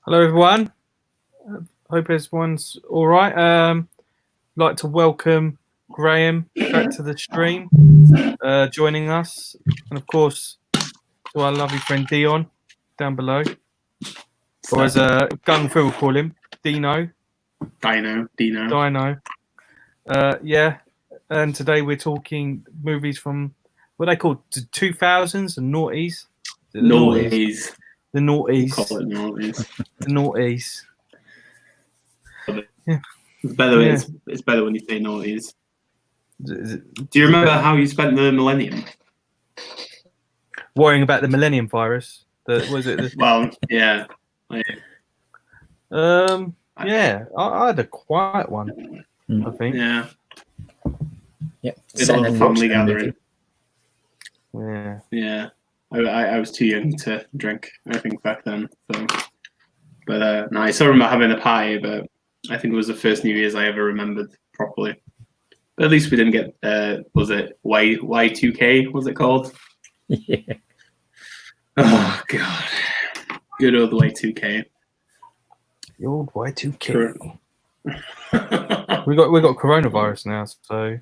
Hello, everyone. Hope everyone's all right. Like to welcome Graham back to the stream, joining us, and of course to our lovely friend Dion down below, or as Gung Fu will call him, Dino. Dino. Yeah. And today we're talking movies from what they call the 2000s and noughties. Noughties. The noughties. Call it noughties. The noughties. Yeah. It's better when you say noughties. Do you remember how you spent the millennium? Worrying about the millennium virus. Was it? Well, yeah. Yeah, I had a quiet one, I think. Yeah. Yeah. It's a little family gathering. Yeah. Yeah. I was too young to drink, I think, back then. So. But no, I still remember having a party, but I think it was the first New Year's I ever remembered properly. But at least we didn't get, was it Y2K, was it called? Yeah. Oh, God. Good old Y2K. The old Y2K. we got coronavirus now, so.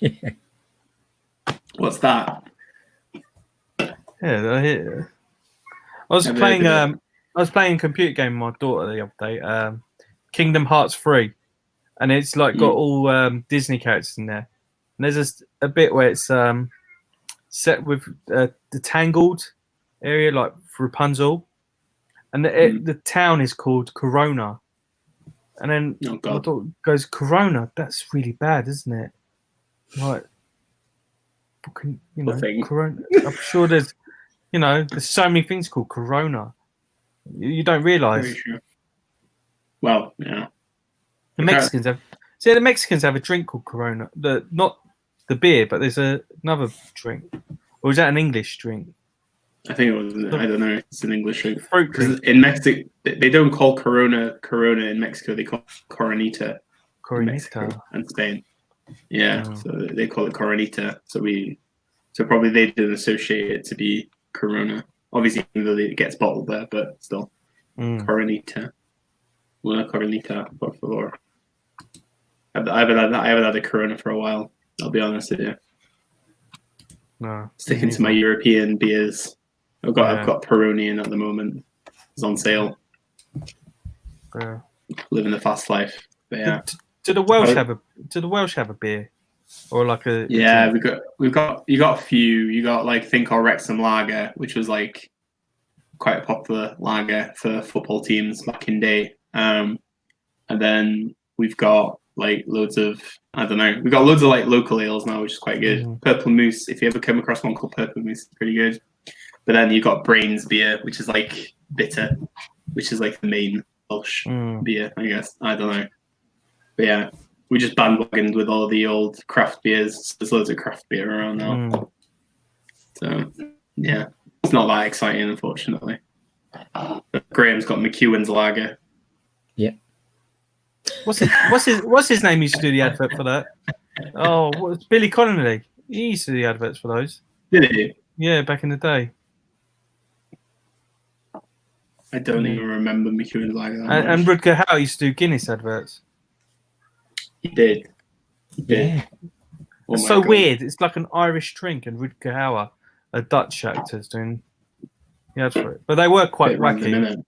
Yeah. What's that? Yeah, I was playing a computer game with my daughter the other day, Kingdom Hearts 3, and it's like got all Disney characters in there. And there's a bit where it's set with the Tangled area, like Rapunzel, and the town is called Corona. And then my daughter goes, Corona, that's really bad, isn't it? Like, fucking, Corona. I'm sure there's so many things called Corona. You don't realise. Very true. Well, yeah. The Mexicans have a drink called Corona. Not the beer, but there's another drink. Or is that an English drink? I think it was. I don't know. It's an English drink. Fruit drink. In Mexico, they don't call Corona in Mexico. They call Coronita. In Mexico and Spain. Yeah, so they call it Coronita. So probably they didn't associate it to be Corona. Obviously, even though it gets bottled there, but still, Coronita. Una Coronita, por favor. I haven't had a Corona for a while. I'll be honest with you. No. Sticking to my European beers. I've got Peroni in at the moment. It's on sale. Yeah. Living the fast life. But yeah. Do the Welsh have a beer? Or like a you got a few. You got like Think or Wrexham Lager, which was like quite a popular lager for football teams back in day. And then we've got like loads of we've got loads of like local ales now, which is quite good. Purple Moose, if you ever come across one called Purple Moose, it's pretty good. But then you've got Brains beer, which is like bitter, which is like the main Welsh beer, I guess. I don't know. But yeah. We just bandwagoned with all the old craft beers. There's loads of craft beer around now. So, yeah. It's not that exciting, unfortunately. But Graham's got McEwen's Lager. Yeah. What's his name used to do the advert for that? Oh, what's Billy Connolly? He used to do the adverts for those. Did he? Yeah, back in the day. I don't even remember McEwen's Lager. And Rutger Hauer used to do Guinness adverts. He did. Yeah. It's so weird. It's like an Irish drink, and Rutger Hauer, a Dutch actor, doing for it. But they were quite wacky.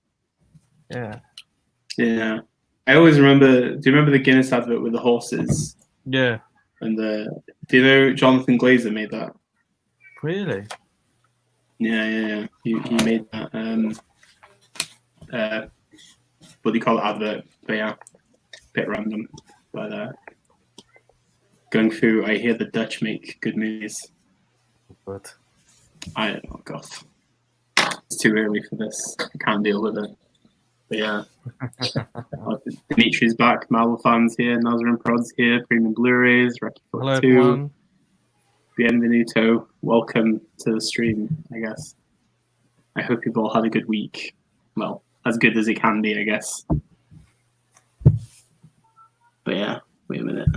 Yeah. Yeah. I always remember. Do you remember the Guinness advert with the horses? Yeah. And do you know Jonathan Glazer made that? Really? Yeah. He made that. What do you call it? Advert? But yeah, bit random. But going through, I hear the Dutch make good movies. But oh god, it's too early for this. I can't deal with it. But yeah, Dimitri's back. Marvel fans here. Nazarene Prod's here. Premium Blu-rays. Rocky 42. Bienvenuto. Welcome to the stream. I guess. I hope you've all had a good week. Well, as good as it can be, I guess. But yeah, wait a minute.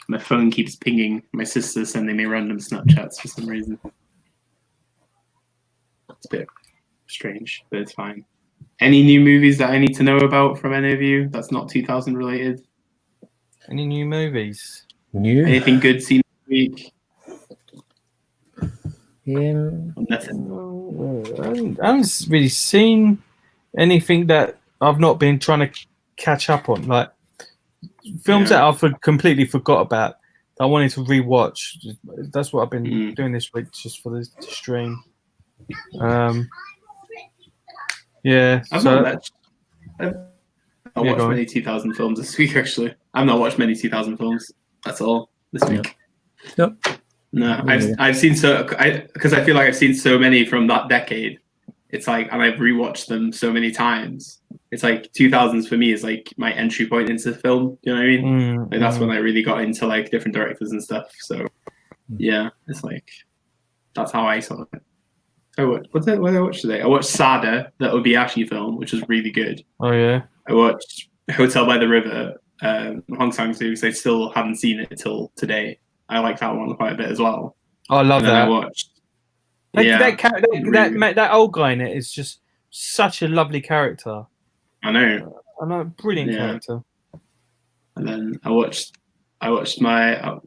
My phone keeps pinging. My sister's sending me random Snapchats for some reason. It's a bit strange, but it's fine. Any new movies that I need to know about from any of you that's not 2000 related? Any new movies? New. Anything good seen this week? Nothing. I haven't really seen anything that I've not been trying to catch up on. Like films that I've completely forgot about. That I wanted to rewatch. That's what I've been doing this week, just for the stream. Yeah. I've not watched many 2000 films this week. Actually, I've not watched many 2000 films. That's all this week. Nope. No, I've seen because I feel like I've seen so many from that decade. It's like, and I've rewatched them so many times. It's like 2000s for me is like my entry point into film. You know what I mean? Like that's when I really got into like different directors and stuff. So yeah, it's like that's how I saw it. What did I watch today? I watched Sada, the Obayashi film, which was really good. Oh yeah. I watched Hotel by the River, Hong Sang-soo, because I still haven't seen it till today. I like that one quite a bit as well. Oh, I love that. I watched. That old guy in it is just such a lovely character. I know, brilliant character. And then I watched my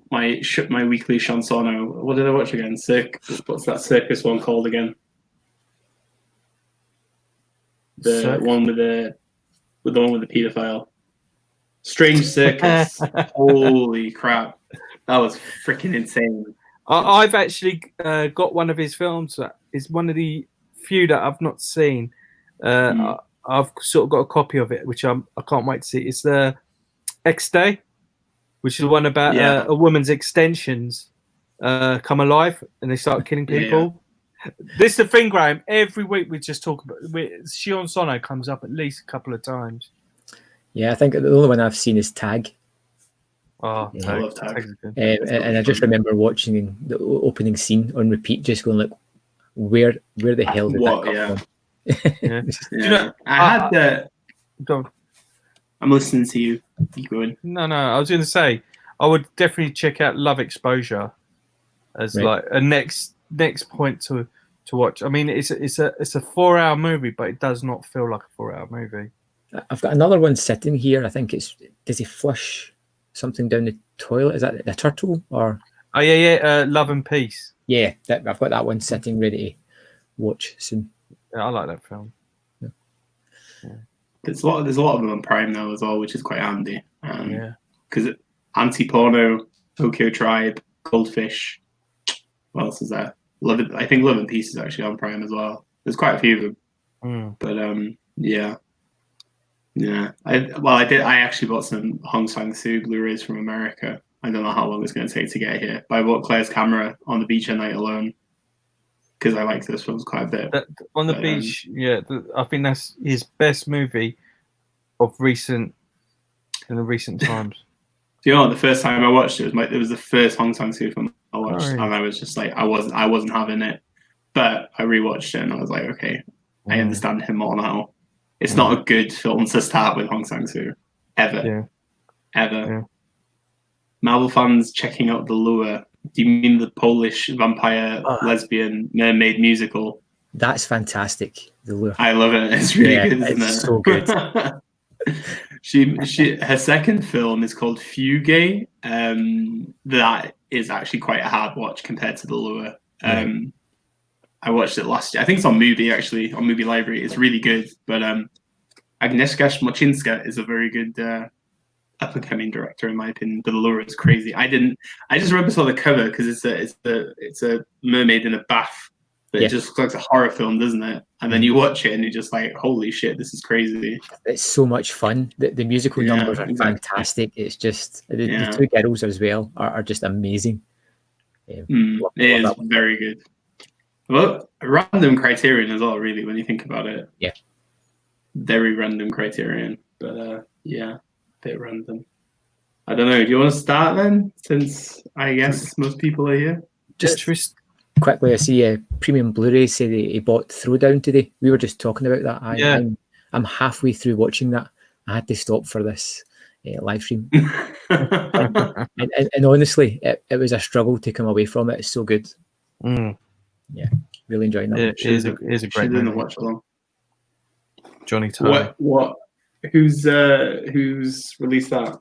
weekly chanson. What did I watch again? What's that circus one called again? The one with the paedophile. Strange Circus. Holy crap. That was freaking insane. I've actually got one of his films that is one of the few that I've not seen. I've sort of got a copy of it, which I can't wait to see. It's the X Day, which is the one about a woman's extensions come alive and they start killing people. Yeah. This is the thing, Graham. Every week we just talk about Shion Sono comes up at least a couple of times. Yeah, I think the only one I've seen is Tag. Oh, I love Tag. And I just remember watching the opening scene on repeat, just going like, where the hell did that come from? Yeah. I had the. I'm listening to you. Keep going. No. I was going to say I would definitely check out Love Exposure as like a next point to watch. I mean, it's a 4-hour movie, but it does not feel like a 4-hour movie. I've got another one sitting here. I think does he flush something down the toilet? Is that a turtle or? Oh yeah. Love and Peace. Yeah, I've got that one sitting ready to watch soon. Yeah, I like that film. Yeah. There's a lot of them on Prime now as well, which is quite handy. Because Anti-Porno, Tokyo Tribe, Goldfish. What else is there? I think Love and Peace is actually on Prime as well. There's quite a few of them. But yeah. I actually bought some Hong Sang-soo Blu-rays from America. I don't know how long it's going to take to get here. But I bought Claire's Camera on the beach at night alone because I like those films quite a bit. On the beach, I think that's his best movie of recent times. Do you know what? The first time I watched it was the first Hong Sang-soo film I watched, and I was just like, I wasn't having it. But I rewatched it and I was like, okay, I understand him more now. It's not a good film to start with Hong Sang-soo ever. Yeah. Marvel fans checking out The Lure. Do you mean the Polish vampire lesbian mermaid musical? That's fantastic. The Lure. I love it. It's really good, isn't it? It's so good. Her second film is called Fugue. That is actually quite a hard watch compared to The Lure. I watched it last year. I think it's on Mubi actually, on Mubi Library. It's really good. But Agnieszka Smoczynska is a very good up and coming director in my opinion. But The Lure is crazy. I just remember saw the cover because it's a mermaid in a bath. But it just looks like a horror film, doesn't it? And then you watch it and you're just like, holy shit, this is crazy. It's so much fun. The musical numbers are fantastic. It's just the two girls as well are just amazing. It is very good. Well, random criterion as well, really, when you think about it. Yeah. Very random criterion. But a bit random. I don't know. Do you want to start then? Since I guess most people are here. Just quickly, I see a premium Blu-ray say he bought Throwdown today. We were just talking about that. I'm halfway through watching that. I had to stop for this live stream. and honestly, it was a struggle to come away from it. It's so good. Yeah, really enjoying that. It is a great movie. Watch along. Johnny Toe. What? Who's released that?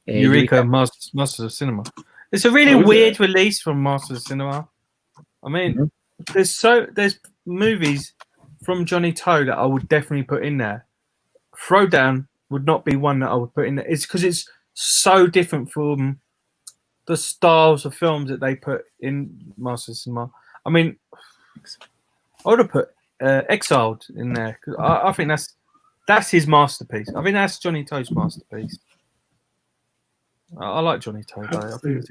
Eureka Masters of Cinema. It's a really weird release from Masters of Cinema. I mean, there's movies from Johnny Toe that I would definitely put in there. Throwdown would not be one that I would put in there. It's because it's so different from the styles of films that they put in Masters of Cinema. I mean, I would have put Exiled in there because I think that's his masterpiece. I think that's Johnny Toe's masterpiece. I like Johnny Toe though. I think he's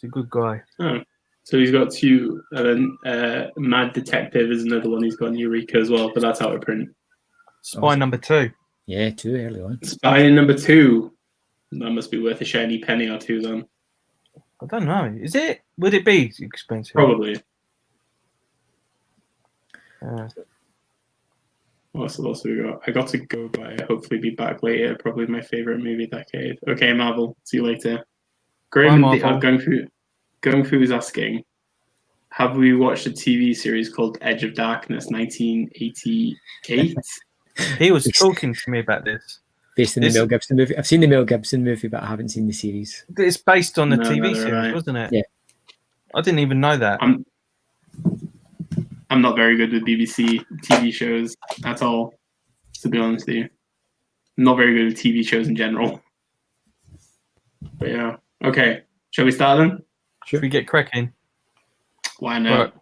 a good guy. Oh. So he's got two, and then Mad Detective is another one. He's got Eureka as well, but that's out of print. Spy number 2. Yeah, 2 early on. Spy number 2. That must be worth a shiny penny or two then. I don't know. Is it? Would it be expensive? Probably. What else have we got? I got to go, but I'll hopefully be back later. Probably my favorite movie decade. Okay, Marvel. See you later. Graham, going through is asking, have we watched a TV series called Edge of Darkness 1988? He was talking to me about this. Based on the Mel Gibson movie. I've seen the Mel Gibson movie, but I haven't seen the series. It's based on the TV series, wasn't it? Yeah. I didn't even know that. I'm not very good with BBC TV shows at all, to be honest with you. I'm not very good with TV shows in general. But yeah. Okay. Shall we start then? Should we get cracking? Why not?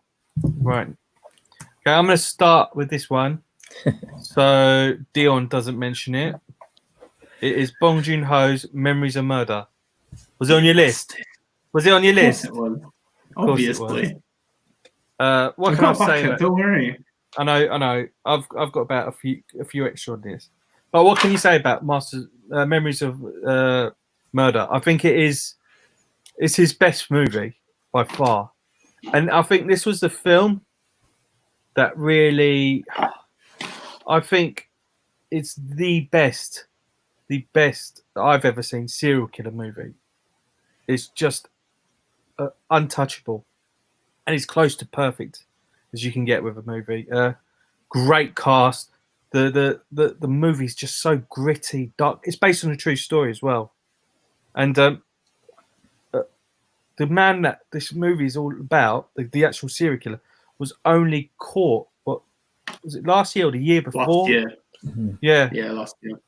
Right. Okay, I'm going to start with this one. So Dion doesn't mention it. It is Bong Joon-ho's Memories of Murder. Was it on your list? Was it on your list? It was. Obviously. What can I say? Don't worry. I know. I've got about a few extra on this. But what can you say about Memories of Murder? I think it's his best movie by far, and I think this was the film that really. I think it's the best I've ever seen serial killer movie. It's just untouchable, and it's close to perfect as you can get with a movie. Great cast. The movie's just so gritty, dark. It's based on a true story as well, and the man that this movie is all about, the actual serial killer, was only caught. What was it, last year or the year before? Last year. Mm-hmm. Yeah, last year.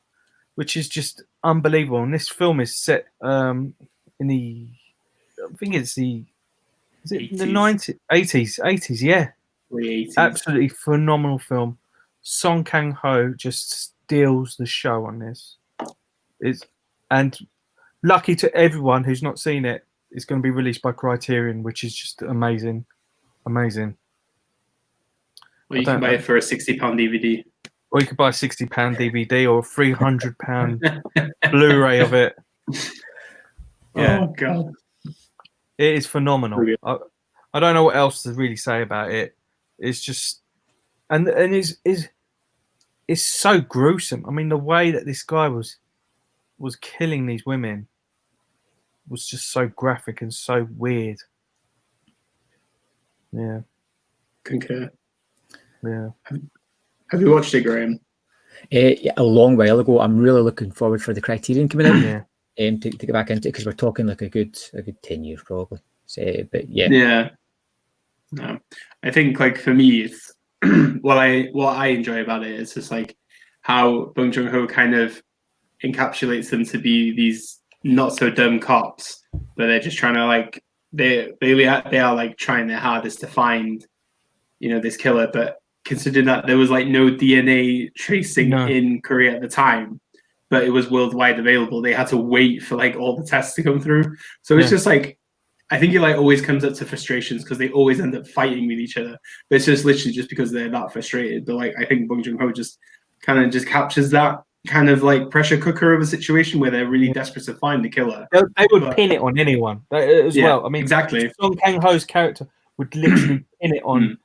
Which is just unbelievable. And this film is set in the, I think it's the 80s, 80s, yeah. 80s. Absolutely phenomenal film. Song Kang-ho just steals the show on this. And lucky to everyone who's not seen it, it's going to be released by Criterion, which is just amazing. Amazing. Well, you can buy it for a £60 DVD. Or you could buy a £60 DVD or a £300 Blu-ray of it. Yeah. Oh, God. It is phenomenal. I don't know what else to really say about it. It's just... And it's so gruesome. I mean, the way that this guy was killing these women was just so graphic and so weird. Yeah. Concur. Yeah. Have you watched it, Graham? Yeah, a long while ago. I'm really looking forward for the Criterion coming out. Yeah. To get back into it, because we're talking like a good 10 years probably. So, but yeah. Yeah. No, I think like for me, it's what I enjoy about it is just like how Bong Joon-ho kind of encapsulates them to be these not so dumb cops, but they're just trying to like they are like trying their hardest to find, this killer. But considering that there was like no DNA tracing in Korea at the time, but it was worldwide available, they had to wait for like all the tests to come through. So it's just like, I think it like always comes up to frustrations because they always end up fighting with each other. But it's just literally just because they're that frustrated. But like I think Bong Joon-ho just kind of just captures that kind of like pressure cooker of a situation where they're really desperate to find the killer. They would pin it on anyone as well. I mean, exactly. Song Kang-ho's character would literally pin it on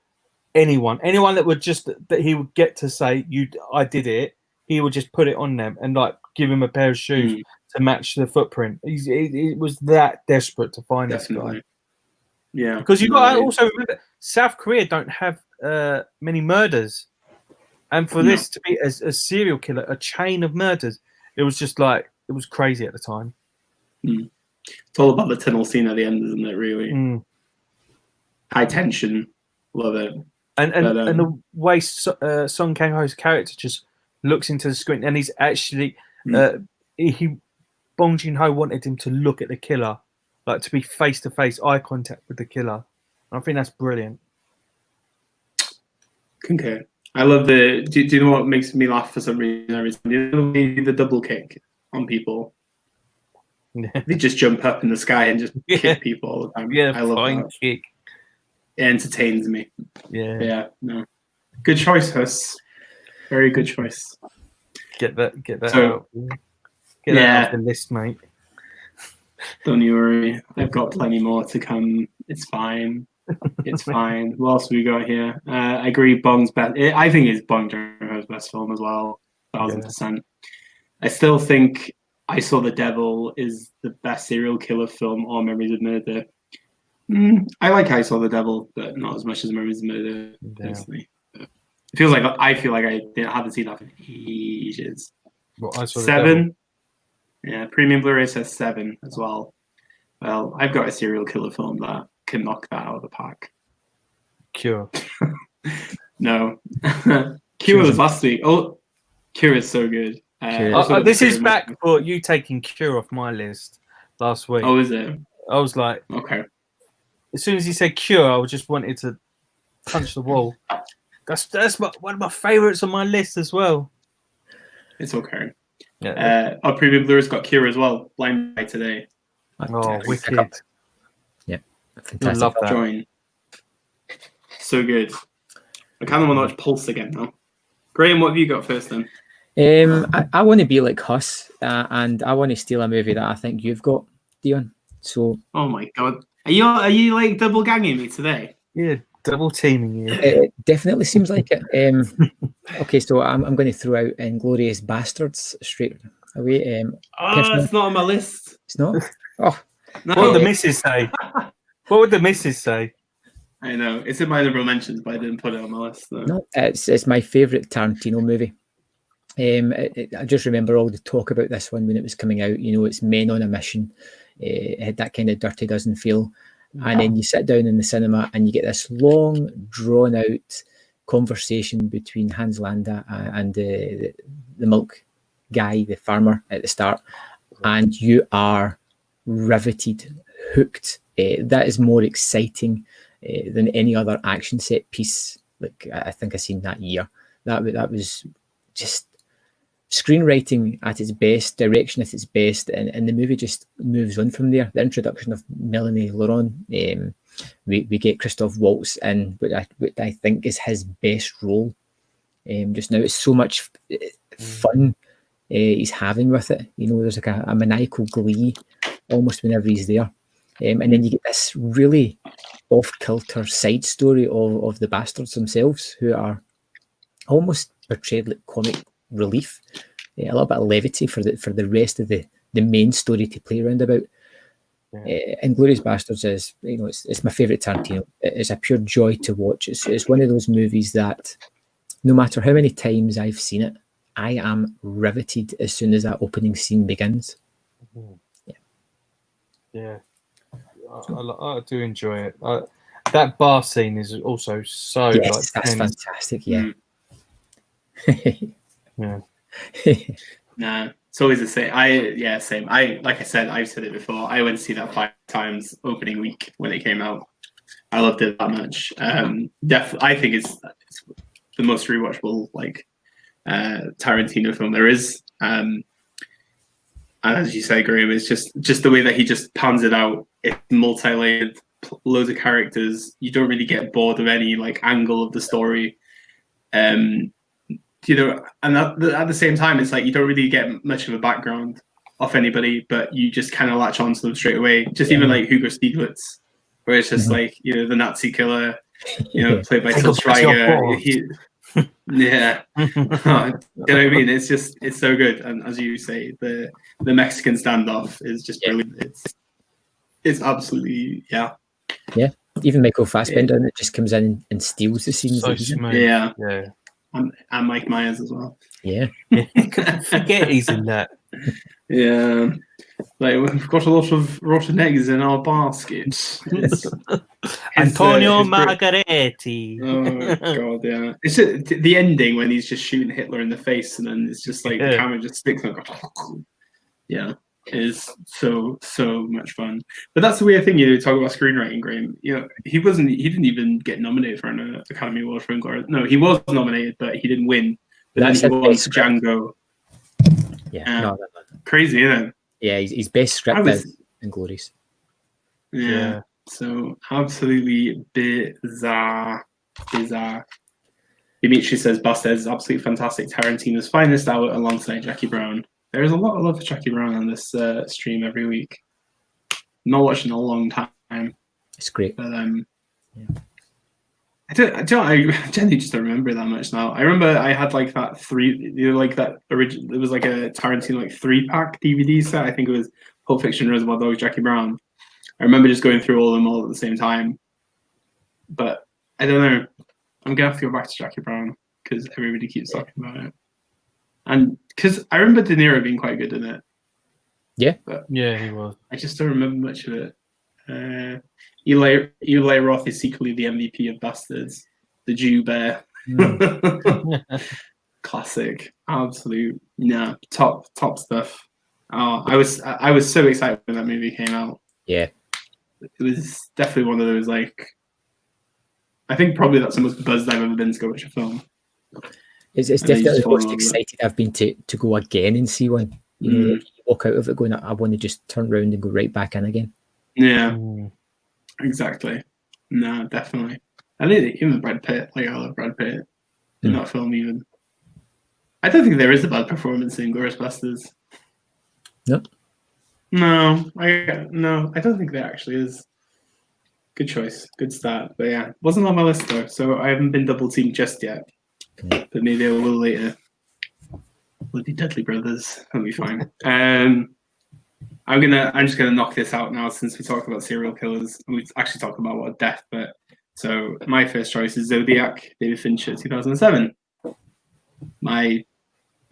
anyone that would that he would get to say, I did it. He would just put it on them and like give him a pair of shoes to match the footprint. He was that desperate to find this guy. Yeah, because you got to also remember South Korea don't have many murders, and for this to be a serial killer, a chain of murders, it was just like it was crazy at the time. It's all about the tunnel scene at the end, isn't it? Really high tension, love it. And the way Song Kang-ho's character just looks into the screen, and he's actually Bong Joon-ho wanted him to look at the killer, like to be face to face, eye contact with the killer. I think that's brilliant. Okay, I love the. Do you know what makes me laugh for some reason every time? You know the double kick on people. They just jump up in the sky and just kick people all the time. Yeah, I love that. Kick. It entertains me. Yeah. No. Good choice, Huss. Very good choice. Get that out. Get that off the list, mate. Don't you worry. I've got plenty more to come. It's fine. It's fine. What else we got here? I agree. Bong's best. I think it's Bong Joon-ho's best film as well. 1000%. I still think I Saw the Devil is the best serial killer film or Memories of Murder. I like I Saw the Devil, but not as much as Memories of Murder, personally. It feels like I haven't seen that in ages. Well, I Saw 7. Yeah, Premium Blu-ray says 7 as well. Well, I've got a serial killer film that can knock that out of the park. Cure. No. Cure was last week. Oh, Cure is so good. This is back for you taking Cure off my list last week. Oh, is it? I was like, okay. As soon as he said Cure, I just wanted to punch the wall. That's one of my favourites on my list as well. It's okay. Yeah. Our Premium Blu-ray's got Cure as well. Blind by today. Oh, wicked. Yeah, fantastic. Love that. Join. So good. I kind of want to watch Pulse again now. Graham, what have you got first then? I want to be like Huss, and I want to steal a movie that I think you've got, Dion. So. Oh my god, are you like double ganging me today? Yeah, double teaming you. It definitely seems like it. Okay, so I'm going to throw out Inglourious Bastards straight away. It's not on my list. It's not. Oh, no. What would the missus say? What would the missus say? I know it's in my honorable mentions, but I didn't put it on my list. Though. No, it's my favourite Tarantino movie. I just remember all the talk about this one when it was coming out. You know, it's men on a mission. It had that kind of Dirty Dozen feel. And then you sit down in the cinema and you get this long, drawn-out conversation between Hans Landa and the milk guy, the farmer at the start, and you are riveted, hooked. That is more exciting than any other action set piece. Like I think I've seen that year. That was just screenwriting at its best, direction at its best, and the movie just moves on from there. The introduction of Melanie Laurent, we get Christoph Waltz in, what I think is his best role just now. It's so much fun he's having with it. You know, there's like a maniacal glee almost whenever he's there. And then you get this really off-kilter side story of the bastards themselves, who are almost portrayed like comic relief, a little bit of levity for the rest of the main story to play around about. Inglourious Bastards is, you know, it's my favourite Tarantino. It's a pure joy to watch. It's one of those movies that no matter how many times I've seen it, I am riveted as soon as that opening scene begins. Yeah. I do enjoy it. That bar scene is also so that's fantastic. Yeah. Yeah. Nah, it's always the same. Same. Like I said, I've said it before. I went to see that 5 times opening week when it came out. I loved it that much. I think it's the most rewatchable Tarantino film there is. And as you say, Graham, it's just the way that he just pounds it out. It's multi-layered, loads of characters. You don't really get bored of any angle of the story. You know, and at the same time, it's like you don't really get much of a background of anybody, but you just kind of latch onto them straight away. Just even like Hugo Stiglitz, where it's just the Nazi killer, played by Til Schweiger. Yeah, you know what I mean? It's so good, and as you say, the Mexican standoff is just brilliant. It's absolutely Even Michael Fassbender in it just comes in and steals the scenes. So that he's in. smooth. Yeah. Yeah. And Mike Myers as well. Yeah. Forget he's in that. Yeah. Like, we've got a lot of rotten eggs in our basket. Antonio his Margaretti. Oh god, yeah. It's just, the ending when he's just shooting Hitler in the face, and then it's just like the camera just sticks and goes, yeah, is so much fun. But that's the weird thing, talk about screenwriting, Graham. He didn't even get nominated for an Academy Award for Inglourious. No, he was nominated, but he didn't win. But then he won for Django. Yeah, no. Crazy, isn't it? Yeah, he's best script is Inglourious. Yeah. So absolutely bizarre. Dimitri says Busters is absolutely fantastic. Tarantino's finest hour alongside Jackie Brown. There is a lot of love for Jackie Brown on this stream every week. Not watching in a long time. It's great. But I genuinely just don't remember that much now. I remember I had like that original. It was like a Tarantino 3-pack DVD set. I think it was Pulp Fiction, Reservoir Dogs, Jackie Brown. I remember just going through all of them all at the same time. But I don't know. I'm gonna have to go back to Jackie Brown because everybody keeps talking about it. And because I remember De Niro being quite good in it. Yeah. But yeah, he was. I just don't remember much of it. Eli Roth is secretly the MVP of Bastards. The Jew Bear. Classic. Absolute. Yeah. Top stuff. Oh, I was so excited when that movie came out. Yeah. It was definitely one of those, like, I think probably that's the most buzzed I've ever been to go watch a film. It's definitely the most excited I've been to go again and see one. You walk out of it going, I want to just turn around and go right back in again. Yeah, exactly. No, definitely. I think even Brad Pitt, I love Brad Pitt in that film even. I don't think there is a bad performance in Ghostbusters. Nope. No, I don't think there actually is. Good choice, good start. But yeah, wasn't on my list though, so I haven't been double teamed just yet. But maybe I will later. Bloody Dudley Brothers, that'll be fine. I'm just gonna knock this out now since we talked about serial killers. And we've actually talked about what death, but so my first choice is Zodiac, David Fincher, 2007. My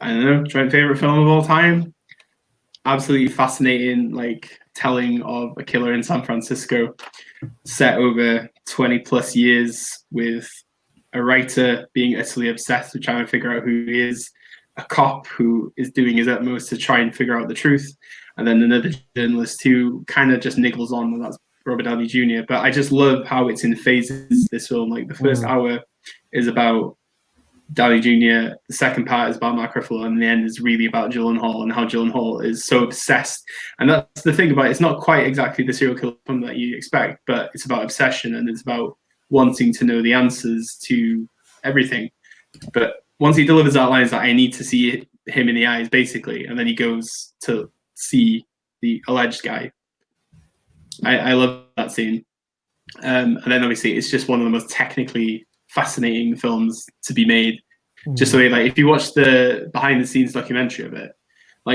joint favorite film of all time. Absolutely fascinating, telling of a killer in San Francisco, set over 20 plus years, with a writer being utterly obsessed with trying to figure out who he is, a cop who is doing his utmost to try and figure out the truth, and then another journalist who kind of just niggles on, and that's Robert Downey Jr. But I just love how it's in phases, this film. The first hour is about Downey Jr., the second part is about Mark Ruffalo, and the end is really about Gyllenhaal and how Gyllenhaal is so obsessed. And that's the thing about it. It's not quite exactly the serial killer film that you expect, but it's about obsession and it's about wanting to know the answers to everything. But once he delivers that line, it's like, I need to see him in the eyes, basically. And then he goes to see the alleged guy. I love that scene. And then obviously it's just one of the most technically fascinating films to be made. Just the way, if you watch the behind the scenes documentary of it,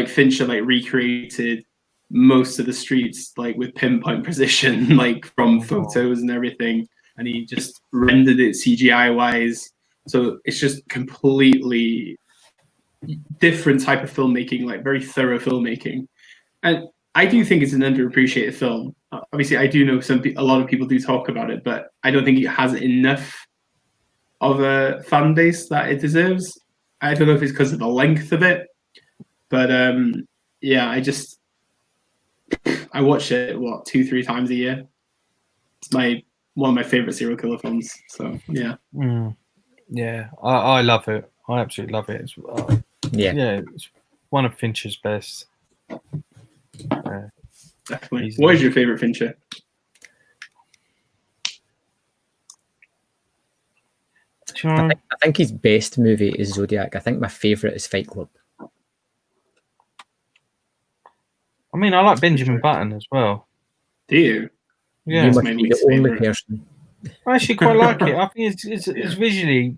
Fincher recreated most of the streets with pinpoint precision, from photos and everything, and he just rendered it CGI wise. So it's just completely different type of filmmaking, very thorough filmmaking. And I do think it's an underappreciated film. Obviously, I do know a lot of people do talk about it, but I don't think it has enough of a fan base that it deserves. I don't know if it's because of the length of it, but yeah, I watch it 2-3 times a year. It's one of my favorite serial killer films. So yeah, yeah, I love it. I absolutely love it. It's one of Fincher's best. Definitely. Easily. What is your favorite Fincher? I think his best movie is Zodiac. I think my favourite is Fight Club. I mean, I like Benjamin Button as well. Do you? Yeah, you must be the only person. I actually quite like it. I think it's visually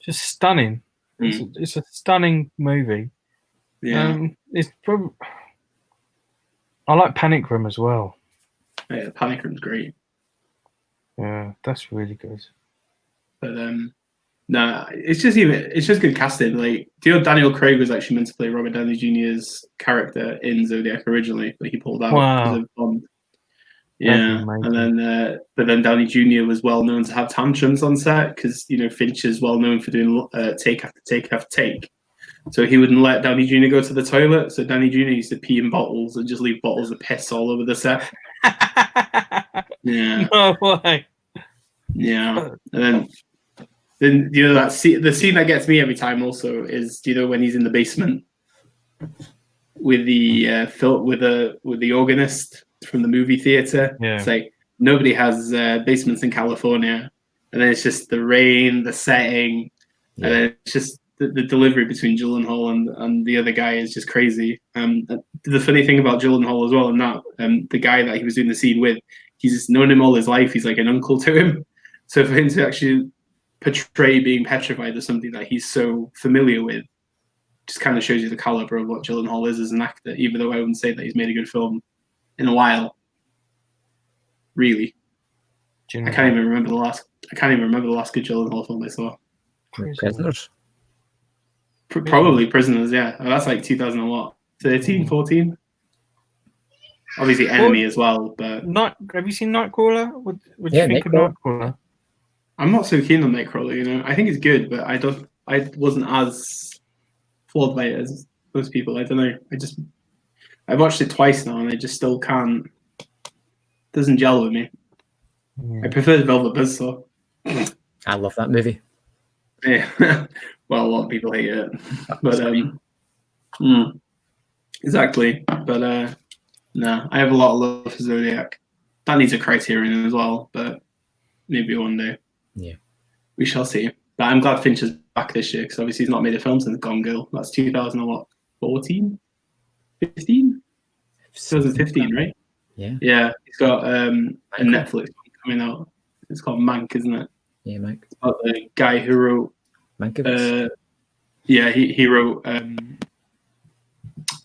just stunning. It's a stunning movie. Yeah. I like Panic Room as well. Yeah, Panic Room's great. Yeah, that's really good. But no, it's just good casting. Like, do you know Daniel Craig was actually meant to play Robert Downey Jr.'s character in Zodiac originally, but he pulled out because of Bond. Yeah, and then but then Downey Jr. was well known to have tantrums on set because Fincher's well known for doing take after take after take. So he wouldn't let Downey Jr. go to the toilet. So Downey Jr. used to pee in bottles and just leave bottles of piss all over the set. Yeah. No way. Yeah, and then that the scene that gets me every time also is when he's in the basement with the with the organist from the movie theater. Yeah. It's like nobody has basements in California, and then it's just the rain, the setting, and then it's just the delivery between Gyllenhaal and the other guy is just crazy. The funny thing about Gyllenhaal as well, and that the guy that he was doing the scene with, he's just known him all his life. He's like an uncle to him. So for him to actually portray being petrified of something that he's so familiar with, just kind of shows you the caliber of what Gyllenhaal is as an actor. Even though I wouldn't say that he's made a good film in a while. Really, I can't even remember the last good Gyllenhaal film I saw. Prisoners. Probably Prisoners. Yeah, that's like 2013, 14. Obviously, Enemy as well. But have you seen Nightcrawler? What do you think of Nightcrawler? I'm not so keen on Nightcrawler. I think it's good, but I wasn't as flawed by it as most people. I don't know. I watched it twice now, and I just still can't. Doesn't gel with me. Yeah. I prefer the Velvet Buzzsaw. I love that movie. Yeah. Well, a lot of people hate it, but exactly. But no, I have a lot of love for Zodiac. That needs a Criterion as well, but maybe one day. Yeah, we shall see. But I'm glad Fincher's back this year because obviously he's not made a film since Gone Girl. That's 2014, 15, 2015, right? Yeah. Yeah, he's got a Netflix coming out. It's called Mank, isn't it? Yeah, Mank. It's about the guy who wrote. Mankiewicz. Yeah, he wrote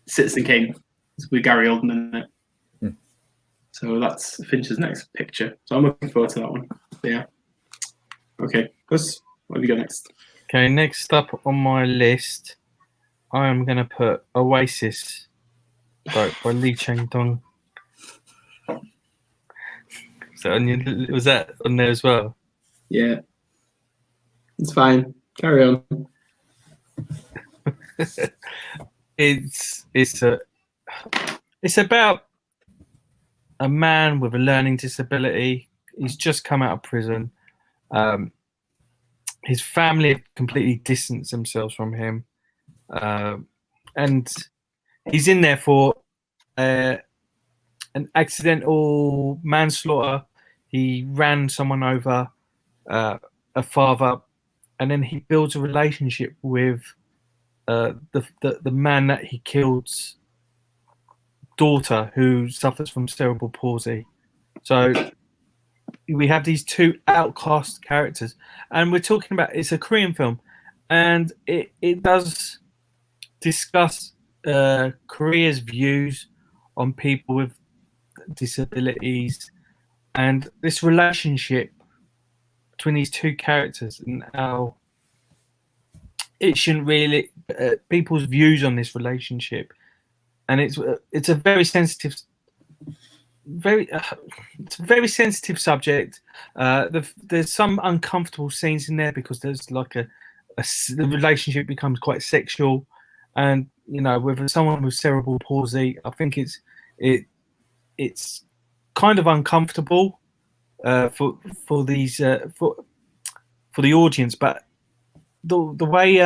Citizen Kane with Gary Oldman in it. So that's Fincher's next picture. So I'm looking forward to that one. But yeah. Okay, Gus, what have you got next? Okay, next up on my list, I am going to put Oasis by Lee Chang-dong. Was that on there as well? Yeah. It's fine. Carry on. It's about a man with a learning disability. He's just come out of prison. His family have completely distanced themselves from him, and he's in there for an accidental manslaughter. He ran someone over, a father, and then he builds a relationship with the man that he killed's daughter, who suffers from cerebral palsy. So we have these two outcast characters, and we're talking about, it's a Korean film, and it does discuss Korea's views on people with disabilities and this relationship between these two characters, and how it shouldn't really people's views on this relationship. And it's a very sensitive it's a very sensitive subject. There's some uncomfortable scenes in there because there's like the relationship becomes quite sexual, and with someone with cerebral palsy, I think it's kind of uncomfortable for these for the audience. But the way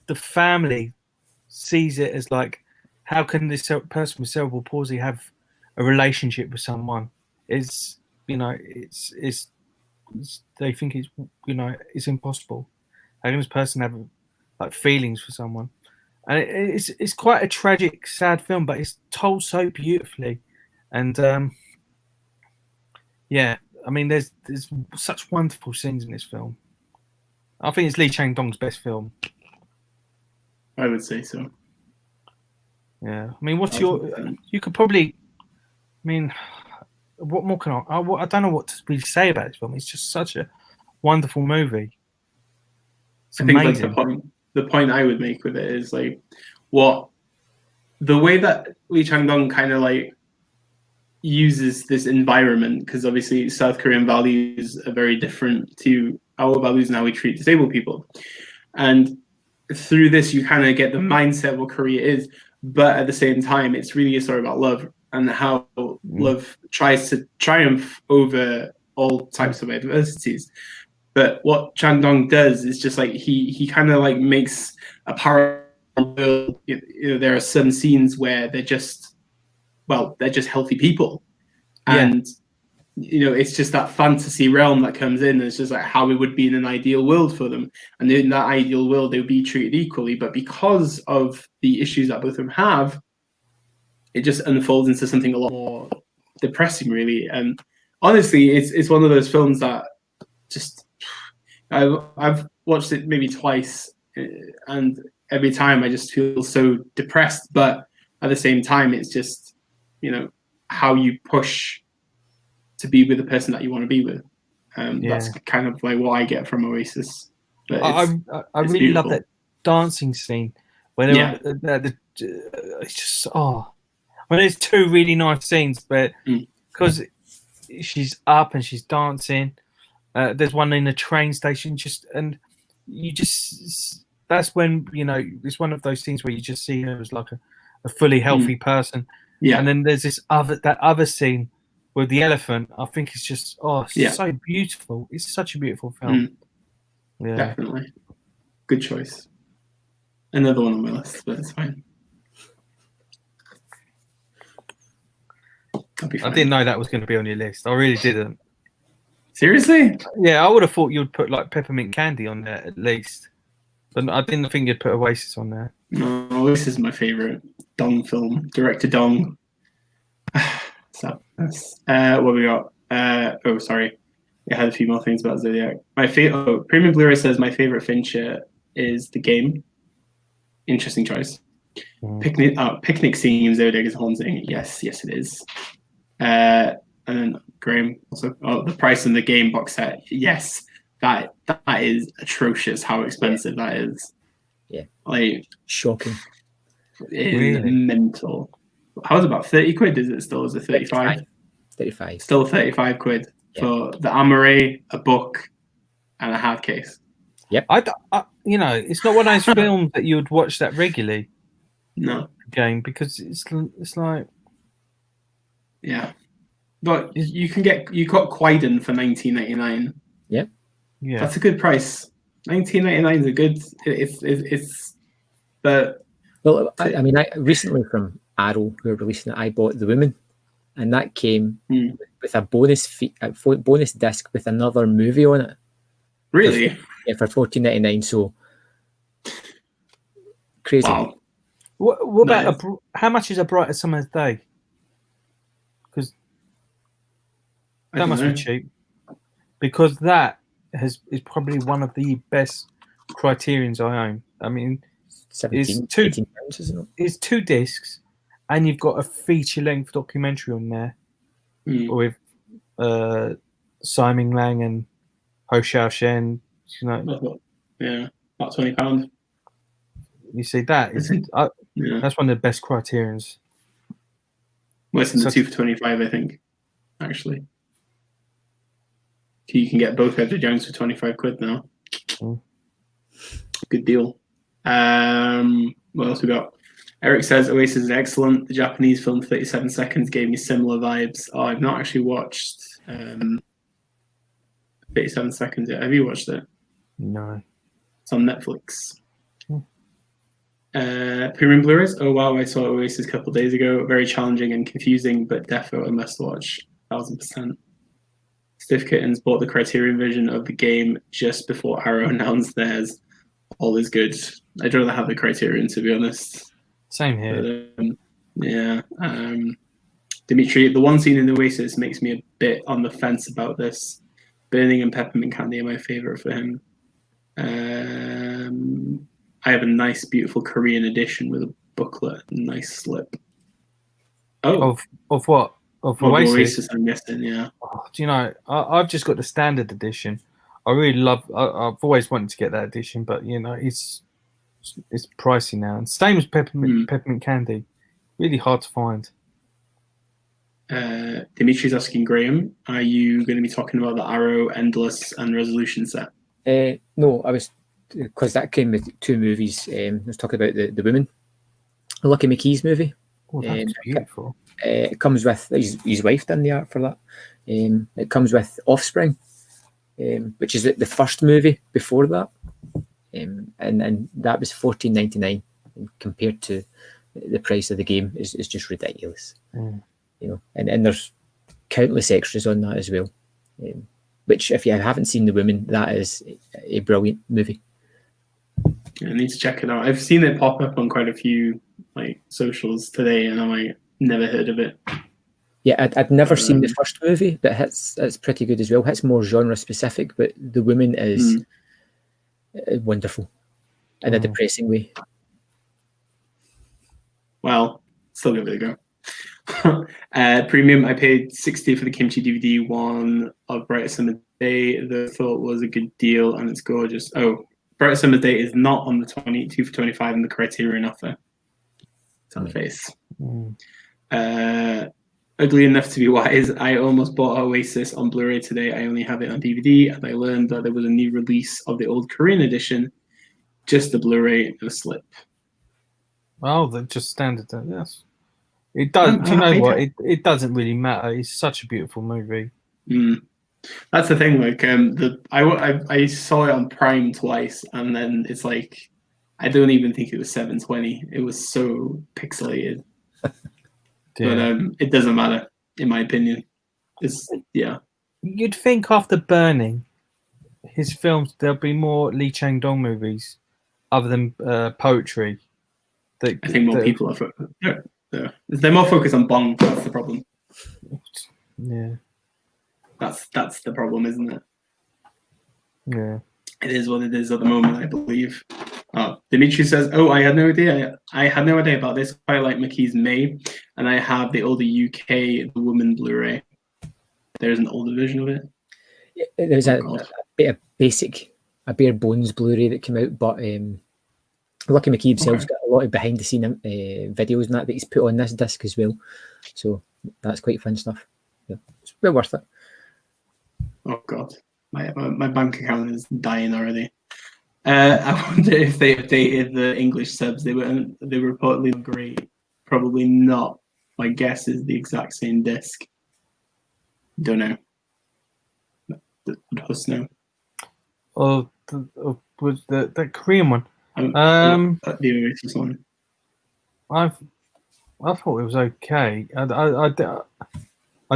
the family sees it as like, how can this person with cerebral palsy have a relationship with someone? It's they think it's impossible. How can this person have like feelings for someone? And it's quite a tragic, sad film, but it's told so beautifully. And yeah, I mean, there's such wonderful scenes in this film. I think it's Lee Chang-dong's best film. I would say so. Yeah, I mean, what's your? You could probably. I mean, what more can I don't know what to really say about this film. It's just such a wonderful movie. It's amazing. Like the point I would make with it is like the way that Lee Chang-dong kind of like uses this environment, because obviously South Korean values are very different to our values and how we treat disabled people. And through this, you kind of get the mindset of what Korea is, but at the same time, it's really a story about love and how love tries to triumph over all types of adversities. But what Chang-dong does is just like he kind of like makes a parallel world. There are some scenes where they're just healthy people, and it's just that fantasy realm that comes in. It's just like how it would be in an ideal world for them, and in that ideal world they would be treated equally. But because of the issues that both of them have, it just unfolds into something a lot more depressing, really. And honestly, it's one of those films that just I've watched it maybe twice, and every time I just feel so depressed. But at the same time, it's just how you push to be with the person that you want to be with. That's kind of like what I get from Oasis. But I really love that dancing scene where it's just there's two really nice scenes, but because she's up and she's dancing, there's one in a train station, that's when it's one of those things where you just see her as like a fully healthy person. Yeah. And then there's that other scene with the elephant. I think it's just so beautiful. It's such a beautiful film. Yeah, definitely. Good choice. Another one on my list, but it's fine. I didn't know that was going to be on your list. I really didn't. Seriously? Yeah, I would have thought you'd put like Peppermint Candy on there at least, but I didn't think you'd put Oasis on there. No, Oasis is my favorite Dong film. Director Dong. Sadness. What we got? Sorry. I had a few more things about Zodiac. My favorite. Premium Blu-ray says my favorite Fincher is The Game. Interesting choice. Picnic scene in Zodiac is haunting. Yes, it is. And then Graham also. The Price in the Game box set. Yes, that is atrocious. How expensive that is. Yeah, like shocking. It is mental. How is it about 30 quid? Is it still? Is it 35? 35. Still 35 quid for the Amore, a book, and a hard case. Yep. It's not one of those films that you would watch that regularly. No. Game, because it's like. Yeah. But you got Quiden for $19.99. Yep. Yeah. That's a good price. $19.99 is a good. It's. But. Well, I mean, I recently from Arrow, who are releasing it, I bought The Woman, and that came with a bonus disc with another movie on it. Really? For $14.99. So crazy. Wow. What about how much is A Brighter Summer's Day? Because that must be cheap. Because that is probably one of the best Criterions I own. I mean, 17 pounds, isn't it? It's 2 discs, and you've got a feature-length documentary on there with Simon Lang and Ho Xiao Shen. Yeah, about £20. You see that is that's one of the best Criterions. Worse than the 2 for 25, I think. Actually, you can get both Edward Jones for 25 quid now. Good deal. What else we got? Eric says Oasis is excellent. The Japanese film 37 Seconds gave me similar vibes. I've not actually watched 37 Seconds yet. Have you watched it? No. It's on Netflix. Premium Blu-rays. Oh wow, I saw Oasis a couple of days ago. Very challenging and confusing, but definitely a must watch. 1000%. Stiff Kittens bought the Criterion version of The Game just before Arrow announced theirs. All is good. I'd rather have the Criterion, to be honest. Same here. But, Dimitri, the one scene in Oasis makes me a bit on the fence about this. Burning and Peppermint Candy are my favorite for him. I have a nice, beautiful Korean edition with a booklet, nice slip. Oh, of what? Of Oasis. Oasis. I'm guessing, yeah. Oh, do you know? I've just got the standard edition. I really love. I've always wanted to get that edition, but you know, it's pricey now. And same as peppermint candy, really hard to find. Dimitri's asking Graham, are you going to be talking about the Arrow, Endless, and Resolution set? No, I was, because that came with 2 movies. I was talking about the Woman, the Lucky McKee's movie. Oh, that's beautiful. It comes with his wife done the art for that. It comes with Offspring, which is the first movie before that, and that was $14.99, compared to the price of the game is just ridiculous. You know, and there's countless extras on that as well. Which, if you haven't seen The Woman, that is a brilliant movie. I need to check it out. I've seen it pop up on quite a few like socials today, and I'm like, never heard of it. Yeah, I'd never seen the first movie, but it's pretty good as well. It's more genre specific, but The Woman is wonderful in a depressing way. Well, still give it a go. Premium, I paid $60 for the Kimchi DVD one of Brightest Summer Day. The thought was a good deal, and it's gorgeous. Oh, Brightest Summer Day is not on the 22 for 25 in the Criterion offer. It's on the face. Ugly Enough to Be Wise. I almost bought Oasis on Blu-ray today. I only have it on DVD, and I learned that there was a new release of the old Korean edition, just the Blu-ray and a slip. Well, they're just standard. Yes. It does. Do you know what? It doesn't really matter. It's such a beautiful movie. That's the thing. Like, I saw it on Prime twice, and then it's like, I don't even think it was 720. It was so pixelated. But it doesn't matter, in my opinion. You'd think after Burning, his films, there'll be more Lee Chang-dong movies, other than Poetry. I think more people are. They're more focused on Bong. That's the problem. Yeah. That's the problem, isn't it? Yeah. It is what it is at the moment, I believe. Dimitri says, "Oh, I had no idea. I had no idea about this. Quite like McKee's May, and I have the older UK The Woman Blu-ray. There's an older version of it. There's a bit of a bare bones Blu-ray that came out, but Lucky McKee himself's got a lot of behind the scene videos and that he's put on this disc as well. So that's quite fun stuff. Yeah, it's well worth it. Oh God, my bank account is dying already. I wonder if they updated the English subs. They were reportedly great. Probably not. My guess is the exact same disc. Don't know. The host know. Oh, was the Korean one? The Oasis one. I thought it was okay. I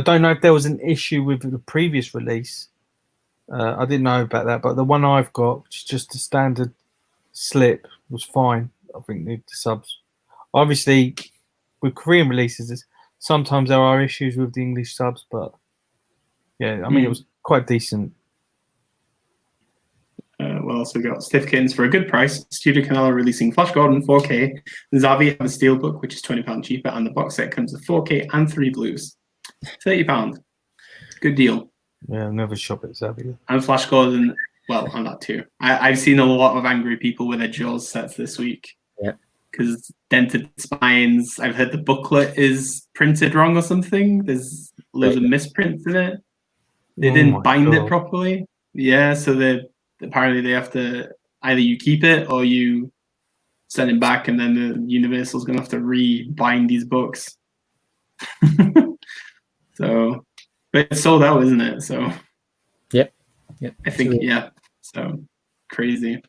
don't know if there was an issue with the previous release. I didn't know about that, but the one I've got, which is just a standard slip, was fine. I think the subs. Obviously, with Korean releases, sometimes there are issues with the English subs, but yeah, I mean, it was quite decent. What else we got? Stiff Kittens for a good price. Studio Canal are releasing Flash Gordon 4K. Zavi have a steelbook, which is £20 cheaper, and the box set comes with 4K and 3 blues. £30. Good deal. Yeah, I've never shop at Zavi. And Flash Gordon, well, and that too. I've seen a lot of angry people with their Jaws sets this week. Yeah. Because dented spines. I've heard the booklet is printed wrong or something. There's loads of misprints in it. They didn't bind it properly. Yeah, so apparently they have to either you keep it or you send it back, and then the Universal's going to have to re-bind these books. So, but it's sold out, isn't it? So, yep. I think So crazy.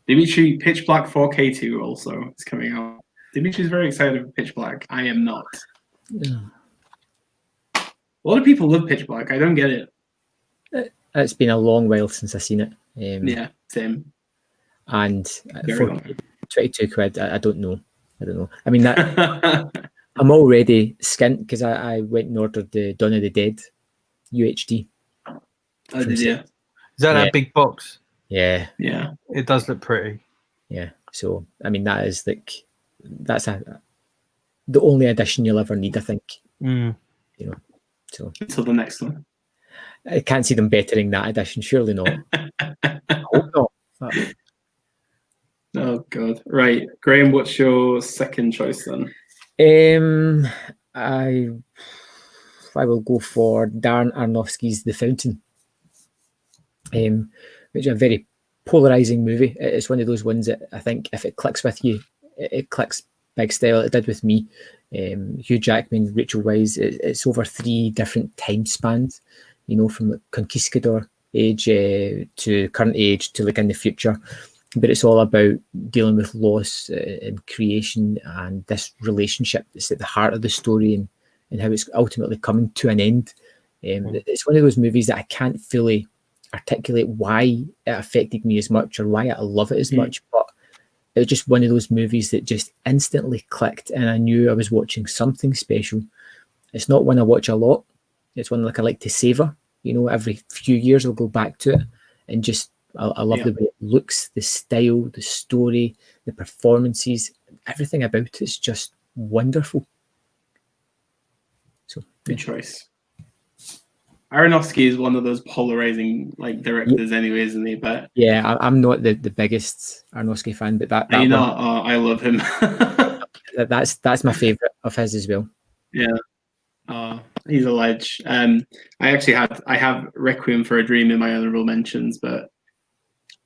Dimitri, Pitch Black 4K 2 also is coming out. Dimitri's very excited for Pitch Black. I am not. Yeah. A lot of people love Pitch Black. I don't get it. It's been a long while since I've seen it. Yeah, same. And for 22 quid, I don't know. I mean, that I'm already skint because I went and ordered the Dawn of the Dead UHD. Oh, did you? Is that big box? Yeah. Yeah. It does look pretty. Yeah. So, I mean, that's the only edition you'll ever need, I think. You know, so until the next one. I can't see them bettering that edition. Surely not. I hope not. But... Oh God! Right, Graham, what's your second choice then? I will go for Darren Aronofsky's The Fountain, which is a very polarizing movie. It's one of those ones that I think if it clicks with you, it clicks big style. It did with me. Hugh Jackman, Rachel Weisz. It's over 3 different time spans, from the conquistador age to current age to in the future. But it's all about dealing with loss and creation and this relationship that's at the heart of the story and how it's ultimately coming to an end. It's one of those movies that I can't fully articulate why it affected me as much or why I love it as much, but it was just one of those movies that just instantly clicked and I knew I was watching something special. It's not one I watch a lot. It's one I like to savor. Every few years I'll go back to it and just I love the way it looks, the style, the story, the performances, everything about it is just wonderful. So good choice. Aronofsky is one of those polarizing directors, anyway, isn't he? But yeah, I'm not the biggest Aronofsky fan, but that you're not. Oh, I love him. that's my favorite of his as well. Yeah. He's a ledge. I have Requiem for a Dream in my honorable mentions, but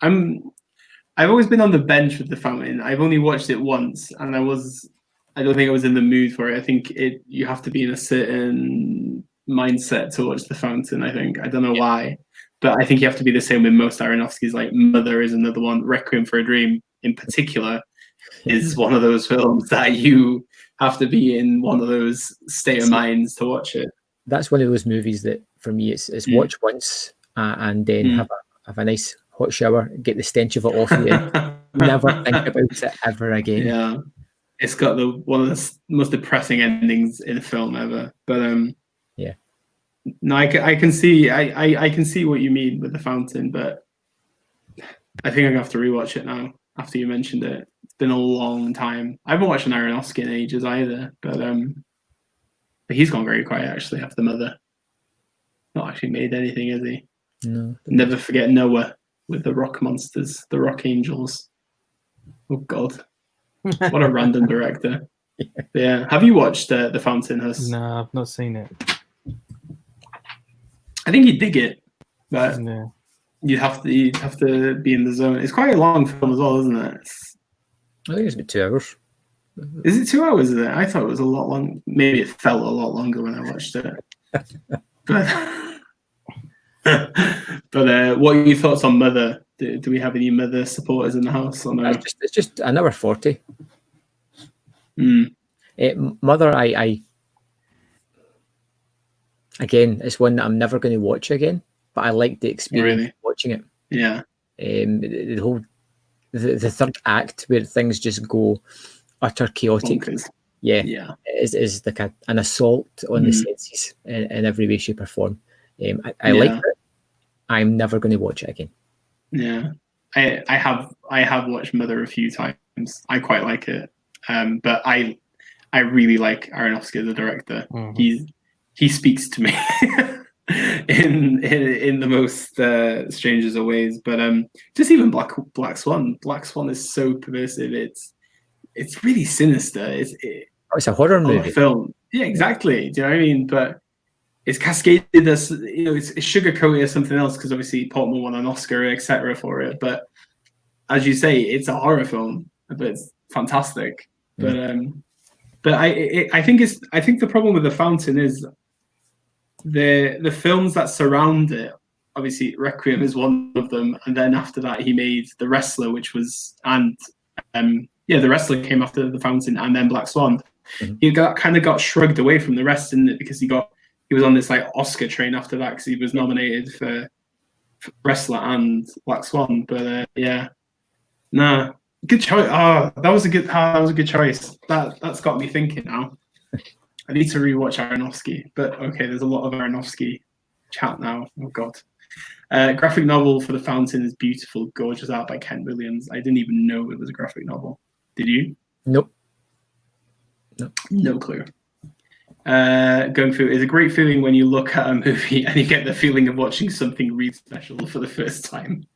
I've always been on the bench with The Fountain. I've only watched it once, and I don't think I was in the mood for it. I think you have to be in a certain mindset to watch The Fountain. I don't know why, but I think you have to be the same with most Aronofsky's. Like Mother is another one. Requiem for a Dream, in particular, is one of those films that you have to be in one of those state of minds to watch it. That's one of those movies that for me it's watch once and then have a nice hot shower, get the stench of it off you, and never think about it ever again. Yeah, it's got one of the most depressing endings in a film ever. But yeah, no, I can see what you mean with The Fountain, but I think I'm gonna have to rewatch it now after you mentioned it. It's been a long time. I haven't watched an Aronofsky in ages either, but he's gone very quiet actually after Mother. Not actually made anything, is he? No. Never Forget Noah with the rock monsters, the rock angels. Oh God, what a random director. Yeah. Have you watched The Fountain, Huss? No, I've not seen it. I think you'd dig it, but you'd have to be in the zone. It's quite a long film as well, isn't it? I think it's about 2 hours. Is it 2 hours? Is it? I thought it was a lot long. Maybe it felt a lot longer when I watched it. But what are your thoughts on Mother? Do we have any Mother supporters in the house? Or no? It's just an hour 40. Mother, I again, it's one that I'm never going to watch again, but I like the experience of watching it. Yeah. The whole the third act where things just go utter chaotic. Yeah. Is like an assault on the senses in every way, shape, or form. I like it. I'm never going to watch it again. Yeah, I have watched Mother a few times. I quite like it, but I really like Aronofsky as a director. He speaks to me in the most strangest of ways. But just even Black Swan. Black Swan is so pervasive. It's really sinister. It's a horror movie film. Yeah, exactly. Do you know what I mean? But it's cascaded as it's sugarcoated as something else because obviously Portman won an Oscar, etc. for it. But as you say, it's a horror film, but it's fantastic. But I think the problem with The Fountain is the films that surround it. Obviously, Requiem is one of them, and then after that, he made The Wrestler, which was The Wrestler came after The Fountain, and then Black Swan. He kind of got shrugged away from the rest, didn't it? Because he was on this Oscar train after that because he was nominated for Wrestler and Black Swan. But good choice. That was a good choice. That's got me thinking now. I need to rewatch Aronofsky. But okay, there's a lot of Aronofsky chat now. Oh God. Graphic novel for The Fountain is beautiful, gorgeous art by Kent Williams. I didn't even know it was a graphic novel. Did you? Nope. No clue. going through. It's a great feeling when you look at a movie and you get the feeling of watching something really special for the first time.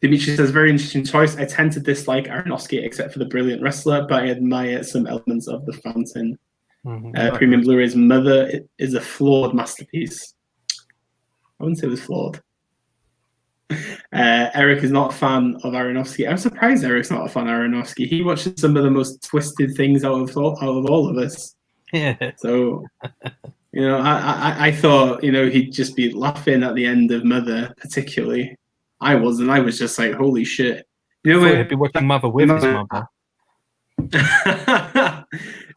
Dimitri says, very interesting choice. I tend to dislike Aronofsky except for The Brilliant Wrestler, but I admire some elements of The Fountain. Premium Blu-ray's Mother is a flawed masterpiece. I wouldn't say it was flawed. Eric is not a fan of Aronofsky. I'm surprised Eric's not a fan of Aronofsky. He watches some of the most twisted things out of all of us. Yeah. So, I thought, he'd just be laughing at the end of Mother, particularly. I wasn't. I was just like, holy shit. He'd be watching Mother with his mother.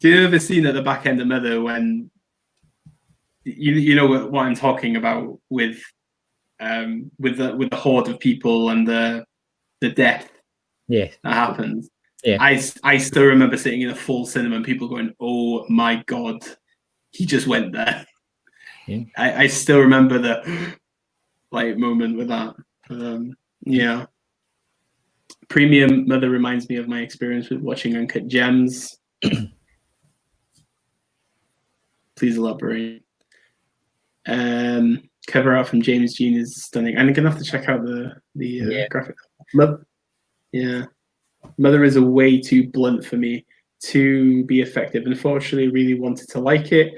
Do you ever seen at the back end of Mother when you know what I'm talking about with the horde of people and the death that happens? Yeah. I still remember sitting in a full cinema and people going, "Oh my god, he just went there." Yeah. I still remember the moment with that. Yeah. Premium Mother reminds me of my experience with watching Uncut Gems. Please elaborate. Cover art from James Jean is stunning. I'm gonna have to check out the graphic. Mother is a way too blunt for me to be effective. Unfortunately, really wanted to like it.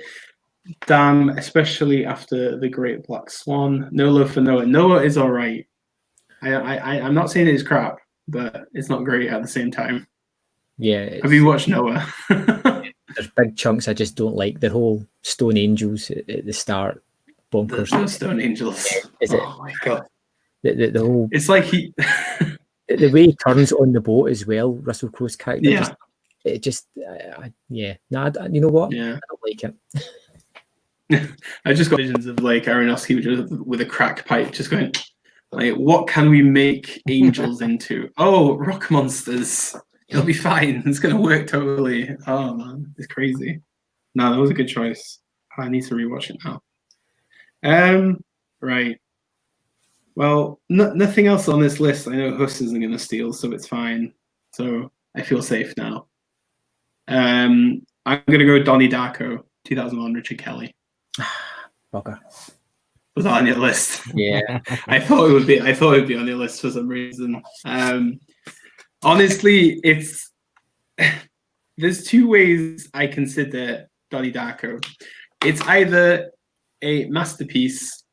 Damn, especially after The Great Black Swan. No love for Noah. Noah is all right. I'm not saying it's crap, but it's not great at the same time. Yeah. Have you watched Noah? There's big chunks I just don't like. The whole Stone Angels at the start, bonkers. There's no Stone Angels. Is it? Oh my god. The whole. It's like he. The way he turns on the boat as well, Russell Crowe's character. Yeah. You know what? Yeah. I don't like it. I just got visions of Aronofsky with a crack pipe, just going what can we make angels into? Oh, rock monsters. It'll be fine. It's gonna work totally. Oh man, it's crazy. No, that was a good choice. I need to rewatch it now. Right. Well, nothing else on this list. I know Huss isn't gonna steal, so it's fine. So I feel safe now. I'm gonna go with Donnie Darko, 2001, Richard Kelly. Bugger. Was that on your list? Yeah. I thought it would be on your list for some reason. Honestly, there's two ways I consider Donnie Darko. It's either a masterpiece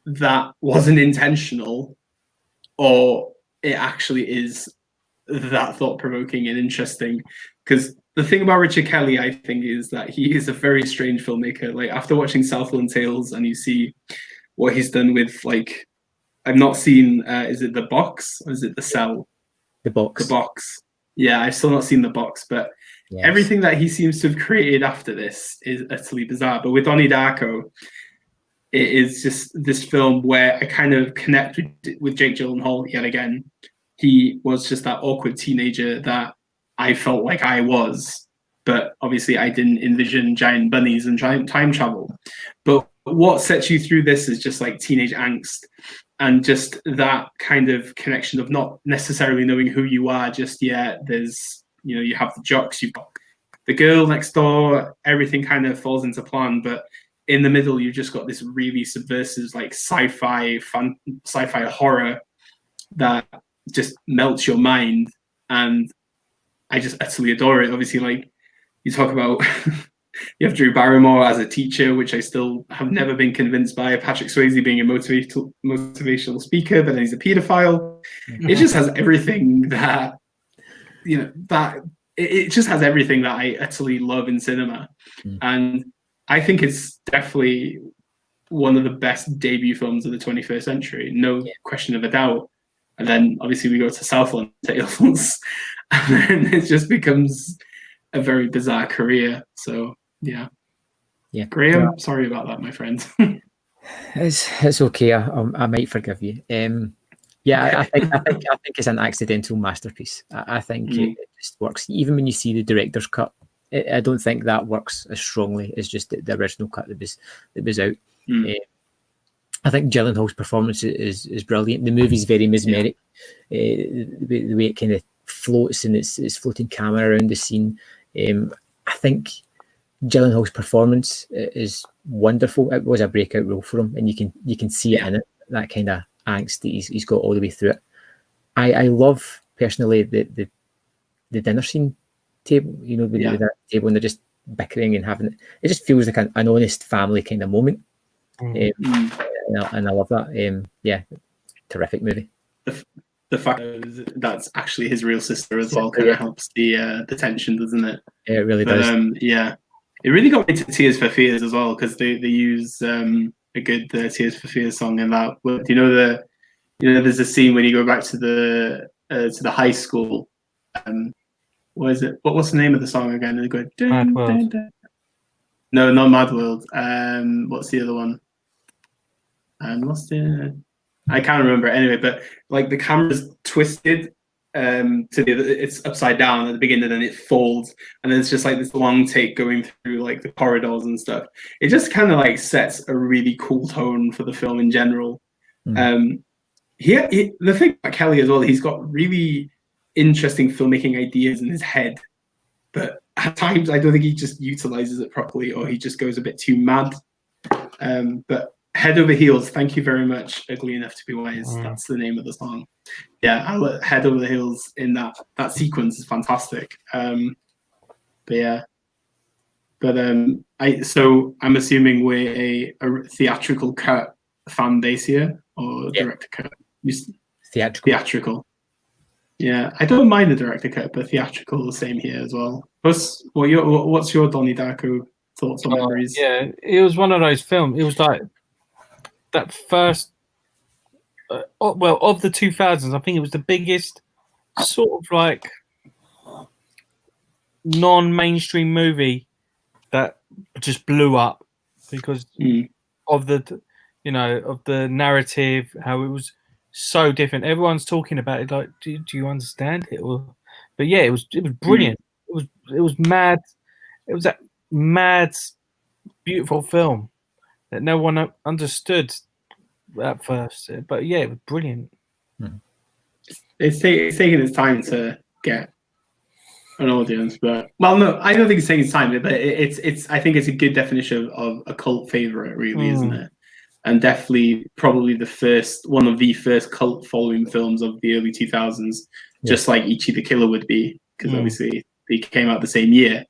that wasn't intentional, or it actually is that thought-provoking and interesting. Because the thing about Richard Kelly, I think, is that he is a very strange filmmaker. After watching Southland Tales and you see what he's done with, I've not seen, is it The Box or is it The Cell? The Box. The Box. Yeah, I've still not seen The Box, but everything that he seems to have created after this is utterly bizarre. But with Donnie Darko, it is just this film where I kind of connect with Jake Gyllenhaal yet again. He was just that awkward teenager that I felt like I was, but obviously I didn't envision giant bunnies and giant time travel. But what sets you through this is just teenage angst and just that kind of connection of not necessarily knowing who you are just yet. There's, you have the jocks, you've got the girl next door, everything kind of falls into plan, but in the middle, you've just got this really subversive, sci-fi horror that just melts your mind, and I just utterly adore it. Obviously, you talk about, you have Drew Barrymore as a teacher, which I still have never been convinced by. Patrick Swayze being a motivational speaker, but then he's a pedophile. It just has everything that, it just has everything that I utterly love in cinema. And I think it's definitely one of the best debut films of the 21st century, no question of a doubt. And then obviously we go to Southland Tales, and then it just becomes a very bizarre career. So yeah. Graham, sorry about that, my friend. It's okay. I might forgive you. I think it's an accidental masterpiece. I think it just works. Even when you see the director's cut, I don't think that works as strongly as just the original cut that was out. I think Gyllenhaal's performance is brilliant. The movie's very mesmeric. The way it kind of floats and it's floating camera around the scene. I think Gyllenhaal's performance is wonderful. It was a breakout role for him, and you can see it in it, that kind of angst that he's got all the way through it. I love personally the dinner scene table, with that table, and they're just bickering and having it just feels like an honest family kind of moment. And I love that. Terrific movie. The fact that that's actually his real sister as well kind of helps the tension, doesn't it? Yeah, it really does. It really got me to Tears for Fears as well, because they use a good Tears for Fears song in that. There's a scene when you go back to the high school. What is it? What's the name of the song again? And they go, Mad World. No, not Mad World. What's the other one? I can't remember. Anyway, but like the camera's twisted it's upside down at the beginning, and then it folds, and then it's just like this long take going through like the corridors and stuff. It just kind of like sets a really cool tone for the film in general. The thing about Kelly as well, he's got really interesting filmmaking ideas in his head, but at times I don't think he just utilizes it properly, or he just goes a bit too mad. But Head Over Heels, thank you very much. Ugly Enough to Be Wise. That's the name of the song. Yeah, Head Over the Heels in that sequence is fantastic. I'm assuming we're a theatrical cut fan base here, or director cut. Theatrical. Yeah, I don't mind the director cut, but theatrical the same here as well. What's your Donnie Darko thoughts or memories? Yeah, it was one of those films. It was like that first, of the 2000s. I think it was the biggest sort of like non-mainstream movie that just blew up because of the narrative, how it was so different. Everyone's talking about it like, do you understand it? But yeah, it was brilliant. It was mad. It was that mad, beautiful film that no one understood at first. But yeah, it was brilliant. It's taking its time to get an audience, but no, I don't think it's taking its time. But it's I think it's a good definition of a cult favorite, really, isn't it? And definitely probably one of the first cult following films of the early 2000s, just like Ichi the Killer would be, because obviously they came out the same year.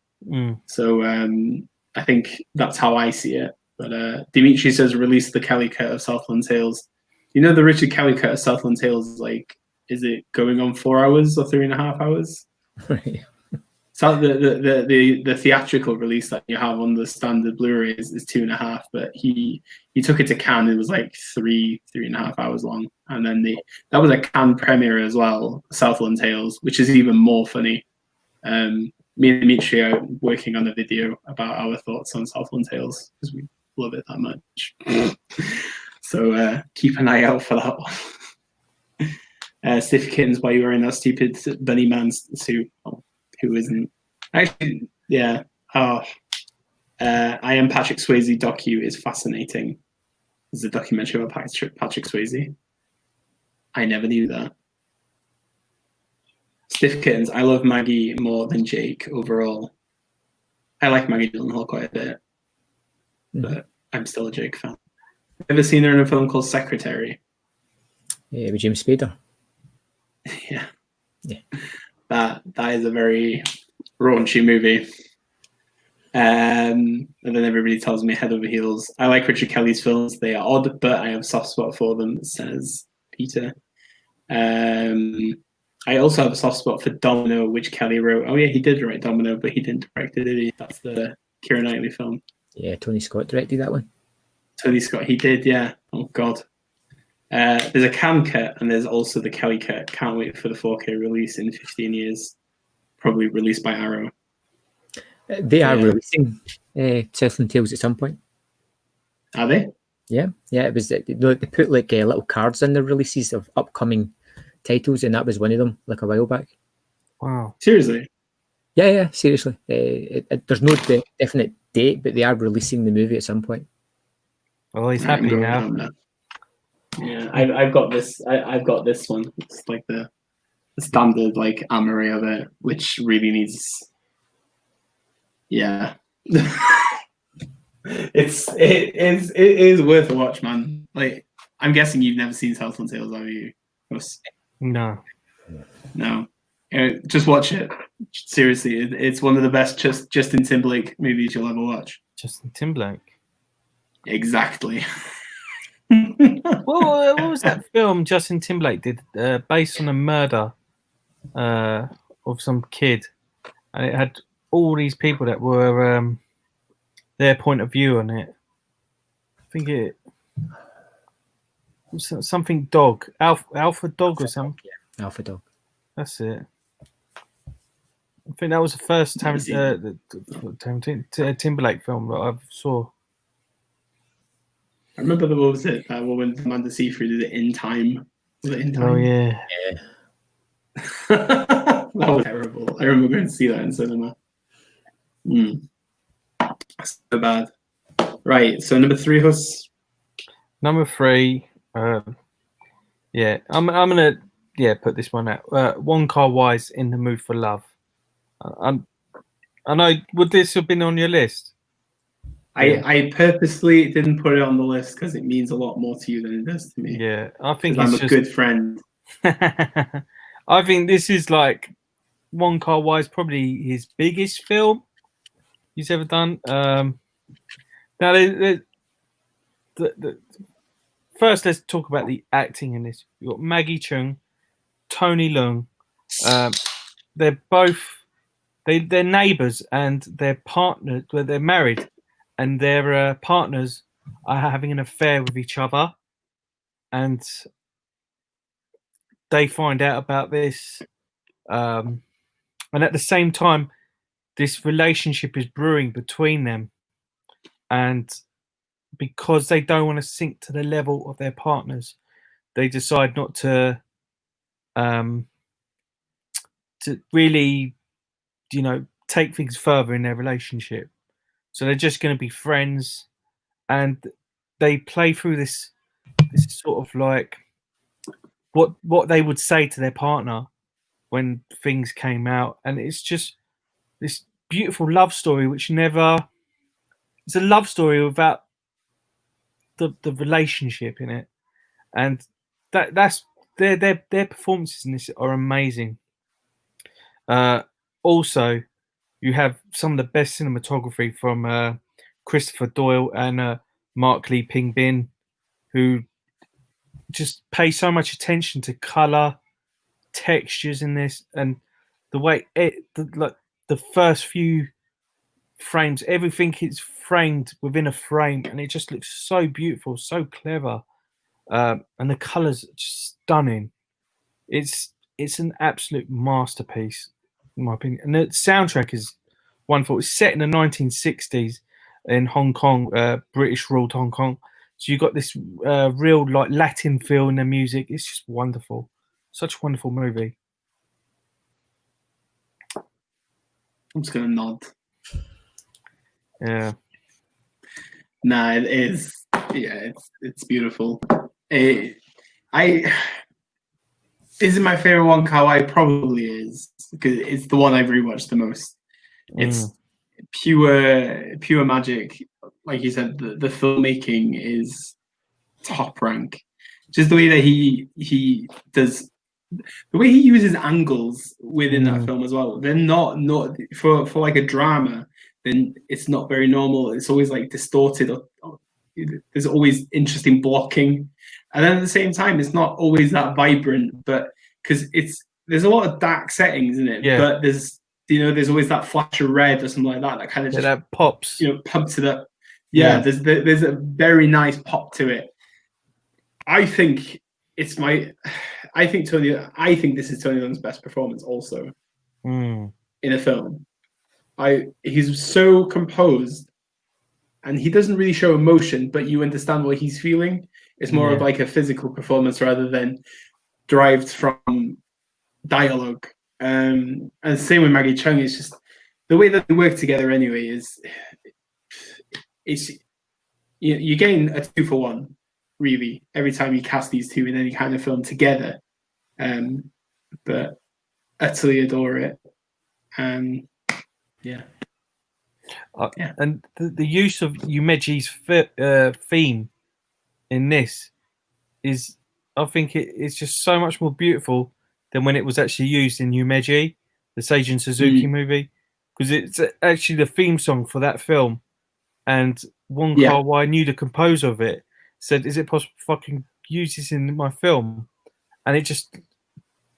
So I think that's how I see it. But Dimitri says release the Kelly cut of Southland Tales. The Richard Kelly cut of Southland Tales, is it going on 4 hours or 3.5 hours? Right. So the theatrical release that you have on the standard Blu-ray is 2.5, but he took it to Cannes. It was like 3.5 hours long, and then that was a Cannes premiere as well, Southland Tales, which is even more funny. Me and Dimitri are working on a video about our thoughts on Southland Tales because we love it that much. So keep an eye out for that one. Stiff Kittens, why you wearing that stupid Bunny Man suit? Oh, who isn't? Actually, yeah. I Am Patrick Swayze docu is fascinating. There's a documentary about Patrick Swayze. I never knew that. Stiff Kittens, I love Maggie more than Jake overall. I like Maggie Gyllenhaal quite a bit, but I'm still a Jake fan. Ever seen her in a film called Secretary? Yeah, with James Spader. Yeah. That is a very raunchy movie. And then everybody tells me Head Over Heels. I like Richard Kelly's films. They are odd, but I have a soft spot for them, says Peter. I also have a soft spot for Domino, which Kelly wrote. Oh yeah, he did write Domino, but he didn't direct it, did he? That's the Keira Knightley film. Yeah, Tony Scott directed that one. Tony Scott, he did, yeah. Oh God. There's a Cam cut, and there's also the Kelly cut. Can't wait for the 4K release in 15 years. Probably released by Arrow. They are releasing Southland Tales at some point. Are they? Yeah. It was. They put like little cards in the releases of upcoming titles, and that was one of them, like a while back. Wow. Seriously? Yeah. Seriously. There's no definite date, but they are releasing the movie at some point. Oh, he's happy now. Yeah, I've got this. I've got this one. It's like the standard like Amory of it, which really needs Yeah. It is worth a watch, man. Like, I'm guessing you've never seen Southland Tales, have you? No. Just watch it. Seriously, it's one of the best Justin Timberlake movies you'll ever watch. Justin Timberlake. Exactly. What was that film Justin Timberlake did based on a murder of some kid, and it had all these people that were their point of view on it. I think it was something dog, Alpha Dog or something. Yeah, Alpha Dog. That's it. I think that was the first Timberlake film that I saw. I remember what was it? That one when Amanda Seyfried did it In Time. Was it In Time? Oh yeah. That was terrible. I remember going to see that in cinema. So bad. Right. So number 3, Huss. Number 3. Yeah, I'm gonna put this one out. Wong Kar-wai's In the Mood for Love. I know. Would this have been on your list? I purposely didn't put it on the list because it means a lot more to you than it does to me. Yeah, I think I'm a good friend. I think this is like Wong Kar-wai's probably his biggest film he's ever done. Now, first, let's talk about the acting in this. You've got Maggie Cheung, Tony Leung. They're both they're neighbours and they're partners. Well, they're married, and their partners are having an affair with each other, and they find out about this. And at the same time, this relationship is brewing between them, and because they don't want to sink to the level of their partners, they decide not to really, take things further in their relationship. So they're just going to be friends, and they play through this sort of like what they would say to their partner when things came out, and it's just this beautiful love story, which never. It's a love story without the relationship in it, and that's their performances in this are amazing. Also, you have some of the best cinematography from Christopher Doyle and Mark Lee Ping Bin, who just pay so much attention to color, textures in this, and the way the first few frames, everything is framed within a frame, and it just looks so beautiful, so clever, and the colors are just stunning. It's an absolute masterpiece, in my opinion. And the soundtrack is wonderful. It's set in the 1960s in Hong Kong, British ruled Hong Kong. So you've got this real like Latin feel in the music. It's just wonderful. Such a wonderful movie. I'm just gonna nod. Yeah. Nah, it is. Yeah, it's beautiful. Is it my favorite Wong Kar-wai? Probably is, because it's the one I've rewatched the most. It's pure magic. Like you said, the filmmaking is top rank. Just the way that he does, the way he uses angles within that film as well. They're not for like a drama. Then it's not very normal. It's always like distorted. Or there's always interesting blocking, and then at the same time, it's not always that vibrant. But because there's a lot of dark settings in it. Yeah. But there's always that flash of red or something like that kind of just that pops. Pumps it up. Yeah. There's a very nice pop to it. I think this is Tony Leung's best performance also in a film. He's so composed, and he doesn't really show emotion, but you understand what he's feeling. It's more of like a physical performance rather than derived from dialogue. And same with Maggie Cheung. It's just the way that they work together anyway you gain a 2-for-1 really every time you cast these two in any kind of film together. But utterly adore it. Yeah. And the use of Yumeji's theme in this is, I think it's just so much more beautiful than when it was actually used in Yumeji, the Seijun Suzuki movie, because it's actually the theme song for that film. And Wong Kar-wai knew the composer of it, said, "Is it possible to fucking use this in my film?" And it just,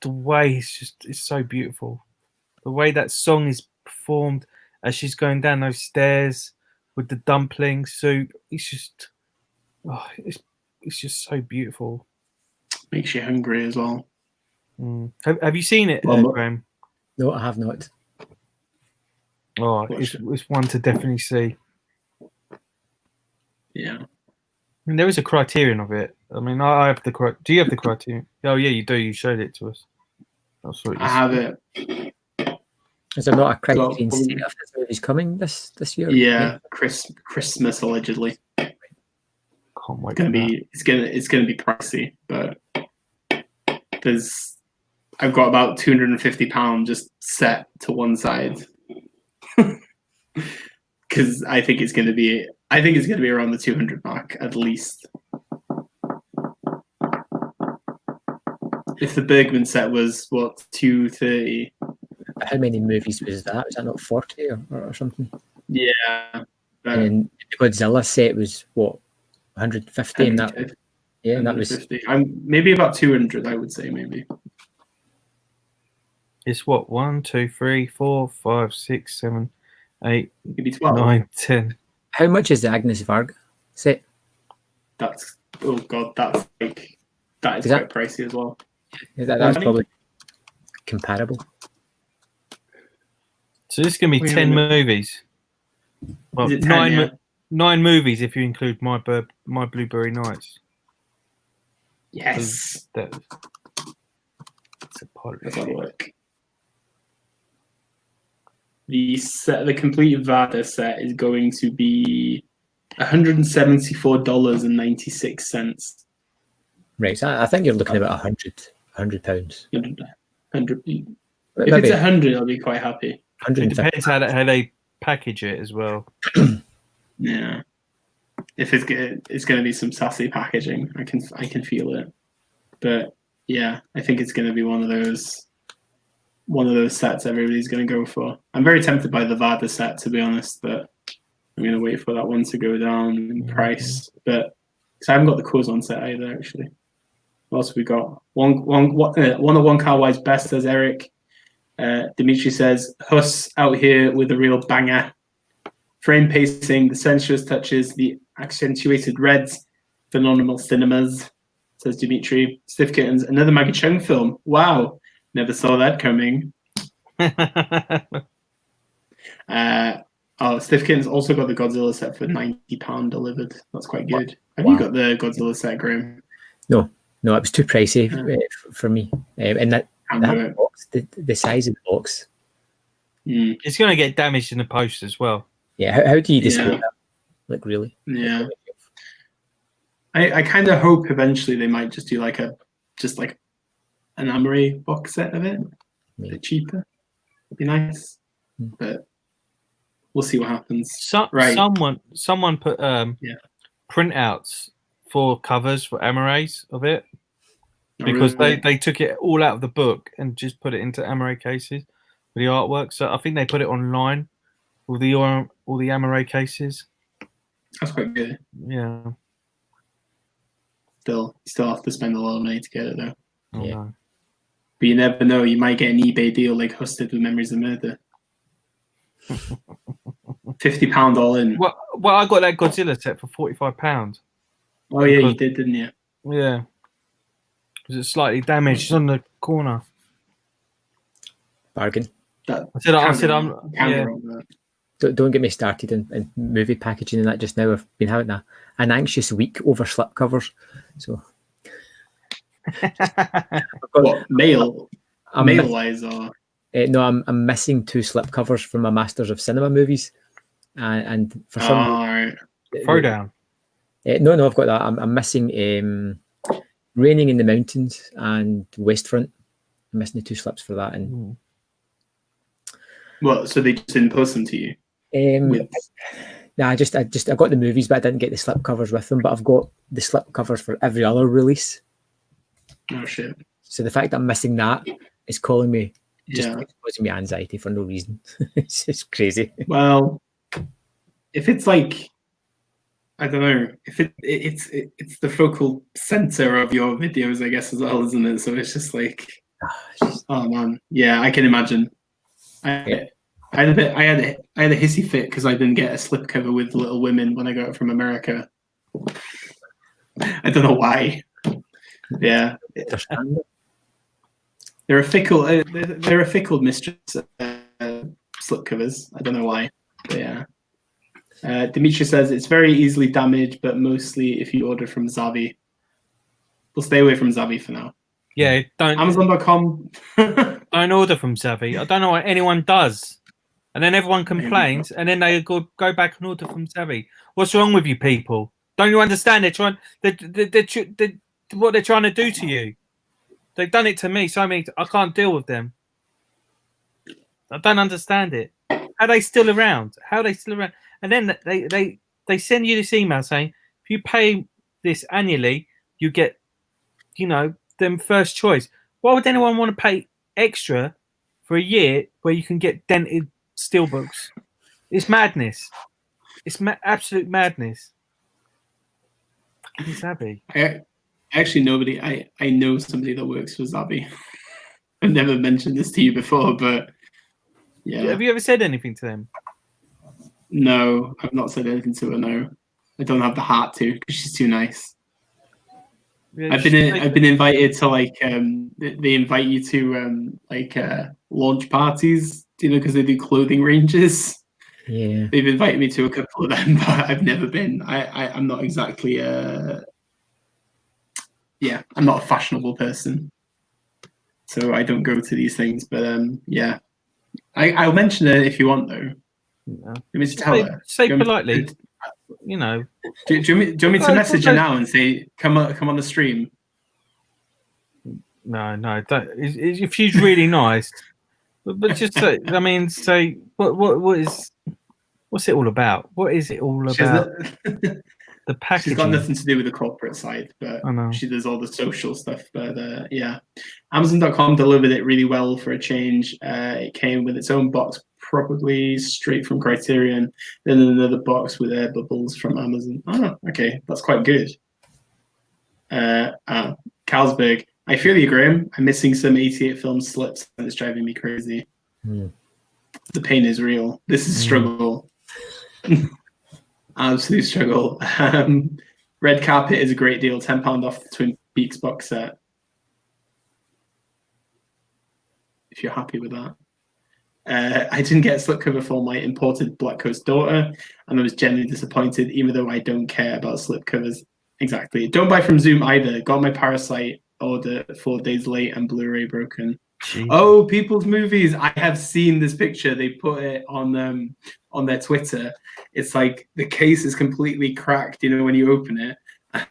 the way it's so beautiful. The way that song is performed as she's going down those stairs with the dumpling soup, it's just, it's just so beautiful. Makes you hungry as well. Have you seen it, Graham? No, I have not. Oh, it's one to definitely see. Yeah. I mean, there is a criterion of it. I mean, I have the correct. Do you have the criterion? Oh, yeah, you do. You showed it to us. I have it. Is there not a criterion state of this movie's coming this year? Yeah, Christmas allegedly. Can't wait. It's gonna be pricey, but I've got about £250 just set to one side because I think it's gonna be around the 200 mark at least. If the Bergman set was 230. How many movies was that? Was that not 40 or something? Yeah. And the Godzilla set was 150, and that. Yeah, and that was. Maybe about 200. I would say maybe. It's 1, 2, 3, 4, 5, 6, 7, 8, maybe 12. 9, 10. How much is the Agnes Varga set? That's is quite pricey as well. Yeah, that's probably comparable. So this is going to be 10 movies. Well, 9 movies if you include My Blueberry Nights. Yes. That's a part of it. The complete Vada set is going to be $174.96. Right, so I think you're looking at about £100. 100. If it's 100, I'll be quite happy. It depends how they package it as well. Yeah, if it's going to be some sassy packaging, I can feel it. But yeah, I think it's going to be one of those sets everybody's going to go for. I'm very tempted by the Vada set, to be honest, but I'm going to wait for that one to go down in price. But because I haven't got the Curzon set either, actually. What else have we got? One of Wong Kar-wai's best, says Eric. Dimitri says, Huss out here with a real banger. Frame pacing, the sensuous touches, the accentuated reds, phenomenal cinemas, says Dimitri. Stiff Kittens, another Maggie Cheung film. Wow, never saw that coming. Stiff Kittens also got the Godzilla set for £90 delivered. That's quite good. Have you got the Godzilla set, Graham? No, it was too pricey for me. And that box, the size of the box. It's going to get damaged in the post as well. Yeah, how do you display that? Like, really? Yeah. I kind of hope eventually they might just do an Amore box set of it. A bit cheaper. It'd be nice. But we'll see what happens. Someone put printouts for covers for Amores of it. Because they took it all out of the book and just put it into Amore cases with the artwork. So I think they put it online with all the Amore cases. That's quite good. Yeah. Still have to spend a lot of money to get it though. Oh, yeah. No. But you never know. You might get an eBay deal like Huss did with Memories of Murder. £50 all in. Well, I got that Godzilla set for £45. Oh yeah, you did, didn't you? Yeah. It's slightly damaged. It's on the corner. Bargain. I said, I'm. Yeah. Don't get me started in movie packaging and that just now. I've been having an anxious week over slipcovers. So. What, mail-wise or? No, I'm missing 2 slipcovers from my Masters of Cinema movies, and for some. Throwdown. No, I've got that. I'm missing. Raining in the Mountains and Westfront. I'm missing the 2 slips for that. And Well, so they just didn't post them to you? I got the movies, but I didn't get the slipcovers with them. But I've got the slipcovers for every other release. Oh shit! So the fact that I'm missing that is calling me, Yeah, causing me anxiety for no reason. It's just crazy. well, if it's like, I don't know, if it's the focal center of your videos, I guess, as well, isn't it? So it's just like, oh man, yeah, I can imagine. I had a hissy fit because I didn't get a slipcover with Little Women when I got it from America. I don't know why. Yeah, they're a fickle mistress. Slipcovers. I don't know why, but yeah. Dimitri says it's very easily damaged, but mostly if you order from Zavi. We'll stay away from Zavi for now. Yeah, don't. Amazon.com. Don't order from Zavi. I don't know why anyone does. And then everyone complains, and then they go back and order from Zavi. What's wrong with you people? Don't you understand? What they're trying to do to you. They've done it to me so many. I can't deal with them. I don't understand it. How are they still around? And then they send you this email saying, if you pay this annually, you get, them first choice. Why would anyone want to pay extra for a year where you can get dented steelbooks? It's madness. It's absolute madness. Fucking Zavi. Actually, I know somebody that works for Zavi. I've never mentioned this to you before, but yeah. Have you ever said anything to them? No, I've not said anything to her. No, I don't have the heart to because she's too nice. Yeah, I've been invited to they invite you to launch parties, because they do clothing ranges. Yeah, they've invited me to a couple of them, but I've never been. I'm not exactly I'm not a fashionable person, so I don't go to these things. But yeah, I'll mention it if you want, though. No. You want to tell her? Say politely. Do you want me to message her now and say, come on the stream? No, don't. If she's really nice, but just say, say what's it all about? What is it all about? The packaging. She's got nothing to do with the corporate side, but she does all the social stuff. But yeah, Amazon.com delivered it really well for a change. It came with its own box, probably straight from Criterion, then another box with air bubbles from Amazon. Oh, okay, that's quite good. Carlsberg, I feel you, Graham. I'm missing some 88 film slips, and it's driving me crazy. The pain is real. This is struggle. Absolute struggle. Red Carpet is a great deal. £10 off the Twin Peaks box set. If you're happy with that. I didn't get a slipcover for my imported Black Coast Daughter, and I was genuinely disappointed, even though I don't care about slipcovers. Exactly. Don't buy from Zoom either. Got my Parasite order 4 days late and Blu-ray broken. Jeez. Oh, People's Movies. I have seen this picture. They put it on their Twitter. It's like the case is completely cracked, when you open it,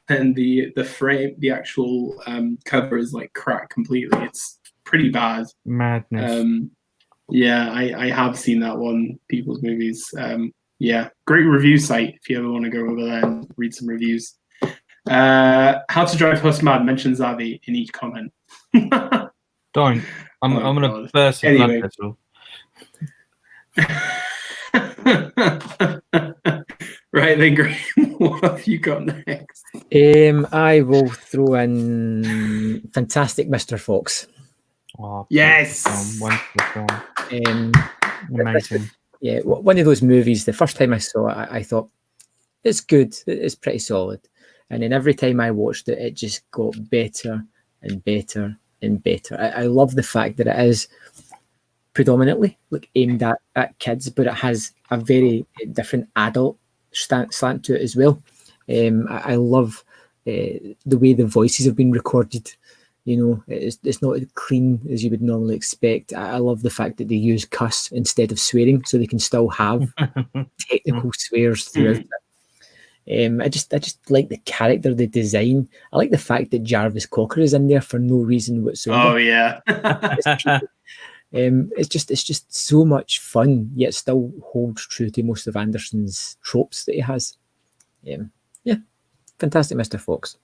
and the frame, the actual cover is like cracked completely. It's pretty bad. Madness. Yeah, I have seen that one, People's Movies. Yeah, great review site if you ever want to go over there and read some reviews. How to Drive Us Mad mentions Zavi in each comment. Don't. I'm going to burst a blood vessel. Right then, Graham, what have you got next? I will throw in Fantastic Mr. Fox. Oh, yes! Wonderful film. Amazing. Yeah, one of those movies, the first time I saw it, I thought, it's good, it's pretty solid. And then every time I watched it, it just got better and better and better. I love the fact that it is predominantly aimed at kids, but it has a very different adult slant to it as well. I love the way the voices have been recorded. It's not as clean as you would normally expect. I love the fact that they use cuss instead of swearing, so they can still have technical swears throughout it. I just like the character, the design. I like the fact that Jarvis Cocker is in there for no reason whatsoever. Oh yeah. It's just so much fun, yet still holds true to most of Anderson's tropes that he has. Yeah, fantastic, Mr. Fox.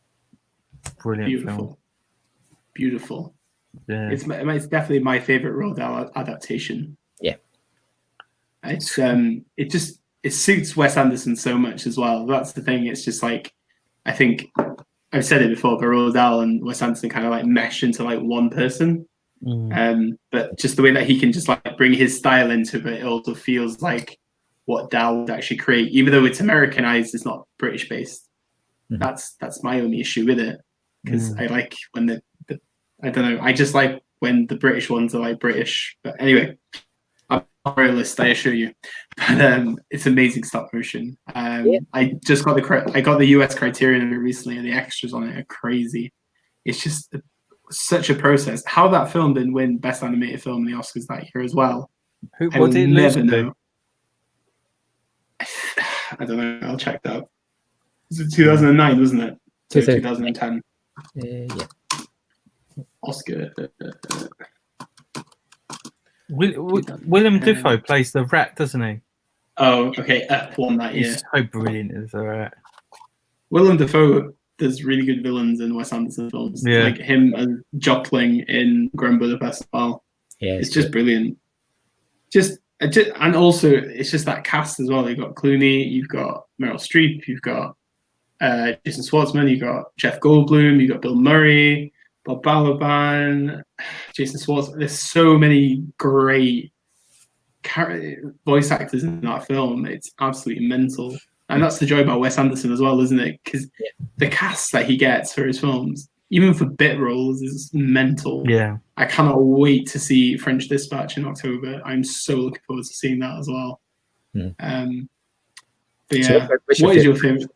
Brilliant Beautiful. film. Beautiful. Yeah. It's definitely my favorite Roald Dahl adaptation. Yeah. It's it suits Wes Anderson so much as well. That's the thing. It's just like, I think I've said it before, but Roald Dahl and Wes Anderson kind of like mesh into like one person. But just the way that he can just like bring his style into it also feels like what Dahl would actually create, even though it's Americanized, it's not British based. That's my only issue with it, because I like when the I don't know, I just like when the British ones are like British. But anyway, I'm not a realist, I assure you. But it's amazing stop motion. I just got the US Criterion recently, and the extras on it are crazy. It's just such a process. How that film didn't win Best Animated Film in the Oscars that year as well. What did it lose to? I don't know. I'll check that. It was 2009, wasn't it? 2010. Yeah. Oscar. Willem Dafoe plays the rat, doesn't he? Oh, okay. Up won that year. He's so brilliant as a rat. Willem Dafoe does really good villains in Wes Anderson films. Yeah. Like him and Jockling in Grand Budapest as well. Yeah, it's just brilliant. And also it's just that cast as well. You've got Clooney, you've got Meryl Streep, you've got Jason Schwartzman, you've got Jeff Goldblum, you've got Bill Murray, Bob Balaban, Jason Schwartzman. There's so many great voice actors in that film. It's absolutely mental. And that's the joy about Wes Anderson as well, isn't it? Because the cast that he gets for his films, even for bit roles, is mental. Yeah. I cannot wait to see French Dispatch in October. I'm so looking forward to seeing that as well. But yeah, what is your favorite?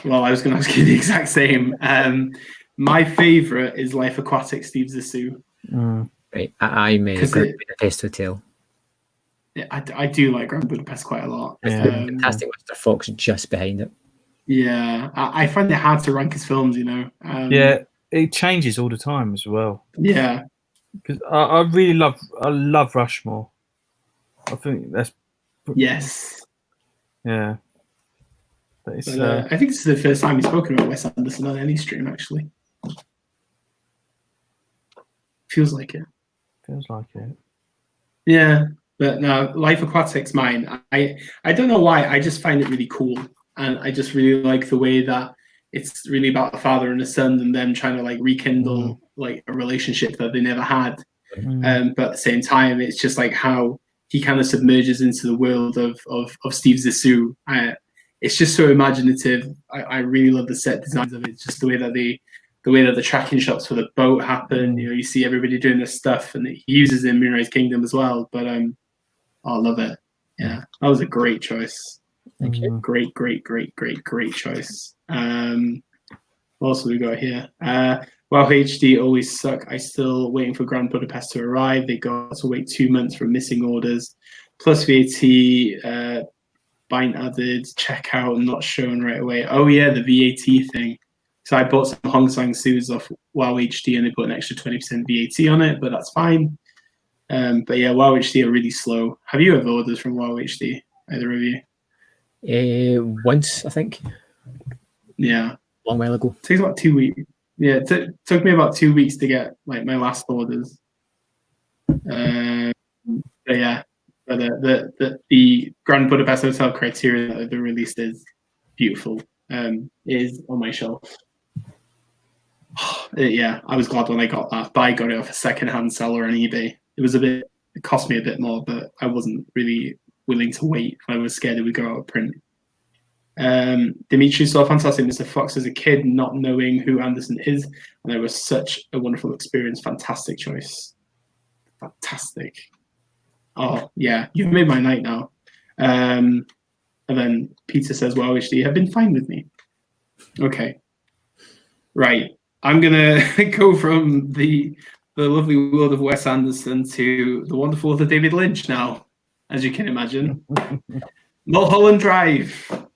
Well, I was going to ask you the exact same. My favorite is Life Aquatic, Steve Zissou. Right, I'm a Grand Budapest Hotel. Yeah, I do like Grand Budapest quite a lot. Fantastic Mr. Fox just behind it. Yeah, I find it hard to rank his films, you know. Yeah, it changes all the time as well. Yeah, because I really love Rushmore. I think that's yes. Yeah, but I think this is the first time we've spoken about Wes Anderson on any stream. Actually, feels like it. Feels like it. Yeah. But no, Life Aquatic's mine. I don't know why. I just find it really cool. And I just really like the way that it's really about a father and a son and them trying to like rekindle like a relationship that they never had. But at the same time, it's just like how he kind of submerges into the world of Steve Zissou. It's just so imaginative. I really love the set designs of it. Just the way that the tracking shots for the boat happen. You know, you see everybody doing this stuff, and he uses it in Moonrise Kingdom as well. But I love it. Yeah, that was a great choice. Thank you. Great choice. What else have we got here? Wow, HD always suck. I still waiting for Grand Budapest to arrive. They got to wait 2 months for missing orders, plus VAT, bind added, checkout not shown right away. Oh yeah, the VAT thing. So I bought some Hong Sang Soos off Wow HD and they put an extra 20% VAT on it, but that's fine. But yeah, Wow HD are really slow. Have you ever orders from Wow HD? Either of you? Once, I think. Yeah. A long while ago. It takes about 2 weeks. Yeah, it took me about 2 weeks to get like my last orders. But yeah, but the Grand Budapest Hotel Criterion that they've released is beautiful. Is on my shelf. Yeah, I was glad when I got that, but I got it off a second-hand seller on eBay. It cost me a bit more, but I wasn't really willing to wait. I was scared it would go out of print. Dimitri saw Fantastic Mr. Fox as a kid, not knowing who Anderson is, and it was such a wonderful experience. Fantastic choice. Fantastic. Oh, yeah, you've made my night now. And then Peter says, well, HD have been fine with me. Okay. Right. I'm going to go from the lovely world of Wes Anderson to the wonderful world of David Lynch now, as you can imagine. Mulholland Drive.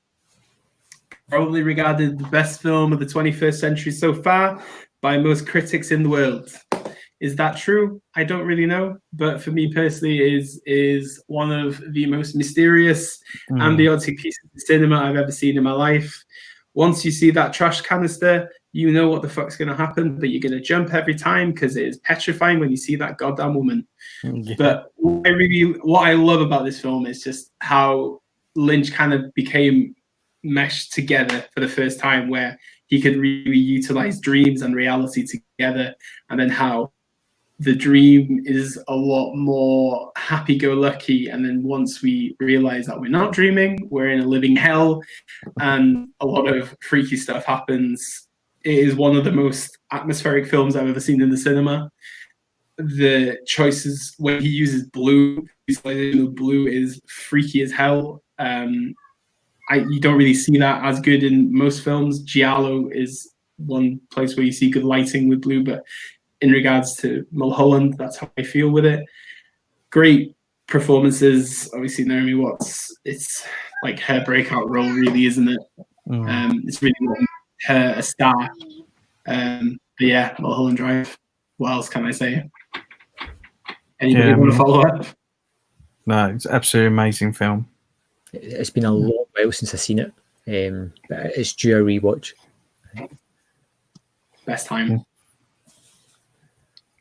Probably regarded the best film of the 21st century so far by most critics in the world. Is that true? I don't really know, but for me personally, is one of the most mysterious and chaotic pieces of cinema I've ever seen in my life. Once you see that trash canister, you know what the fuck's going to happen, but you're going to jump every time because it is petrifying when you see that goddamn woman. Yeah. But what I love about this film is just how Lynch kind of became meshed together for the first time, where he could really utilize dreams and reality together, and then how the dream is a lot more happy-go-lucky, and then once we realize that we're not dreaming, we're in a living hell, and a lot of freaky stuff happens. It is one of the most atmospheric films I've ever seen in the cinema. The choices when he uses blue, blue is freaky as hell. You don't really see that as good in most films. Giallo is one place where you see good lighting with blue, but in regards to Mulholland, that's how I feel with it. Great performances. Obviously, Naomi Watts, it's like her breakout role, really, isn't it? It's really her a star. But yeah, Mulholland Drive. What else can I say? Anybody want to follow up? No, it's absolutely amazing film. It's been a long while since I've seen it, but it's due a rewatch. Best time.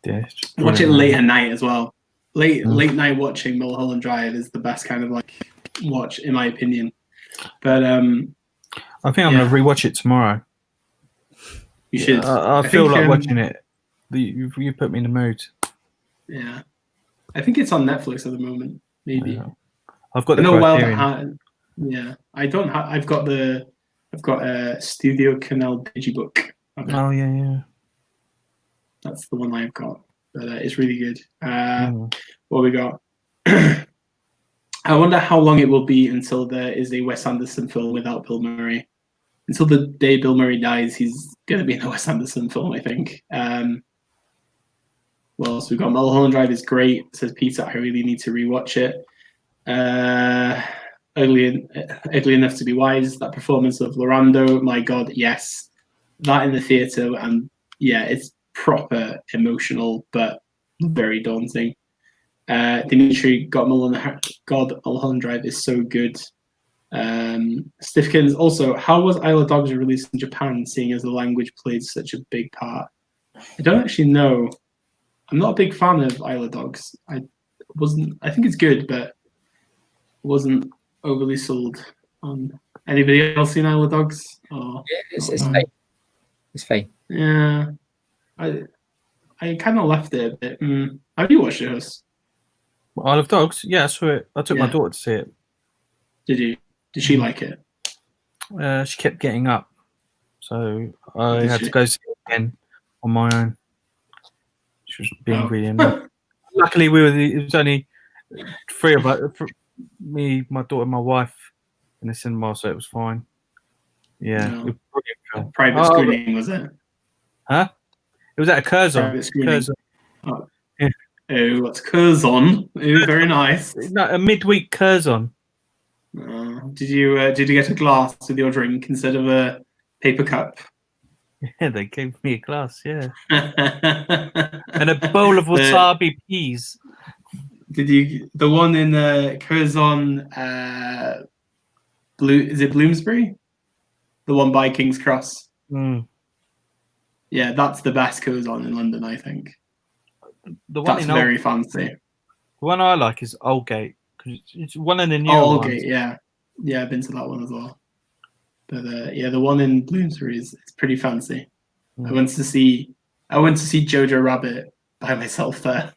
Yeah, watch it late at night as well. Late night watching Mulholland Drive is the best kind of like watch, in my opinion. But I think I'm going to rewatch it tomorrow. You should. I feel like watching it. You put me in the mood. Yeah, I think it's on Netflix at the moment. Maybe. I've got the Criterion. Yeah, I don't have. I've got a Studio Canal Digibook. Oh yeah. That's the one I've got, but it's really good. What we got? I wonder how long it will be until there is a Wes Anderson film without Bill Murray. Until the day Bill Murray dies, he's going to be in a Wes Anderson film, I think. What else we got? Mulholland Drive is great, says Peter. I really need to rewatch it. Ugly Enough to Be Wise. That performance of Lorando, my God, yes. That in the theatre, and yeah, it's proper emotional, but very daunting. Dimitri, Mulholland Drive is so good. Stifkins, also, how was Isle of Dogs released in Japan, seeing as the language played such a big part? I don't actually know. I'm not a big fan of Isle of Dogs. I think it's good, but wasn't overly sold on. Anybody else seen Isle of Dogs? Yeah, it's fine. It's fine. Yeah. I kind of left it a bit. Have you watched it? Isle of Dogs? Yeah, I saw it. I took my daughter to see it. Did you? Did she like it? She kept getting up, so I had to go see it again on my own. She was being really annoying. Luckily, it was only three of us, me, my daughter, and my wife in the cinema, so it was fine. Yeah, no. It was brilliant. Private screening, was it? Huh? It was at a Curzon. Private screening. Oh, what's Curzon? Oh, very nice. No, a midweek Curzon. Did you get a glass with your drink instead of a paper cup? Yeah, they gave me a glass. Yeah, and a bowl of wasabi peas. Did you the one in Curzon? Is it Bloomsbury? The one by King's Cross. Yeah, that's the best Curzon in London, I think. That's very fancy. The one I like is Aldgate. It's one of the new ones. Yeah, I've been to that one as well. But the one in Bloomsbury is pretty fancy. I went to see Jojo Rabbit by myself there.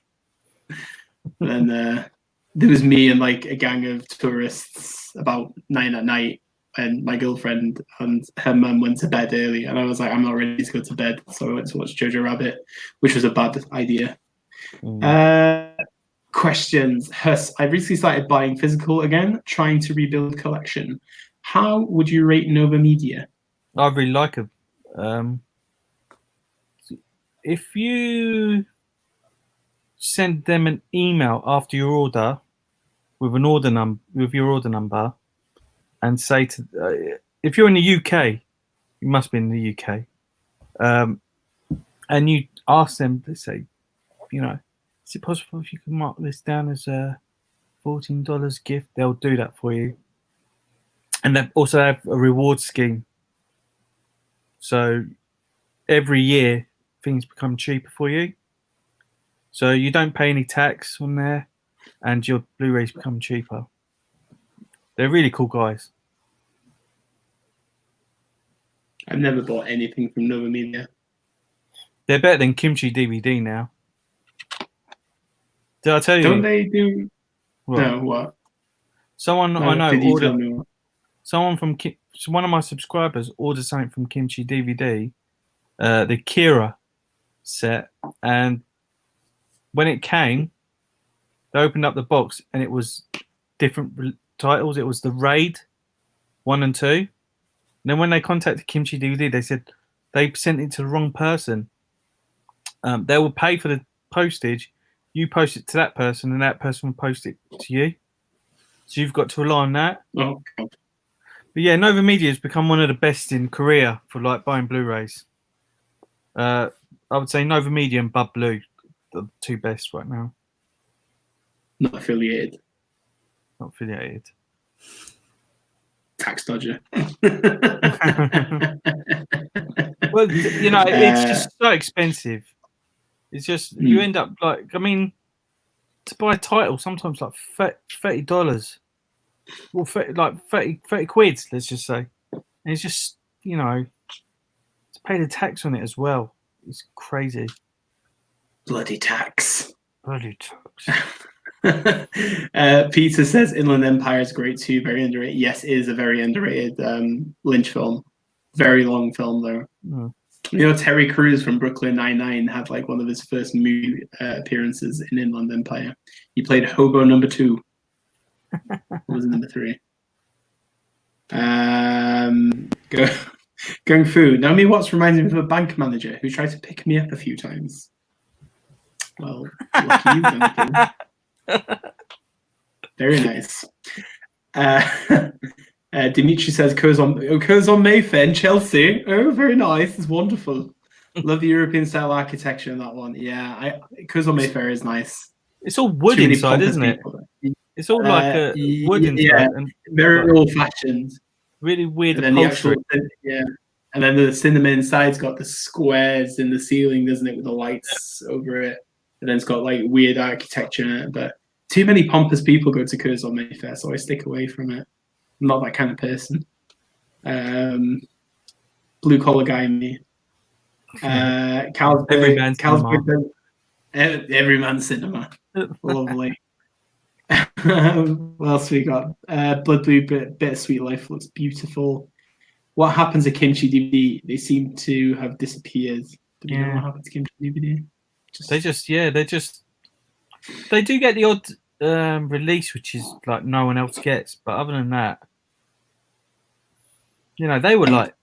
And there was me and like a gang of tourists about 9 at night, and my girlfriend and her mum went to bed early, and I was like, I'm not ready to go to bed, so I went to watch Jojo Rabbit, which was a bad idea. Questions. Huss, I recently started buying physical again, trying to rebuild collection. How would you rate Nova Media? I really like it. If you send them an email after your order with your order number, and say to if you're in the UK, you must be in the UK, and you ask them to say, is it possible if you can mark this down as a $14 gift? They'll do that for you. And they also have a reward scheme. So every year things become cheaper for you. So you don't pay any tax on there, and your Blu-rays become cheaper. They're really cool guys. I've never bought anything from Nova Media. They're better than Kimchi DVD now. Did I tell you? Don't they do? What? No, what? Someone No, I know did you tell ordered. me what? Someone from one of my subscribers ordered something from Kimchi DVD, the Kira set, and when it came, they opened up the box and it was different titles. It was the Raid 1 and 2. And then when they contacted Kimchi DVD, they said they sent it to the wrong person. They will pay for the postage. You post it to that person, and that person will post it to you. So you've got to rely on that. Oh, God. But yeah, Nova Media has become one of the best in Korea for like buying Blu-rays. I would say Nova Media and Bud Blue are the two best right now. Not affiliated. Not affiliated. Tax dodger. Well, it's just so expensive. It's just you end up like, I mean, to buy a title sometimes like $30. Well, like 30 quid, let's just say. And it's just, to pay the tax on it as well. It's crazy. Bloody tax. Bloody tax. Peter says Inland Empire is great too, very underrated. Yes, it is a very underrated Lynch film. Very long film though. Terry Crews from Brooklyn Nine-Nine had like one of his first movie appearances in Inland Empire. He played Hobo number 2. What was number 3? Going Fu. Naomi Watts reminds me of a bank manager who tried to pick me up a few times. Well, lucky you, Duncan. Very nice. Dimitri says Co's on Mayfair in Chelsea. Oh, very nice. It's wonderful. Love the European style architecture in that one. Yeah, Co's on Mayfair is nice. It's all wood inside, isn't it? It's all like wood inside. Yeah, and very old fashioned. Really weird. And then and then the cinema inside's got the squares in the ceiling, doesn't it, with the lights over it. And then it's got like weird architecture in it. But too many pompous people go to Co's on Mayfair, so I stick away from it. I'm not that kind of person. Blue collar guy in me. Every man's cinema. Every man's cinema. Lovely. What else we got? Blood Blue Bittersweet Life looks beautiful. What happens to Kimchi DVD? They seem to have disappeared. Do we know what happened to Kimchi DVD? They do get the odd release, which is like no one else gets. But other than that, they were like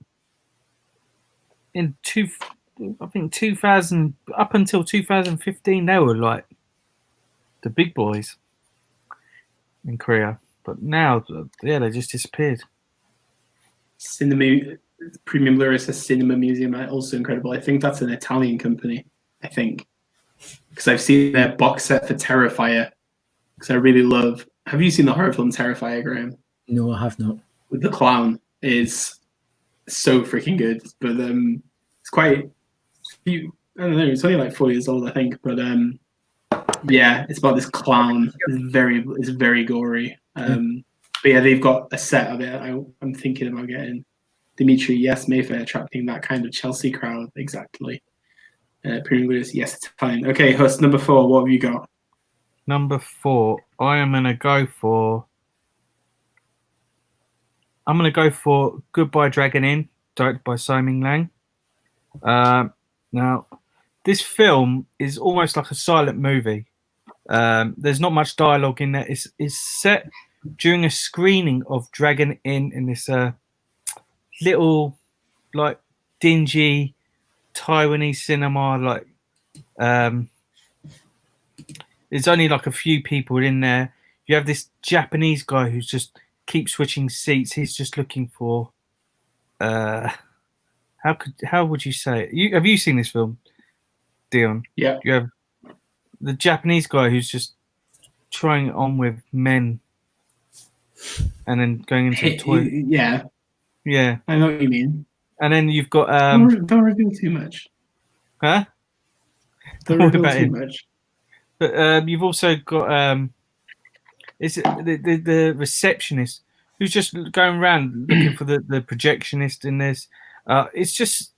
I think 2000 up until 2015, they were like the big boys in Korea. But now, they just disappeared. Cinema Premium Blu-ray says Cinema Museum, also incredible. I think that's an Italian company. I think because I've seen their box set for Terrifier. Because I really love. Have you seen the horror film Terrifier, Graham? No, I have not. With the clown is so freaking good, but it's quite. I don't know. It's only like 4 years old, I think, but yeah, it's about this clown. It's very gory. But yeah, they've got a set of it. I'm thinking about getting. Dimitri, yes, Mayfair attracting that kind of Chelsea crowd, exactly. Premium Blu-ray, yes, it's fine. Okay, Hus, number 4. What have you got? Number 4, I'm gonna go for Goodbye Dragon Inn, directed by Simon Lang. Now, this film is almost like a silent movie. There's not much dialogue in there. It's set during a screening of Dragon Inn in this little, like, dingy Taiwanese cinema. Like, there's only like a few people in there. You have this Japanese guy who just keeps switching seats. He's just looking for how would you say it? Have you seen this film, Dion? Yeah. You have. the Japanese guy who's just trying it on with men, and then going into the toilet. Yeah, Yeah, I know what you mean. and then you've got don't reveal too much. huh? Don't reveal too much. But you've also got it's the receptionist who's just going around looking for the projectionist in this. It's just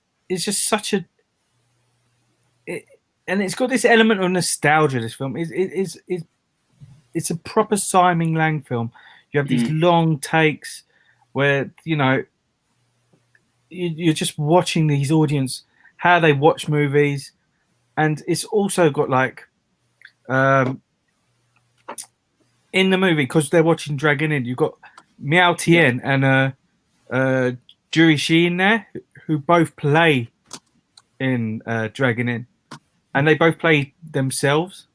such a and it's got this element of nostalgia. This film it's a proper Simon Lang film. You have these long takes where you're just watching these audience how they watch movies, and it's also got like in the movie, because they're watching Dragon In, you've got Miao Tien and Juri Shi in there, who both play in Dragon In, and they both play themselves,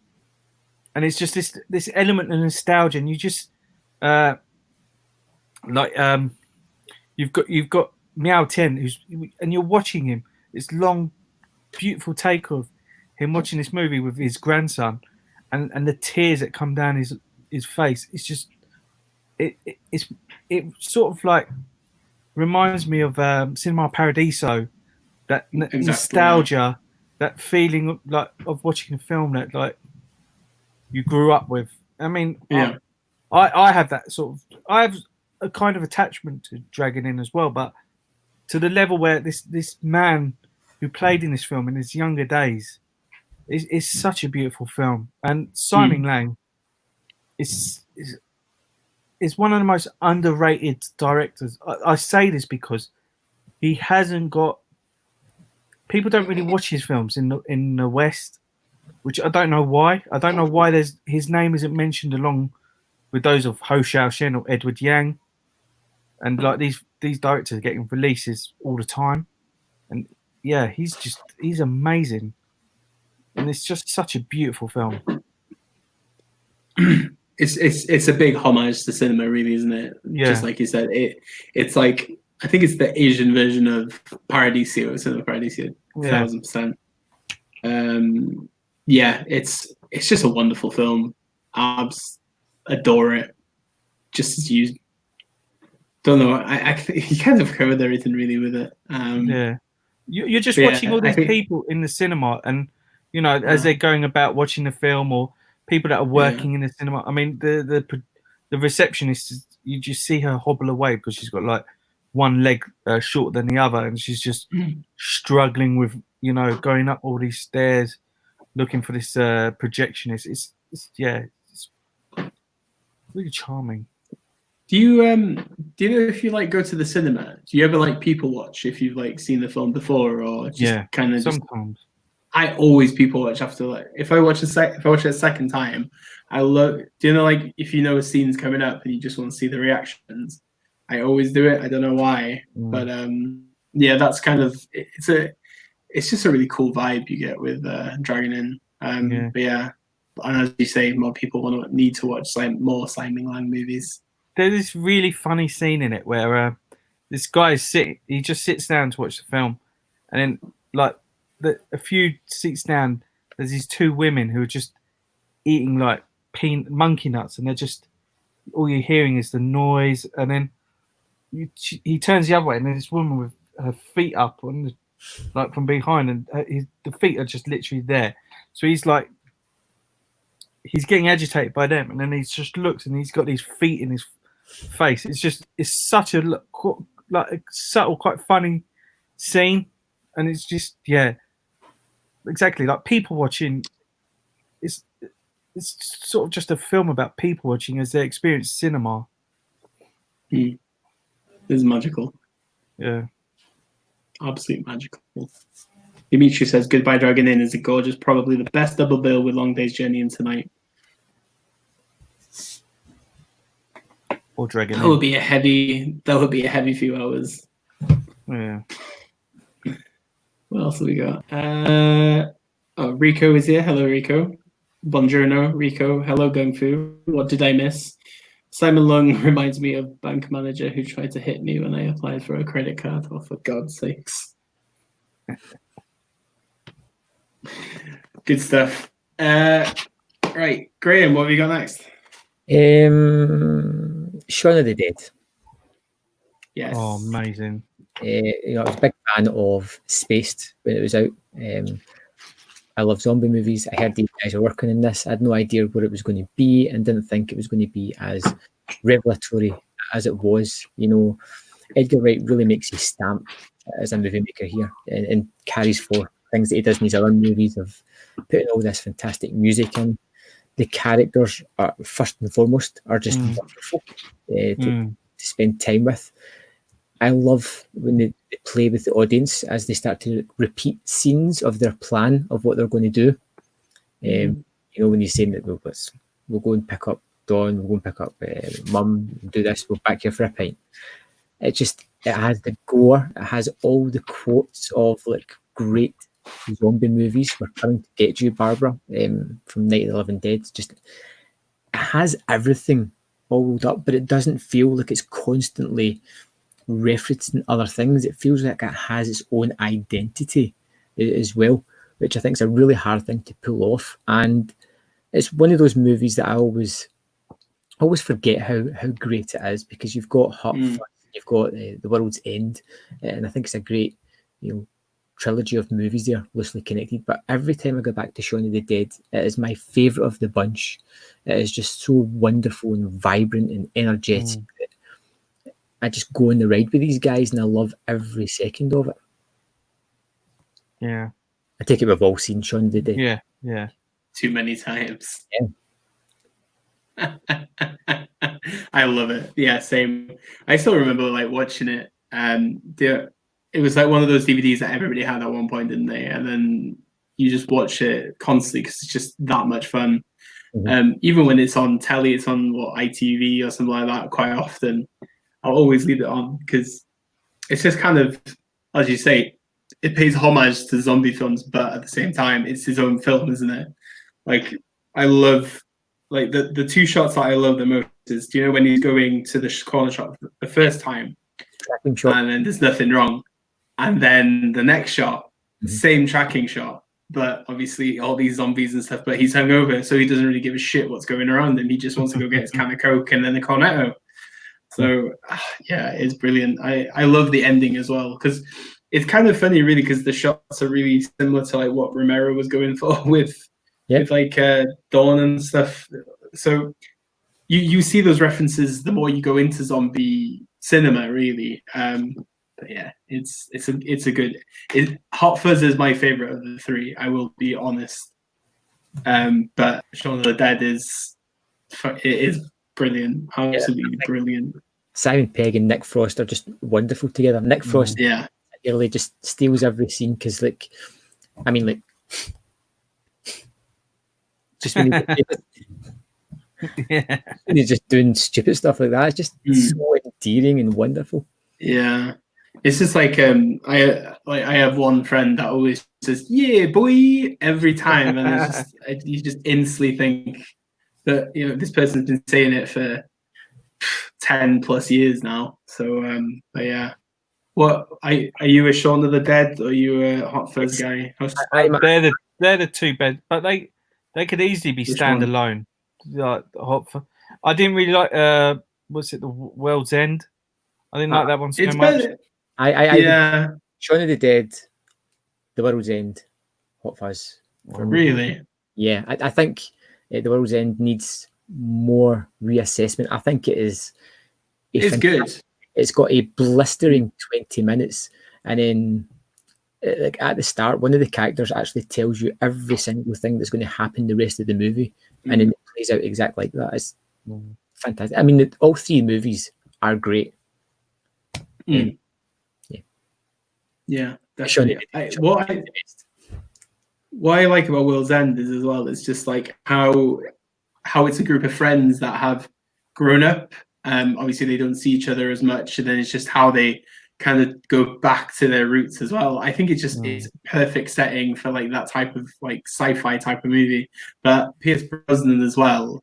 and it's just this element of nostalgia, and you just you've got Miao Tien and you're watching him. This long, beautiful take of him watching this movie with his grandson, and the tears that come down his face. It's just it sort of like reminds me of Cinema Paradiso, that nostalgia, that feeling of watching a film that like you grew up with. I mean, I have that sort of. I have a kind of attachment to Dragon In as well, but to the level where this man who played in this film in his younger days is such a beautiful film. And Simon Lang is one of the most underrated directors. I say this because he hasn't got. People don't really watch his films in the West, which I don't know why. I don't know why his name isn't mentioned along with those of Ho Xiaoshen or Edward Yang, and like these directors are getting releases all the time, and yeah, he's amazing, and it's just such a beautiful film. It's a big homage to cinema, really, isn't it? Yeah. Just like you said, it's like, I think it's the Asian version of Paradiso, Cinema Paradiso, 1000%. Yeah, it's just a wonderful film. Adore it. Just as you don't know, I you kind of covered everything really with it. Yeah, you're just watching all these people in the cinema, and as they're going about watching the film, or people that are working in the cinema. I mean, the receptionist, you just see her hobble away because she's got like one leg shorter than the other, and she's just struggling with going up all these stairs looking for this projectionist. It's really charming. Do you know if you like go to the cinema? Do you ever like people watch if you've like seen the film before, or just kind of sometimes? I always people watch after, like, if I watch it a second time, I love. Do you know, like, if you know a scene's coming up and you just want to see the reactions? I always do it. I don't know why, but yeah, that's kind of it's just a really cool vibe you get with Dragon In. But yeah, and as you say, more people need to watch more Simon Lang movies. There's this really funny scene in it where this guy he just sits down to watch the film, and then like a few seats down, there's these two women who are just eating like monkey nuts, and they're just, all you're hearing is the noise, and then he turns the other way, and there's this woman with her feet up like from behind, and the feet are just literally there. So he's getting agitated by them, and then he just looks, and he's got these feet in his face. It's such a like a subtle, quite funny scene, and it's just exactly like people watching. It's sort of just a film about people watching as they experience cinema. It's magical. Yeah, absolutely magical. Dimitri says, "Goodbye Dragon In is a gorgeous, probably the best double bill with Long Day's Journey into Night." Or Dragon In. That would be a heavy few hours. Yeah. What else have we got? Rico is here. Hello, Rico. Buongiorno, Rico. Hello, Gung Fu. What did I miss? Simon Lung reminds me of bank manager who tried to hit me when I applied for a credit card. Oh, for God's sakes. Good stuff. Right, Graham, what have you got next? Shaun of the Dead. Yes. Oh, amazing. I was a big fan of Spaced when it was out. I love zombie movies. I heard these guys were working in this. I had no idea what it was going to be and didn't think it was going to be as revelatory as it was. Edgar Wright really makes his stamp as a movie maker here and carries forth things that he does in his other movies of putting all this fantastic music in. The characters are, first and foremost, are just wonderful to spend time with. I love when they play with the audience as they start to repeat scenes of their plan of what they're going to do. When you're saying that we'll go and pick up Dawn, we'll go and pick up Mum, do this, we'll back here for a pint. It has the gore, it has all the quotes of like great zombie movies. We're coming to get you, Barbara, from Night of the Living Dead. It has everything balled up, but it doesn't feel like it's constantly referencing other things. It feels like it has its own identity as well, which I think is a really hard thing to pull off. And it's one of those movies that I always forget how great it is, because you've got Hot Fuzz, you've got The World's End, and I think it's a great trilogy of movies there, loosely connected. But every time I go back to Shaun of the Dead, it is my favourite of the bunch. It is just so wonderful and vibrant and energetic. I just go on the ride with these guys and I love every second of it. Yeah. I take it we've all seen Shaun of the Dead. Yeah. Too many times. Yeah. I love it. Yeah, same. I still remember like watching it. It was like one of those DVDs that everybody had at one point, didn't they? And then you just watch it constantly because it's just that much fun. Even when it's on telly, it's on ITV or something like that quite often. I'll always leave it on because it's just kind of, as you say, it pays homage to zombie films, but at the same time, it's his own film, isn't it? Like, I love, like, the two shots that I love the most is, do you know when he's going to the corner shop the first time, Tracking shot. and then there's nothing wrong, and then the next shot, same tracking shot, but obviously all these zombies and stuff, but he's hungover, so he doesn't really give a shit what's going around him. He just wants to go get his can of Coke and then the Cornetto. So, yeah, it's brilliant. I love the ending as well, because it's kind of funny, really, because the shots are really similar to like what Romero was going for with like Dawn and stuff. So you see those references the more you go into zombie cinema, really. But yeah, it's a good. Hot Fuzz is my favorite of the three. I will be honest. But Shaun of the Dead is brilliant, absolutely brilliant. Simon Pegg and Nick Frost are just wonderful together. Nick Frost, really just steals every scene because, like, I mean, like, just when he's just doing stupid stuff like that, it's just so endearing and wonderful. Yeah, it's just like I have one friend that always says "Yeah, boy" every time, and it's just you just instantly think that this person's been saying it for 10+ years now. So but yeah, what are you a Shaun of the Dead or are you a Hot Fuzz guy? They're the two best, but they could easily be standalone. Like Hot Fuzz. I didn't really like what's it, The World's End. I didn't like that one so much. I Shaun of the Dead, The World's End, Hot Fuzz. Really? Yeah, I think The World's End needs more reassessment. I think it is. It's good. It's got a blistering 20 minutes, and then like at the start, one of the characters actually tells you every single thing that's going to happen the rest of the movie, and then it plays out exactly like that. It's fantastic. I mean, all three movies are great. Yeah, definitely. What I like about World's End is as well, it's just like how it's a group of friends that have grown up. Obviously they don't see each other as much, and then it's just how they kind of go back to their roots as well. I think it's just it's a perfect setting for like that type of like sci-fi type of movie. But Pierce Brosnan as well.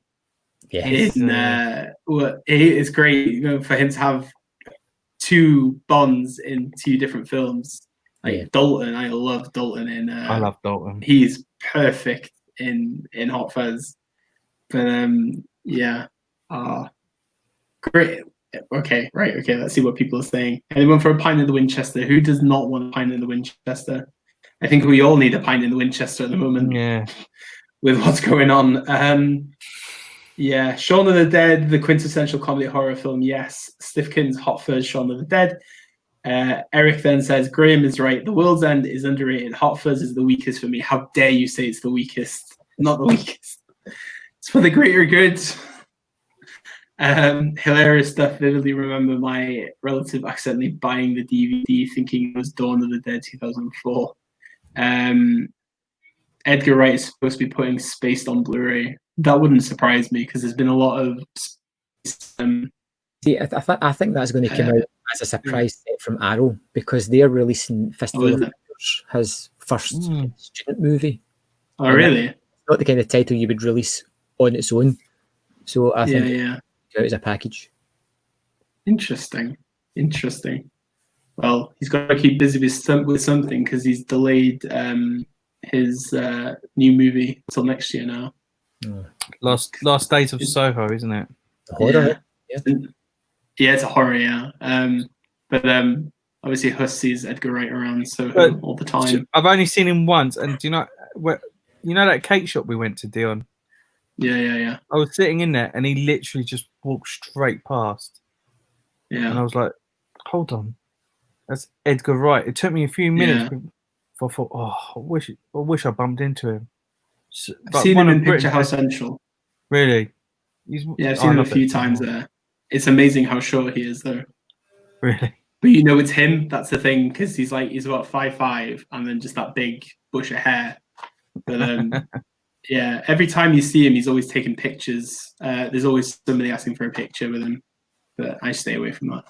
It's great, for him to have two Bonds in two different films. Like Dalton, I love Dalton, and I love Dalton. He's perfect in Hot Fuzz. But yeah, great. Okay, right. Okay, let's see what people are saying. Anyone for a pint in the Winchester? Who does not want a pint in the Winchester? I think we all need a pint in the Winchester at the moment. Yeah. With what's going on. Yeah, Shaun of the Dead, the quintessential comedy horror film. Yes, Stifkin's Hot Fuzz, Shaun of the Dead. Eric then says, Graham is right. The World's End is underrated. Hot Fuzz is the weakest for me. How dare you say it's the weakest? Not the weakest. It's for the greater good. Hilarious stuff. Vividly remember my relative accidentally buying the DVD thinking it was Dawn of the Dead 2004. Edgar Wright is supposed to be putting Spaced on Blu-ray. That wouldn't surprise me because there's been a lot of. See, I think that's going to come out as a surprise set from Arrow because they're releasing Fistful of Fingers, his first student movie. Oh, really? It's not the kind of title you would release on its own. So I think it's out as a package. Interesting. Well, he's got to keep busy with something because he's delayed his new movie until next year now. Last Days of Soho, isn't it? Horror. Yeah, it's a horror. Yeah, but obviously Huss sees Edgar Wright around Soho all the time. I've only seen him once, and do you know that cake shop we went to, Dion? Yeah. I was sitting in there, and he literally just walked straight past. Yeah, and I was like, "Hold on, that's Edgar Wright." It took me a few minutes. I thought, I wish I bumped into him. I've seen him in Picture House Central. Really? I've seen him a few times there. It's amazing how short he is, though. Really? But you know it's him. That's the thing, because he's about 5'5", and then just that big bush of hair. But yeah, every time you see him, he's always taking pictures. There's always somebody asking for a picture with him, but I stay away from that.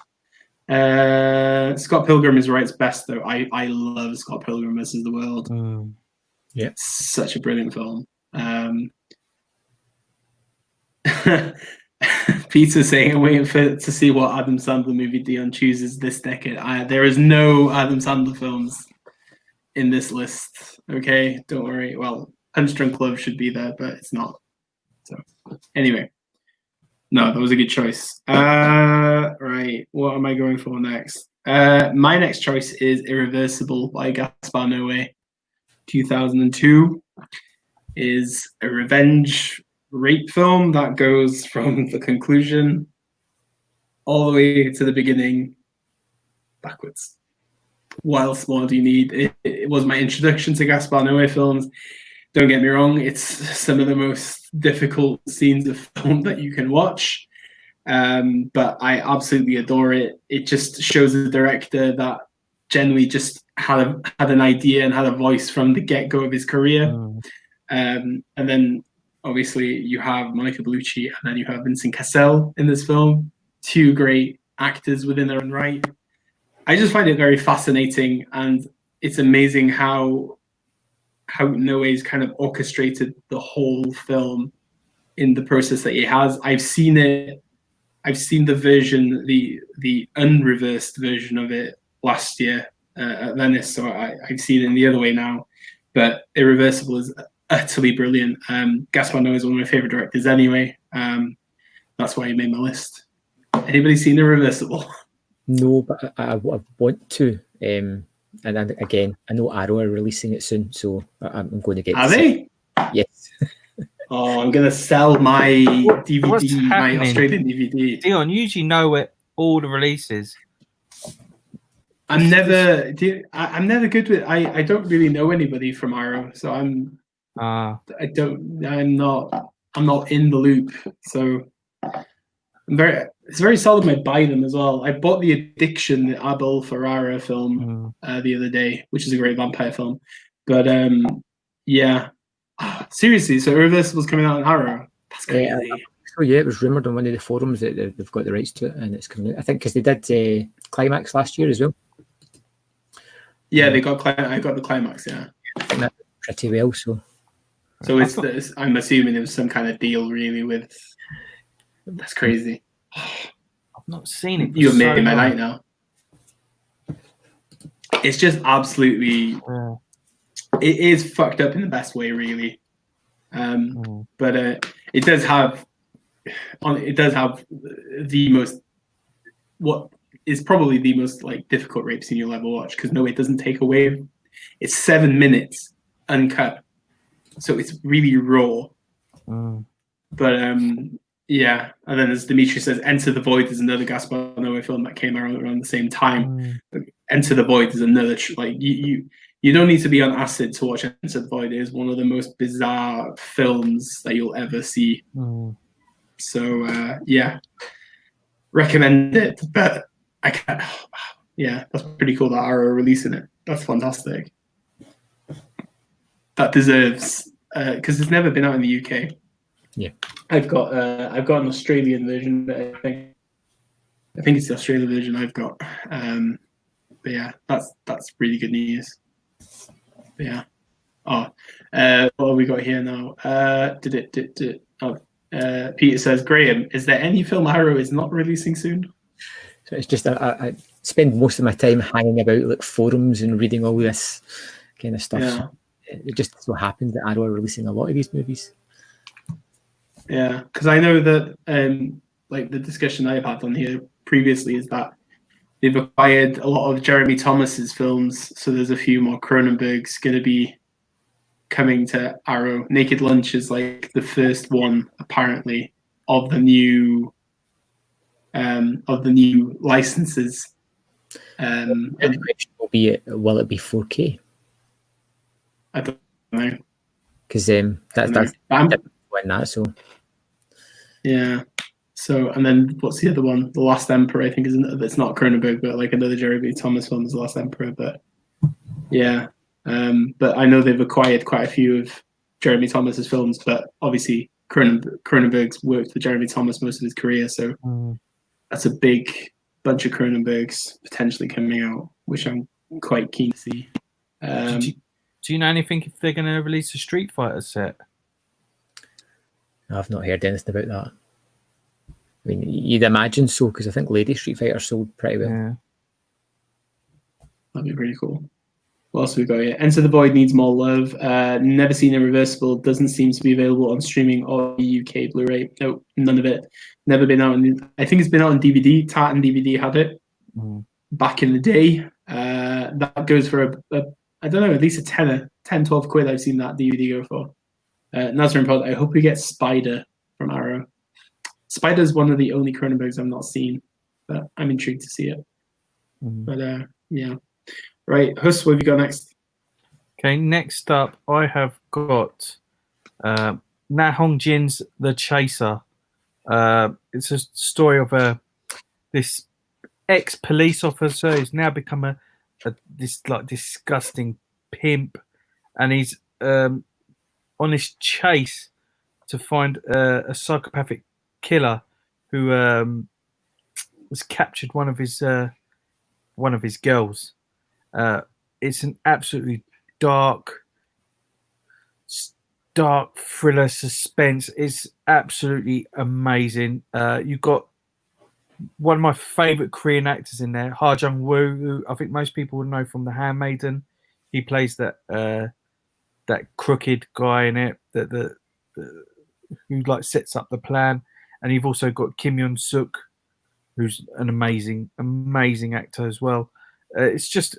Scott Pilgrim is Wright's best, though. I love Scott Pilgrim vs. the World. Yeah, such a brilliant film. Peter's saying, I'm waiting to see what Adam Sandler movie Dion chooses this decade. There is no Adam Sandler films in this list. Okay, don't worry. Well, Punch Drunk Love should be there, but it's not. So anyway. No, that was a good choice. Right, what am I going for next? My next choice is Irreversible by Gaspar Noé. 2002 is a revenge rape film that goes from the conclusion all the way to the beginning backwards. What else more do you need? It was my introduction to Gaspar Noé films. Don't get me wrong, it's some of the most difficult scenes of film that you can watch, but I absolutely adore it. It just shows a director that generally just had an idea and had a voice from the get-go of his career. And then obviously you have Monica Bellucci and then you have Vincent Cassel in this film, two great actors within their own right. I just find it very fascinating, and it's amazing how Noé's kind of orchestrated the whole film in the process that he has. I've seen it. I've seen the version, the unreversed version of it last year at Venice, so I've seen it in the other way now. But Irreversible is utterly brilliant. Gaspar Noé is one of my favorite directors anyway. That's why he made my list. Anybody seen Irreversible? No, but I want to. And then again, I know Arrow are releasing it soon, so I'm going to get. Are they? Yes. Oh, I'm going to sell my DVD, my Australian DVD. Dion, you usually know all the releases. I'm never good with. I don't really know anybody from Arrow, so I'm not in the loop. So it's very seldom I buy them as well. I bought The Addiction, the Abel Ferrara film the other day, which is a great vampire film. But yeah, seriously, so Irreversible's coming out on Arrow. That's crazy. Oh yeah, it was rumored on one of the forums that they've got the rights to it, and it's coming out. I think because they did Climax last year as well. Yeah, they got. I got the Climax. Yeah, I think that pretty well. So I'm assuming it was some kind of deal, really. With that's crazy. I've not seen it. You've made my night now. It's just absolutely. It is fucked up in the best way, really. But it does have the most, what is probably the most like difficult rape scene you'll ever watch, because no, it doesn't take away. It's 7 minutes uncut, so it's really raw. But yeah, and then as Dimitri says, Enter the Void is another Gaspar Noé film that came around the same time. Enter the Void is another like you don't need to be on acid to watch Enter the Void. It is one of the most bizarre films that you'll ever see. So yeah, recommend it. But I can't. Yeah, that's pretty cool that Arrow are releasing it. That's fantastic. That deserves, because it's never been out in the UK. Yeah, I've got an Australian version. But I think it's the Australian version I've got. But yeah, that's really good news. But yeah. What have we got here now? Peter says, Graham, is there any film Arrow is not releasing soon? So it's just I spend most of my time hanging about like forums and reading all this kind of stuff. Yeah. It just so happens that Arrow are releasing a lot of these movies. Yeah, because I know that like the discussion I've had on here previously is that they've acquired a lot of Jeremy Thomas's films, so there's a few more Cronenberg's going to be coming to Arrow. Naked Lunch is like the first one apparently of the new licenses. And the question will be, will it be 4K? I don't know, because that's when that so. Yeah. So, and then what's the other one? The Last Emperor, I think, it's not Cronenberg, but like another Jeremy Thomas film is The Last Emperor. But yeah, but I know they've acquired quite a few of Jeremy Thomas's films, but obviously Cronenberg's worked with Jeremy Thomas most of his career, so that's a big bunch of Cronenberg's potentially coming out, which I'm quite keen to see. Do you know anything if they're going to release a Street Fighter set? I've not heard anything about that. I mean, you'd imagine so, because I think Lady Street Fighter sold pretty well. Yeah. That'd be pretty cool. What else have we got here? Enter the Void needs more love. Never Seen Irreversible doesn't seem to be available on streaming or UK Blu-ray. No, none of it. Never been out. I think it's been out on DVD. Tartan DVD had it back in the day. That goes for I don't know, at least a tenner, 10, 12 quid I've seen that DVD go for. Nazarene Pod, I hope we get Spider from Arrow. Spider's one of the only Cronenbergs I've not seen, but I'm intrigued to see it. But yeah. Right, Hus, what have you got next? Okay, next up, I have got Na Hong Jin's The Chaser. It's a story of this ex-police officer who's now become this like disgusting pimp, and he's on this chase to find a psychopathic killer who has captured one of his girls. It's an absolutely dark thriller suspense. It's absolutely amazing. You've got one of my favorite Korean actors in there, Ha Jung-woo, who I think most people would know from The Handmaiden. He plays that crooked guy in it, that who like sets up the plan. And you've also got Kim Yeon-suk, who's an amazing actor as well. It's just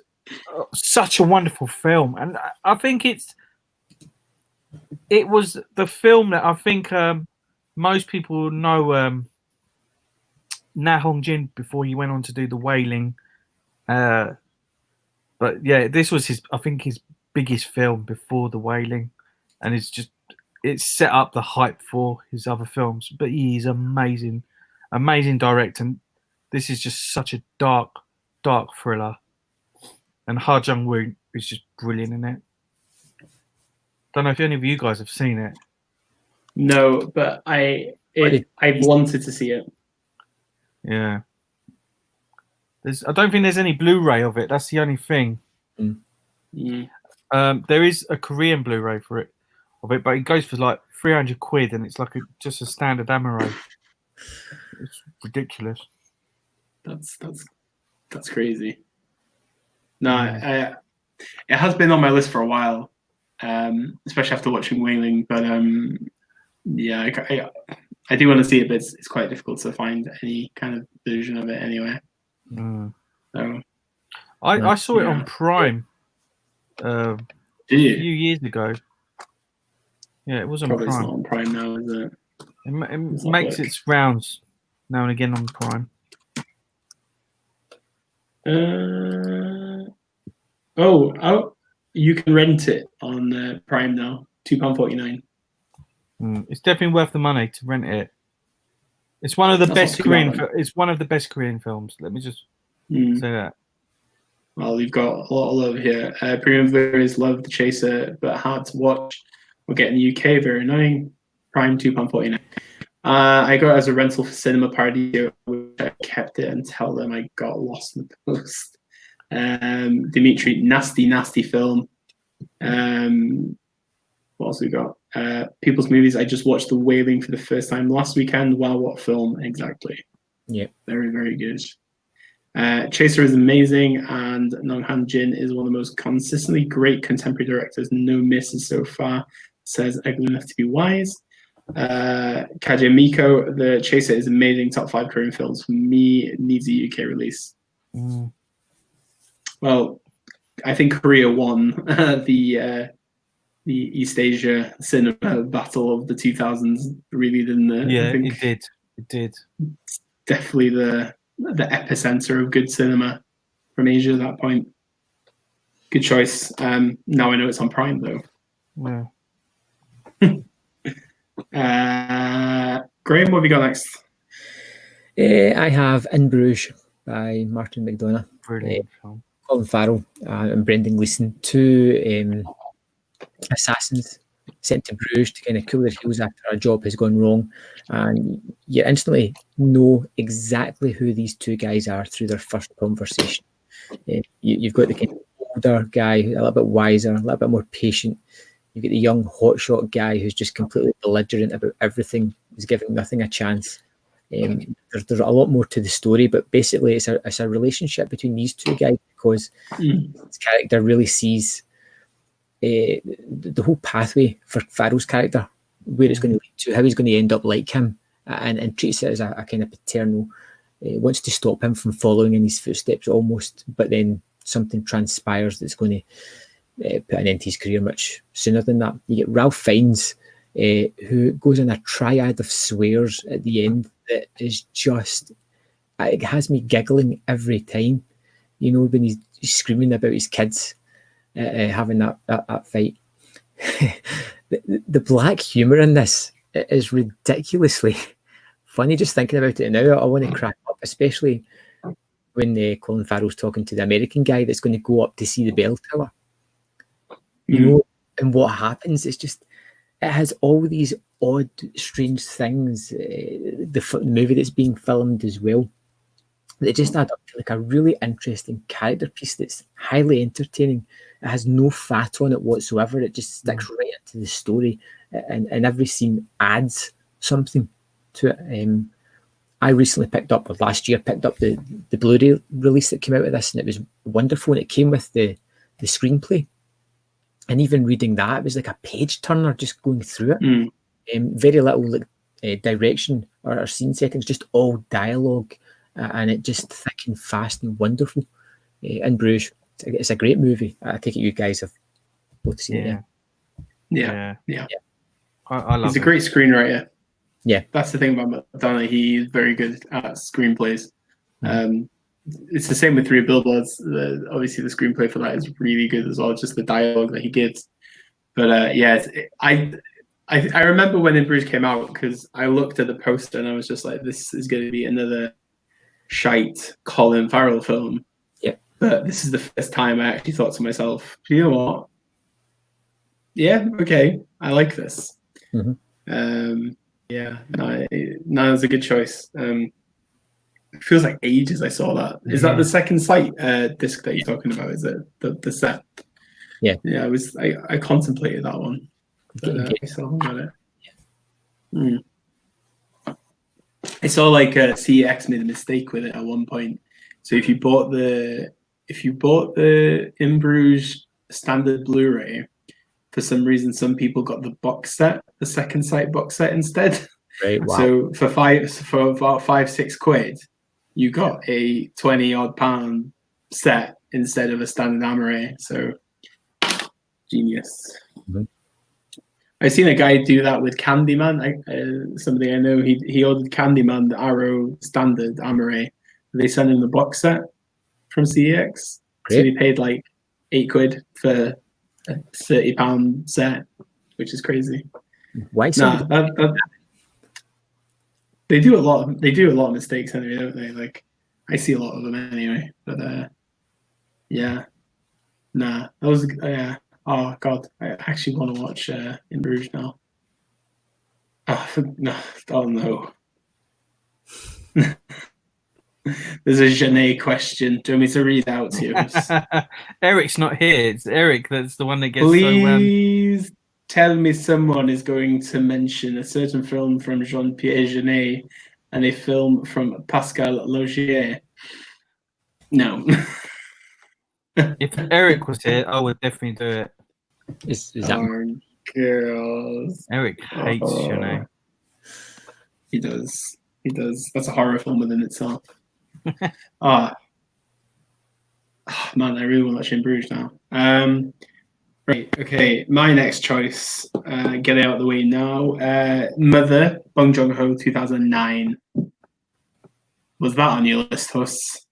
such a wonderful film, and I think it was the film that I think most people know Na Hong Jin before he went on to do The Wailing. But yeah, this was his biggest film before The Wailing, and it's set up the hype for his other films. But he's amazing director, and this is just such a dark thriller. And Ha Jung-woo is just brilliant in it. Don't know if any of you guys have seen it. No, but I wanted to see it. Yeah. I don't think there's any Blu-ray of it. That's the only thing. There is a Korean Blu-ray of it, but it goes for like 300 quid, and it's like just a standard Amaro. It's ridiculous. That's crazy. No, it has been on my list for a while. especially after watching Wailing. But yeah, I do want to see it, but it's quite difficult to find any kind of version of it anyway. So I saw it on Prime a few years ago. Yeah, it was on Probably Prime. It's not on Prime now, is it? It makes its rounds now and again on Prime. You can rent it on Prime now, £2.49. It's definitely worth the money to rent it. It's one of the best Korean. It's one of the best Korean films. Let me just say that. Well, you've got a lot of love here. Premium viewers love The Chaser, but hard to watch. We'll get in the UK, very annoying. Prime £2.49. I got it as a rental for Cinema Paradiso, which I kept it until then I got lost in the post. Dimitri, nasty film. What else we got? People's movies. I just watched The Wailing for the first time last weekend. Wow, what film exactly? Yeah, very, very good. Chaser is amazing, and Nong Han Jin is one of the most consistently great contemporary directors. No misses so far. Says ugly enough to be wise. Kaja Miko, The Chaser is amazing. Top 5 Korean films for me. Needs a UK release. Well, I think Korea won the East Asia cinema battle of the 2000s. Really, didn't it? Yeah, I think it did. It's definitely the epicenter of good cinema from Asia at that point. Good choice. Now I know it's on Prime though. Yeah. Graham, what have you got next? I have In Bruges by Martin McDonagh. Brilliant film. Colin Farrell and Brendan Gleeson, two assassins sent to Bruges to kind of cool their heels after a job has gone wrong, and you instantly know exactly who these two guys are through their first conversation. You've got the kind of older guy, a little bit wiser, a little bit more patient. You get the young hotshot guy who's just completely belligerent about everything, who's giving nothing a chance. There's a lot more to the story, but basically it's a relationship between these two guys because his character really sees the whole pathway for Farrell's character, where it's going to lead to, how he's going to end up like him, and treats it as a kind of paternal, wants to stop him from following in his footsteps almost, but then something transpires that's going to put an end to his career much sooner than that. You get Ralph Fiennes, who goes in a triad of swears at the end that is just, it has me giggling every time, you know, when he's screaming about his kids having that fight. the black humour in this is ridiculously funny just thinking about it now. I want to crack up, especially when Colin Farrell's talking to the American guy that's going to go up to see the bell tower. You know, and what happens, it's just, it has all these odd, strange things. The movie that's being filmed as well, they just add up to like a really interesting character piece that's highly entertaining. It has no fat on it whatsoever. It just sticks right into the story, and every scene adds something to it. I recently last year picked up the Blu-ray release that came out of this, and it was wonderful. And it came with the screenplay. And even reading that, it was like a page turner just going through it. Very little direction or scene settings, just all dialogue, and it just thick and fast and wonderful. In Bruges, it's a great movie. I take it you guys have both seen it. Yeah. I love it. He's a great screenwriter. Yeah, that's the thing about Donnie. He's very good at screenplays. It's the same with Three Billboards. Obviously, the screenplay for that is really good as well. Just the dialogue that he gives. But I remember when In Bruges came out, because I looked at the poster and I was just like, this is going to be another shite Colin Farrell film. Yeah. But this is the first time I actually thought to myself, you know what? Yeah, okay, I like this. It's a good choice. It feels like ages I saw that. Is that the second Sight disc that you're talking about? Is it the set? Yeah. Yeah, I contemplated that one. But, I still haven't got it. I saw like CX made a mistake with it at one point. So if you bought the In Bruges standard Blu-ray, for some reason, some people got the box set, the second sight box set instead. Right. Wow. So for about £5-6, you got a 20-odd pound set instead of a standard Amaray. So genius. Mhm. I've seen a guy do that with Candyman. Somebody I know, he ordered Candyman, the Arrow standard Amaray. They sent him the box set from CEX. Great. So he paid like £8 for a £30 set, which is crazy. Why so? They do a lot of mistakes anyway, don't they? Like I see a lot of them anyway. But yeah, that was oh god, I actually want to watch In Bruges now. Oh no. There's a Genet question. Do you want me to read out to you? Eric's not here. It's Eric that's the one that gets Please tell me someone is going to mention a certain film from Jean-Pierre Genet and a film from Pascal Laugier. No. If Eric was here, I would definitely do it. Is that girls? Eric hates Shaun. He does. That's a horror film within itself. Man, I really want to watch In Bruges now. Right, okay. My next choice, get it out of the way now. Mother, Bong Joon-ho, 2009. Was that on your list, Huss?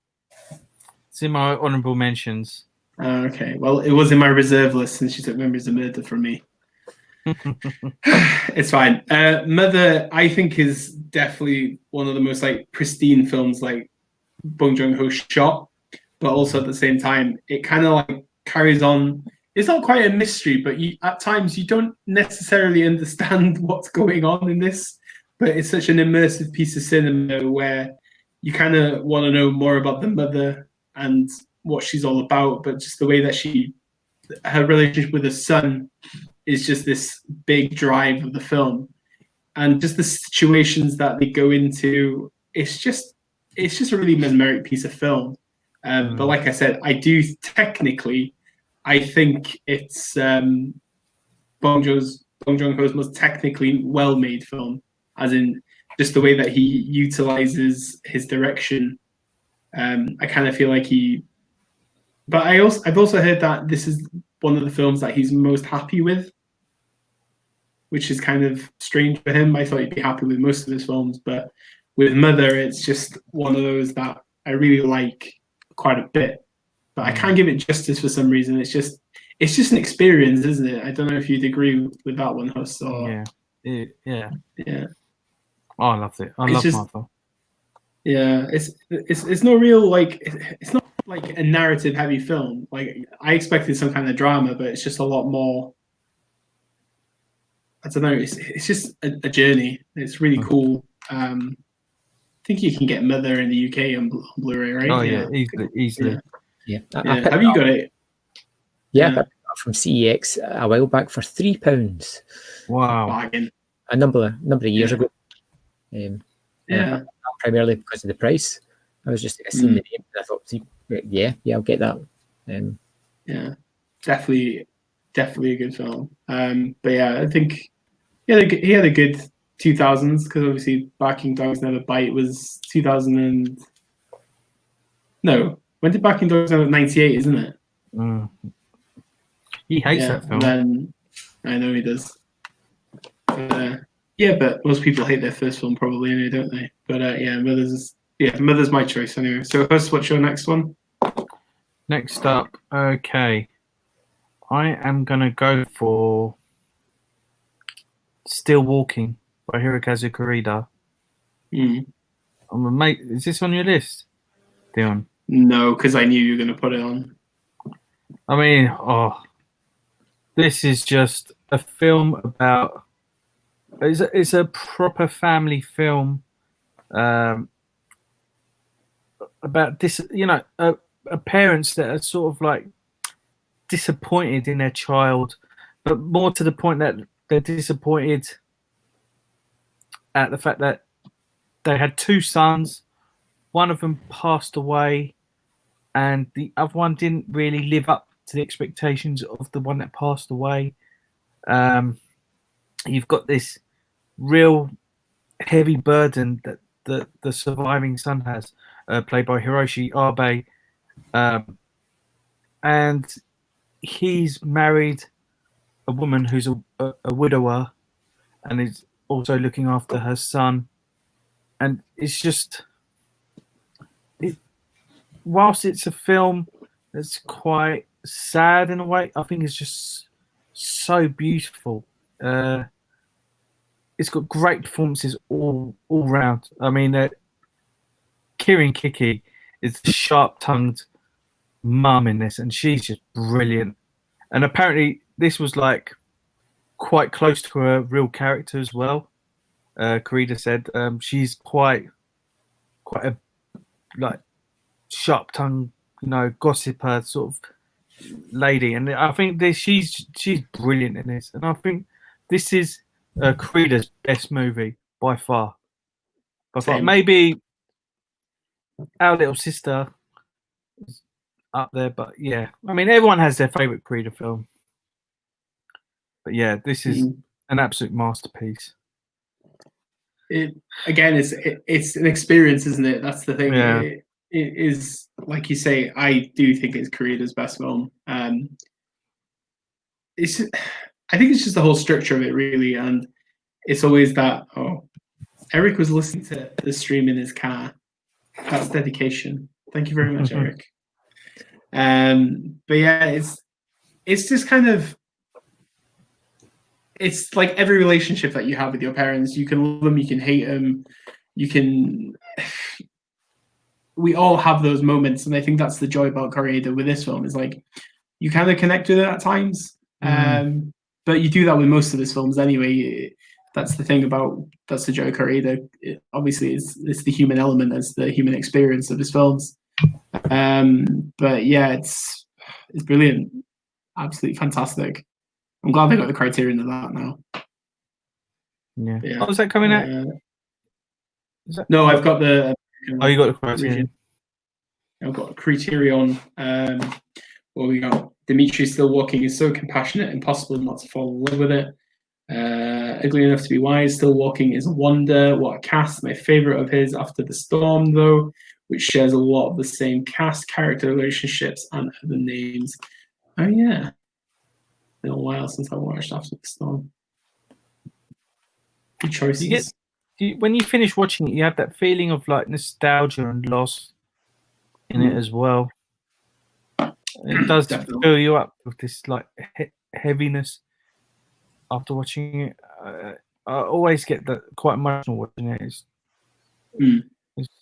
It's in my honourable mentions. Okay, well, it was in my reserve list since she took Memories of Murder from me. It's fine. Mother, I think, is definitely one of the most like pristine films like Bong Joon-ho shot, but also at the same time, it kind of like carries on. It's not quite a mystery, but at times you don't necessarily understand what's going on in this. But it's such an immersive piece of cinema where you kind of want to know more about the mother and what she's all about, but just the way that her relationship with her son is just this big drive of the film, and just the situations that they go into. It's just a really mesmeric piece of film. But like I said, I think it's Bong Joon-ho's most technically well-made film, as in just the way that he utilizes his direction. I kind of feel like but I've also heard that this is one of the films that he's most happy with, which is kind of strange for him. I thought he'd be happy with most of his films, but with Mother, it's just one of those that I really like quite a bit. But I can't give it justice for some reason. It's just an experience, isn't it? I don't know if you'd agree with that one, Huss. Or... Yeah. Oh, I loved it. I love Mother. Yeah, it's not real like it's not like a narrative heavy film. Like I expected some kind of drama, but it's just a lot more. I don't know. It's just a journey. It's really cool. I think you can get Mother in the UK on Blu-ray, right? Oh yeah, easily. Yeah. Have you got it? Yeah, I picked it up from CEX a while back for £3. Wow. Bargain. A number of years ago. Primarily because of the price. I was just seeing the name and I thought, I'll get that. Yeah, definitely a good film. But yeah, I think he had a good 2000s, because obviously Barking Dogs Never Bite was 2000 when did Barking Dogs Never 98, isn't it? He hates that film. Then I know he does. But most people hate their first film probably anyway, don't they? But Mother's my choice anyway. So Huss, what's your next one? Next up, okay. I am gonna go for Still Walking by Hirokazu Kurita. Mate, is this on your list, Dion? No, because I knew you were going to put it on. I mean, this is just a film about. It's a proper family film about this. Parents that are sort of like disappointed in their child, but more to the point that they're disappointed at the fact that they had two sons. One of them passed away, and the other one didn't really live up to the expectations of the one that passed away. You've got this real heavy burden that the surviving son has, played by Hiroshi Abe, and he's married a woman who's a widower and is also looking after her son, and it's just whilst it's a film that's quite sad in a way, I think it's just so beautiful. It's got great performances all round. I mean, Kieran Kiki is the sharp-tongued mum in this, and she's just brilliant. And apparently, this was like quite close to her real character as well. Karida said she's quite a like sharp-tongued, gossiper sort of lady, and I think she's brilliant in this. And I think this is Karida's best movie by far. Maybe Our Little Sister is up there, but yeah, I mean everyone has their favorite Karida film. But yeah, this is an absolute masterpiece. It's an experience, isn't it? That's the thing. Yeah. It is, like you say, I do think it's Karida's best film. I think it's just the whole structure of it, really, and it's always that. Oh, Eric was listening to the stream in his car. That's dedication. Thank you very much, Eric. But yeah, it's just kind of. It's like every relationship that you have with your parents. You can love them, you can hate them, you can. We all have those moments, and I think that's the joy about Karida with this film. Is like you kind of connect with it at times, but you do that with most of his films anyway. That's the thing that's the joy of Karida. Obviously, it's the human element, it's the human experience of his films. But yeah, it's brilliant, absolutely fantastic. I'm glad they got the Criterion of that now. Yeah. Oh, is that coming out? No, I've got the. Oh, you got the Criterion. I've got a Criterion. Well, we got Dimitri Still Walking is so compassionate, impossible not to fall in love with it. Ugly Enough to Be Wise, Still Walking is a wonder. What a cast! My favorite of his, After the Storm, though, which shares a lot of the same cast, character relationships, and other names. Oh yeah. Been a while since I watched After the Storm. Good choices. When you finish watching it, you have that feeling of like nostalgia and loss in it as well. It does fill you up with this like heaviness after watching it. I always get that quite emotional watching it.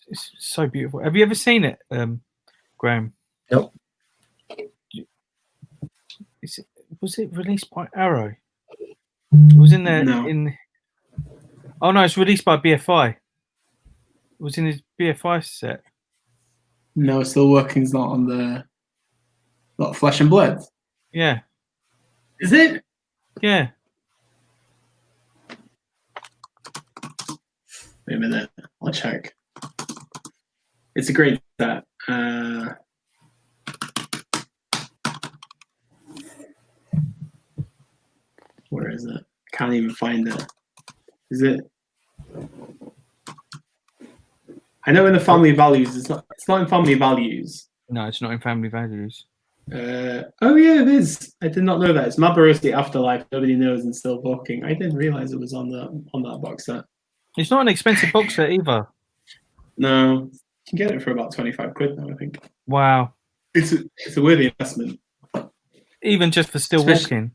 It's so beautiful. Have you ever seen it, Graham? Nope. Was it released by Arrow? It was in there. No. Oh no, it's released by BFI. It was in his BFI set. No, Still Working's not on the. Not Flesh and Blood. Yeah. Is it? Yeah. Wait a minute. I'll check. It's a great set. Where is it? I can't even find it. Is it? I know in the Family Values. It's not in Family Values. No, it's not in Family Values. Oh yeah, it is. I did not know that. It's Mabarosi Afterlife, Nobody Knows, and Still Walking. I didn't realize it was on that box set. It's not an expensive box set either. No, you can get it for about 25 quid now, I think. Wow. It's a worthy investment. Even just for Still Walking.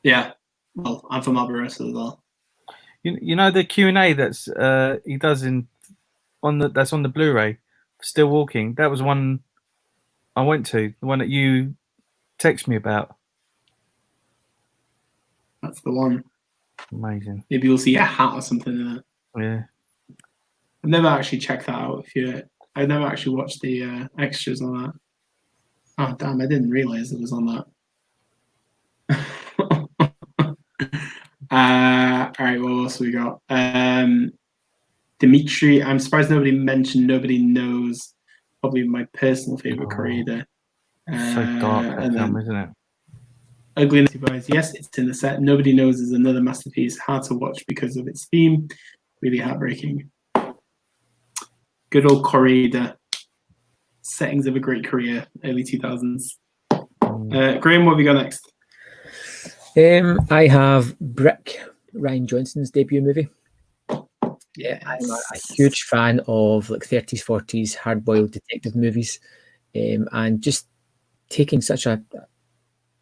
Yeah. Well, and for Mabarosi as well. You know the Q&A that's he does that's on the Blu-ray, Still Walking. That was one I went to, the one that you text me about. That's the one. Amazing. Maybe you'll see a hat or something in it. Yeah. I've never actually checked that out. I've never actually watched the extras on that. Oh damn! I didn't realize it was on that. All right, what else we got? Dimitri, I'm surprised nobody mentioned Nobody Knows. Probably my personal favorite Karida. So dark that film, isn't it? Ugly Naughty Boys. Yes, it's in the set. Nobody Knows is another masterpiece. Hard to watch because of its theme. Really heartbreaking. Good old Corrida. Settings of a great career. Early 2000s. Graham, what have we got next? I have Brick, Ryan Johnson's debut movie. Yeah, I'm a huge fan of like 30s, 40s hard-boiled detective movies, and just taking such a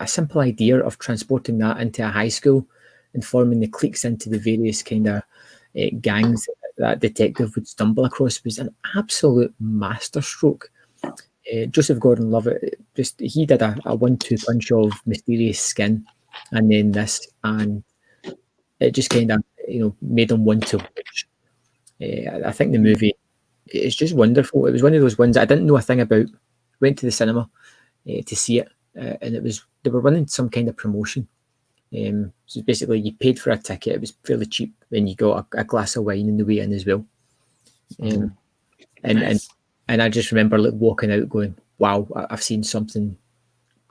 simple idea of transporting that into a high school and forming the cliques into the various kind of gangs that detective would stumble across was an absolute masterstroke. Joseph Gordon-Levitt, he did a 1-2 punch of Mysterious Skin and then this, and it just kind of made him one to watch. I think the movie is just wonderful. It was one of those ones I didn't know a thing about. Went to the cinema to see it, and they were running some kind of promotion. So basically, you paid for a ticket. It was fairly cheap, and you got a glass of wine in the way in as well. Nice. And I just remember like walking out, going, "Wow, I've seen something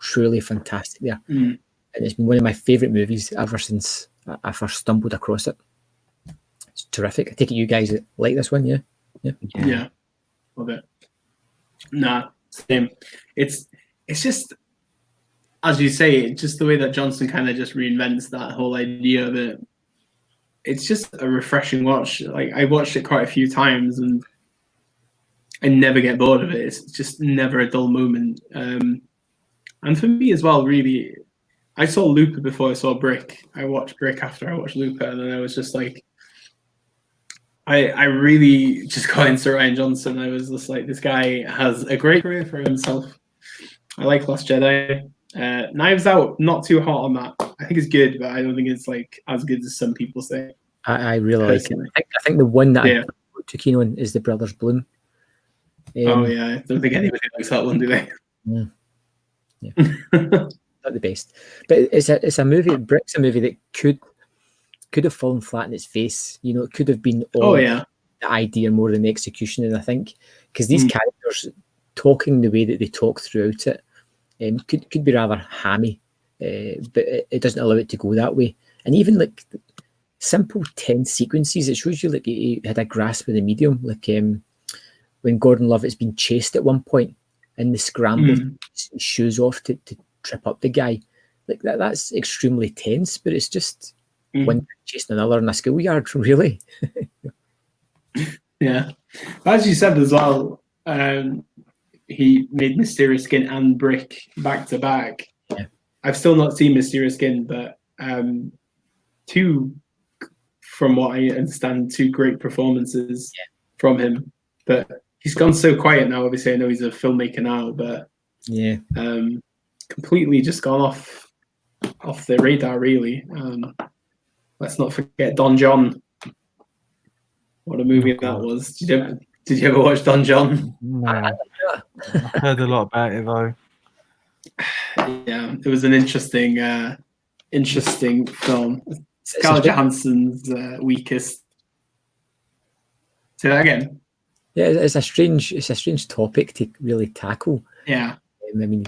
truly fantastic there." And it's been one of my favourite movies ever since I first stumbled across it. It's terrific. I take it you guys like this one, yeah? Yeah. Love it. Nah, same. It's just, as you say, just the way that Johnson kind of just reinvents that whole idea of it. It's just a refreshing watch. Like, I watched it quite a few times and I never get bored of it. It's just never a dull moment. And for me as well, really, I saw Looper before I saw Brick. I watched Brick after I watched Looper, and then I was just like, I really just got into Ryan Johnson. I was just like, this guy has a great career for himself. I like Last Jedi. Knives Out, not too hot on that. I think it's good, but I don't think it's like as good as some people say. I really like it. I think the one that I'm too keen on is The Brothers Bloom. Oh yeah, I don't think anybody likes that one, do they? Yeah. Not the best, but it's a movie. Brick's a movie that could have fallen flat in its face. It could have been all the idea more than the execution. And I think because these characters talking the way that they talk throughout it could be rather hammy, but it doesn't allow it to go that way. And even like simple tense sequences, it shows you like he had a grasp of the medium. Like when Gordon-Levitt's been chased at one point and the scramble his shoes off to trip up the guy, like that's extremely tense, but it's just one chasing another in a schoolyard, really. Yeah. As you said as well, he made Mysterious Skin and Brick back to back. Yeah. I've still not seen Mysterious Skin, but two, from what I understand, two great performances from him. But he's gone so quiet now. Obviously, I know he's a filmmaker now, but completely just gone off the radar, really. Let's not forget Don John. What a movie that was. Did you ever watch Don John? No. I've heard a lot about it though. Yeah, it was an interesting film. Scarlett Johansson's weakest. Say that again. Yeah, it's a strange topic to really tackle. Yeah. I mean,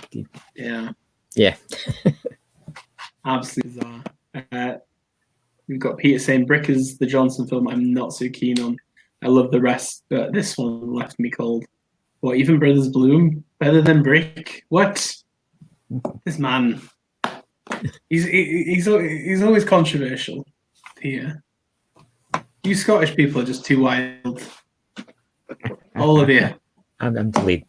yeah. Absolutely bizarre. We've got Peter saying Brick is the Johnson film I'm not so keen on. I love the rest, but this one left me cold. What, even Brothers Bloom? Better than Brick? What? This man. He's always controversial, Peter. You Scottish people are just too wild. All of you. I'm delayed.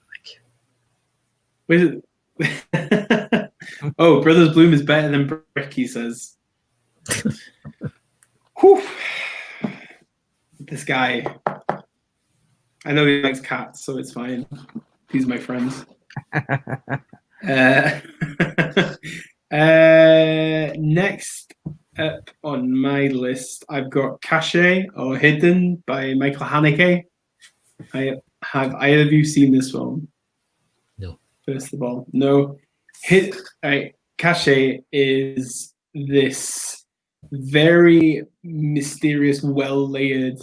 Oh, Brothers Bloom is better than Brick, he says. Whew. This guy. I know he likes cats, so it's fine. He's my friend. Next up on my list, I've got Cache or Hidden by Michael Haneke. Have either of you seen this film? No. First of all, no. Cache is this very mysterious, well-layered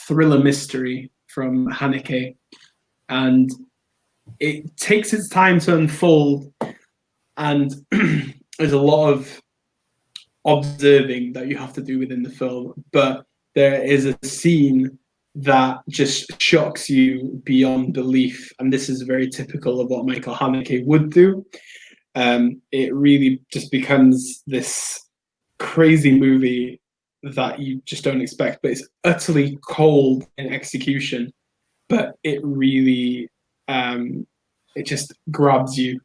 thriller mystery from Haneke, and it takes its time to unfold, and there's a lot of observing that you have to do within the film, but there is a scene that just shocks you beyond belief, and this is very typical of what Michael Haneke would do. It really just becomes this crazy movie that you just don't expect, but it's utterly cold in execution, but it really it just grabs you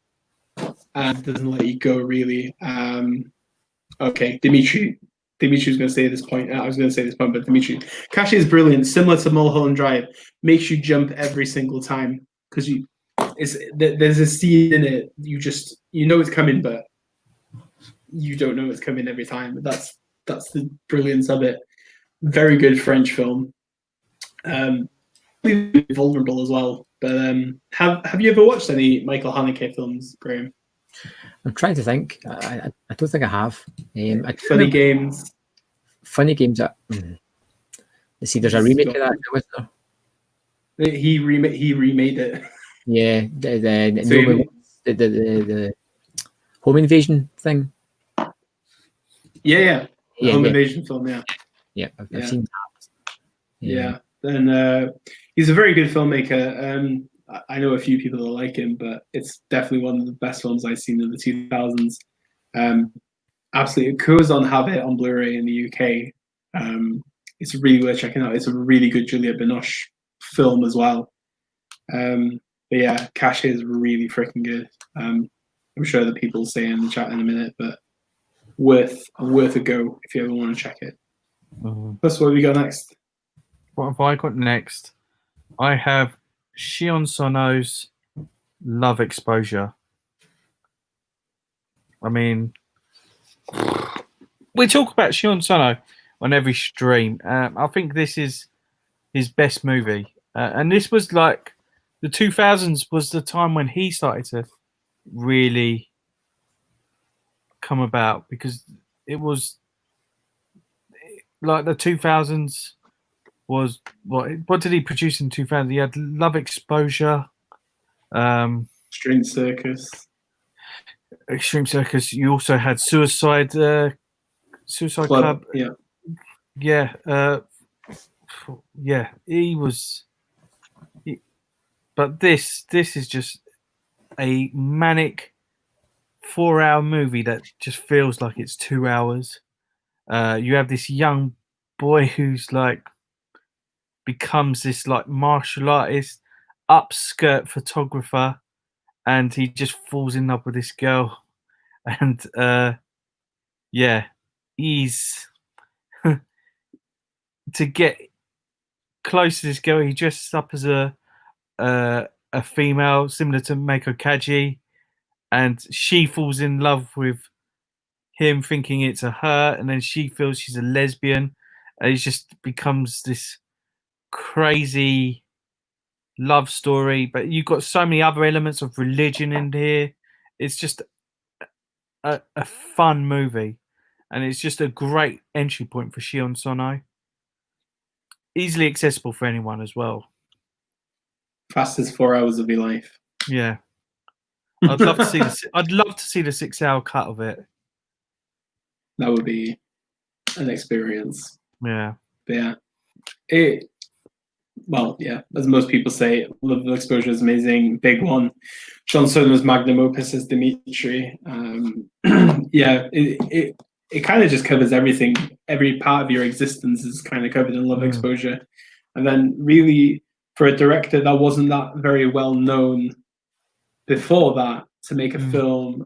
and doesn't let you go, really. Okay, Dimitri was going to say this point. I was going to say this point, but Dimitri, Cash is brilliant, similar to Mulholland Drive. Makes you jump every single time because there's a scene in it you know it's coming, but you don't know it's coming every time. That's the brilliance of it. Very good French film. Vulnerable as well. But have you ever watched any Michael Haneke films, Graham? I'm trying to think. I don't think I have. Funny Games. Funny Games. Let's see. There's a remake of that, wasn't there? He remade it. Yeah, the home invasion thing. Yeah. Home invasion film. Yeah, I've seen that. Yeah. And he's a very good filmmaker. I know a few people that like him, but it's definitely one of the best films I've seen in the 2000s. Absolutely, it goes on Habit on Blu-ray in the UK. It's really worth checking out. It's a really good Juliette Binoche film as well. But yeah, Cash is really freaking good. I'm sure that people will say in the chat in a minute, but worth a go if you ever want to check it. That's what we got next. What have I got next? I have Shion Sono's Love Exposure. I mean, we talk about Shion Sono on every stream. I think this is his best movie. And this was like the 2000s was the time when he started to really come about, because it was like the 2000s was what did he produce in 2000? He had Love Exposure, Extreme Circus. You also had Suicide Club. Yeah. He was. But this is just a manic 4-hour movie that just feels like it's 2 hours. You have this young boy who's like becomes this like martial artist, upskirt photographer, and he just falls in love with this girl. And he's to get close to this girl, he dresses up as a female similar to Meiko Kaji, and she falls in love with him thinking it's a her, and then she feels she's a lesbian, and it just becomes this crazy love story. But you've got so many other elements of religion in here. It's just a fun movie, and it's just a great entry point for Shion Sono. Easily accessible for anyone as well. Fastest 4 hours of your life. Yeah, I'd love to see I'd love to see the 6-hour cut of it. That would be an experience. Yeah. But yeah, as most people say, Love Exposure is amazing. Big one. Sean Sono's magnum opus is Dimitri. It kind of just covers everything. Every part of your existence is kind of covered in Love Exposure. And then really, for a director that wasn't that very well known before that, to make a film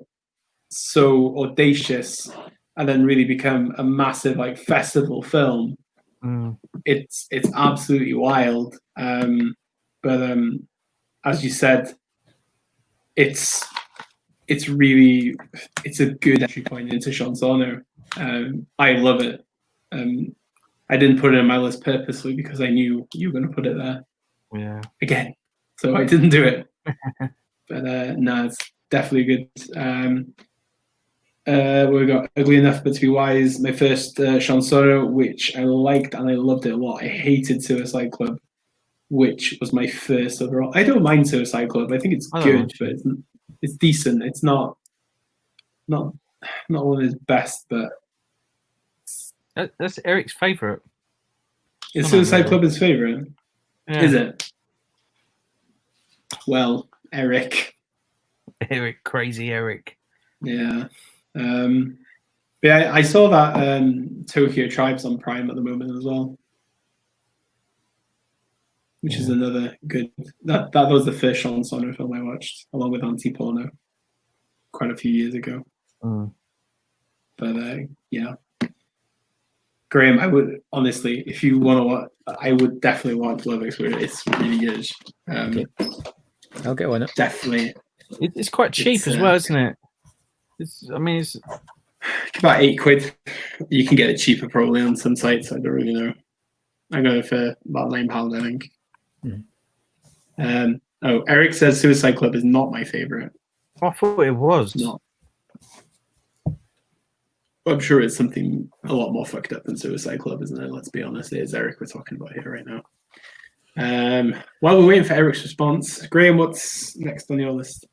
so audacious and then really become a massive like festival film, it's absolutely wild. But as you said, it's a good entry point into Sean Sono. I love it. I didn't put it on my list purposely because I knew you were going to put it there. Yeah. Again, so I didn't do it. But no, it's definitely good. We got Ugly Enough But to Be Wise, my first Sean Sono, which I liked and I loved it a lot. I hated Suicide Club, which was my first overall. I don't mind Suicide Club. I think it's good, but it's decent. It's not not one of his best, but That's Eric's favourite. is Suicide Club his favourite? Yeah. Is it? Well, Eric. Crazy Eric. Yeah. Yeah, I saw that Tokyo Tribes on Prime at the moment as well, which is another good. That was the first Shaun film I watched, along with Anti-Porno, quite a few years ago. But yeah, Graham, I would honestly, if you want to watch, I would definitely watch Love Exposure. It's really good. Okay. I'll get on it. Definitely. It's quite cheap as well, isn't it? It's about £8. You can get it cheaper probably on some sites. I don't really know. I got it for about £9, I think. Eric says Suicide Club is not my favorite. I thought it was. Not. I'm sure it's something a lot more fucked up than Suicide Club, isn't it? Let's be honest. It is Eric we're talking about here right now. While we're waiting for Eric's response, Graham, what's next on your list?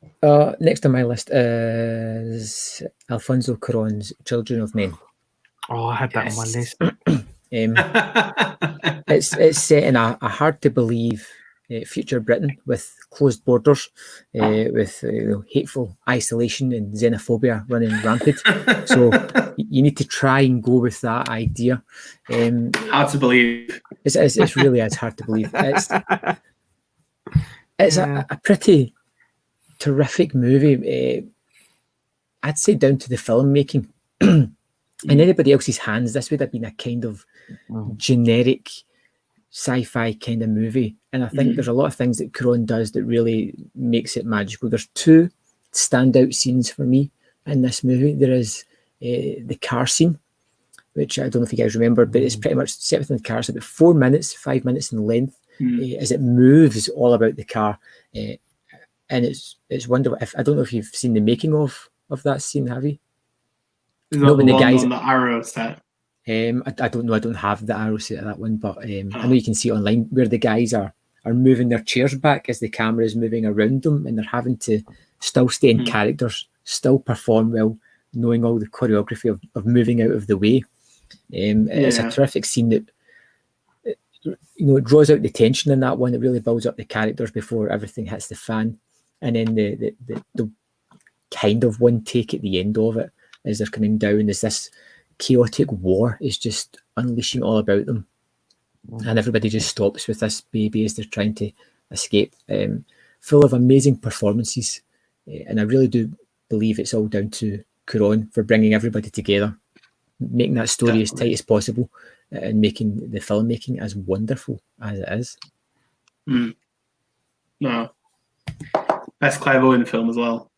Next on my list is Alfonso Cuarón's Children of Men. Oh, I had that on my list. It's set in a hard to believe future Britain with closed borders, with hateful isolation and xenophobia running rampant. So you need to try and go with that idea. Hard to believe. It's really is hard to believe. It's a pretty terrific movie. I'd say down to the filmmaking. In anybody else's hands, this would have been a kind of generic sci-fi kind of movie. And I think there's a lot of things that Cuarón does that really makes it magical. There's two standout scenes for me in this movie. There is the car scene, which I don't know if you guys remember, but it's pretty much set within the car. It's about 5 minutes in length as it moves all about the car. And it's wonderful. I don't know if you've seen the making of that scene, have you? Is that the guys on the arrow set? I don't know. I don't have the arrow set of that one, but I know you can see it online where the guys are moving their chairs back as the camera is moving around them, and they're having to still stay in characters, still perform well, knowing all the choreography of moving out of the way. It's a terrific scene that it draws out the tension in that one. It really builds up the characters before everything hits the fan, and then the kind of one take at the end of it as they're coming down is this chaotic war is just unleashing all about them, and everybody just stops with this baby as they're trying to escape. Full of amazing performances, and I really do believe it's all down to Cuarón for bringing everybody together, making that story as tight as possible, and making the filmmaking as wonderful as it is. No, best Clive in the film as well.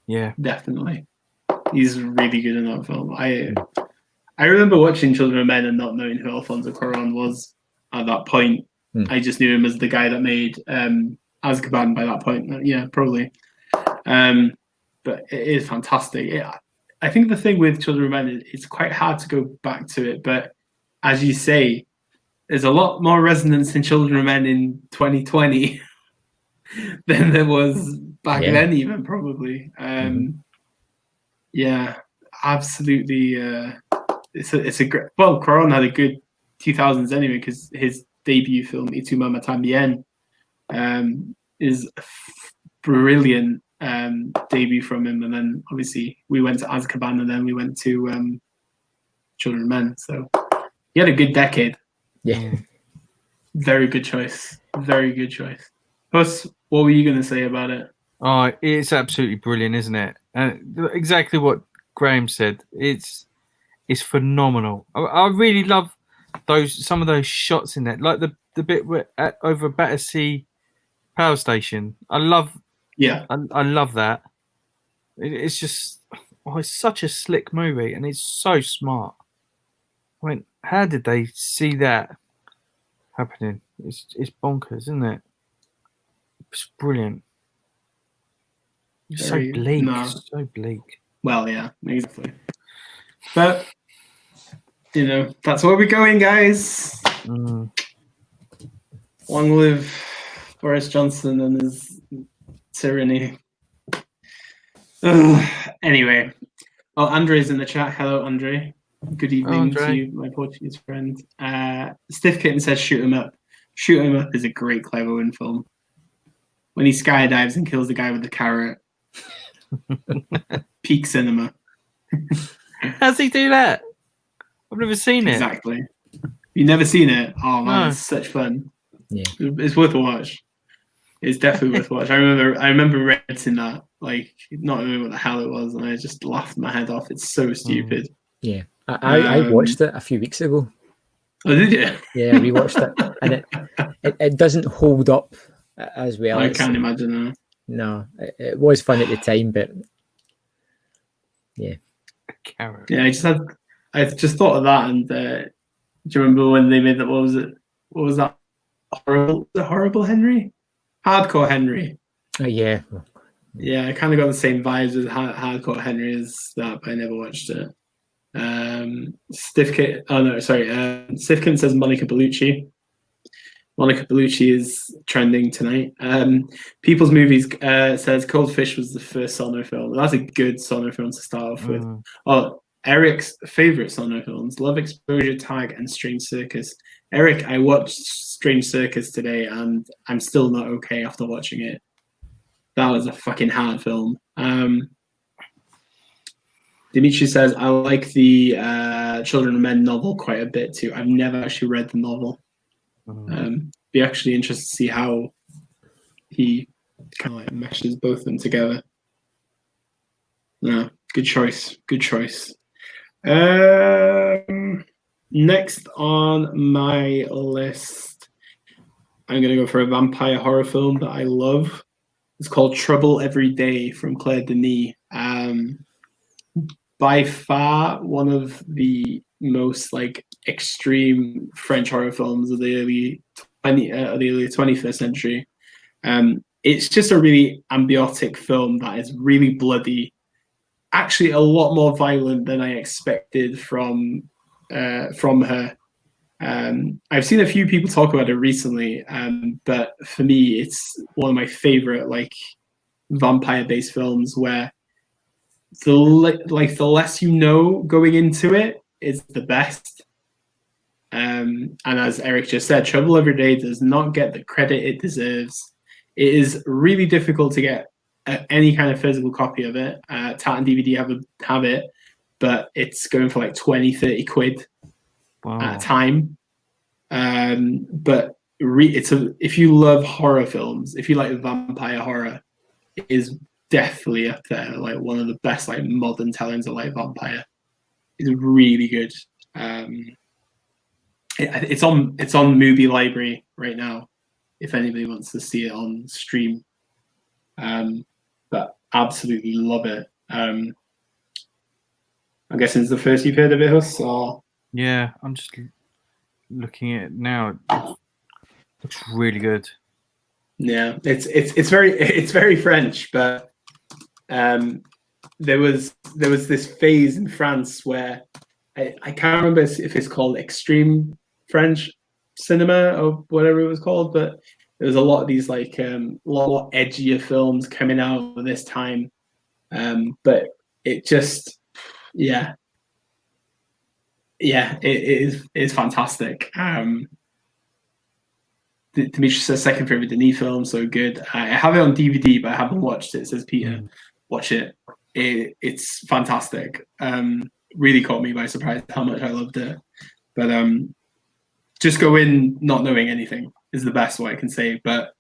Yeah, definitely. He's really good in that film. I remember watching Children of Men and not knowing who Alfonso Cuarón was at that point. I just knew him as the guy that made Azkaban by that point. Yeah, probably. But it is fantastic. I think the thing with Children of Men is it's quite hard to go back to it. But as you say, there's a lot more resonance in Children of Men in 2020 than there was back then, even probably. Yeah, absolutely. It's a great. Well, Cuarón had a good 2000s anyway, because his debut film "Y tu mamá también" is a brilliant debut from him, and then obviously we went to Azkaban, and then we went to Children of Men. So he had a good decade. Yeah, very good choice. Very good choice. Plus, what were you going to say about it? Oh, it's absolutely brilliant, isn't it? Exactly what Graham said. It's phenomenal. I really love some of those shots in there, like the bit where over Battersea Power Station. I love that. It's just it's such a slick movie, and it's so smart. I mean, how did they see that happening? It's bonkers, isn't it? It's brilliant. So bleak. So bleak. Well, yeah, exactly. But that's where we're going, guys. Long live Boris Johnson and his tyranny. Anyway, Andre's in the chat. Hello, Andre. Good evening to you, my Portuguese friend. Stiff Kitten says, "Shoot 'em up." Shoot 'em up is a great Clive Owen film. When he skydives and kills the guy with the carrot. Peak cinema. How's he do that? I've never seen it. Exactly. You've never seen it? Oh man, No. It's such fun. Yeah. It's worth a watch. It's definitely worth a watch. I remember renting that, like not knowing what the hell it was, and I just laughed my head off. It's so stupid. Yeah. I watched it a few weeks ago. Oh, did you? Yeah, we watched it, and it doesn't hold up as well. I can't imagine that. No, it was fun at the time, but yeah. Carrot. Yeah, I just thought of that, and do you remember when they made that? What was that? Horrible Henry? Hardcore Henry. Yeah. Yeah, I kind of got the same vibes with Hardcore Henry as that, but I never watched it. Stiffkit says Monica Bellucci. Monica Bellucci is trending tonight. People's Movies says Cold Fish was the first Sono film. That's a good Sono film to start off with. Oh, Eric's favorite Sono films: Love Exposure, Tag, and Strange Circus. Eric, I watched Strange Circus today, and I'm still not okay after watching it. That was a fucking hard film. Dimitri says, I like the Children of Men novel quite a bit too. I've never actually read the novel. Be actually interested to see how he kind of like meshes both of them together. No, good choice. Good choice. Next on my list, I'm going to go for a vampire horror film that I love. It's called Trouble Every Day from Claire Denis. By far one of the most like extreme French horror films of the early 21st century. It's just a really ambiotic film that is really bloody. Actually, a lot more violent than I expected from her. I've seen a few people talk about it recently, but for me, it's one of my favorite like vampire-based films where the less you know going into it is the best. And as Eric just said, Trouble Every Day does not get the credit it deserves. It is really difficult to get any kind of physical copy of it. Tat and DVD have it, but it's going for like 20-30 quid at a time. But if you love horror films, if you like vampire horror, it is definitely up there. Like one of the best like modern tellings of like vampire. It's really good. It's on Movie Library right now. If anybody wants to see it on stream, but absolutely love it. I'm guessing it's the first you've heard of it, Huss? Or yeah, I'm just looking at it now. It looks really good. Yeah, it's very French, but there was this phase in France where I can't remember if it's called extreme French cinema or whatever it was called, but there was a lot of these like a lot more edgier films coming out at this time. But it just it is fantastic. Dimitri says second favorite Denis film, so good. I have it on DVD, but I haven't watched it. Says Peter, watch it. It's fantastic. Really caught me by surprise how much I loved it. But just go in not knowing anything is the best way I can say. But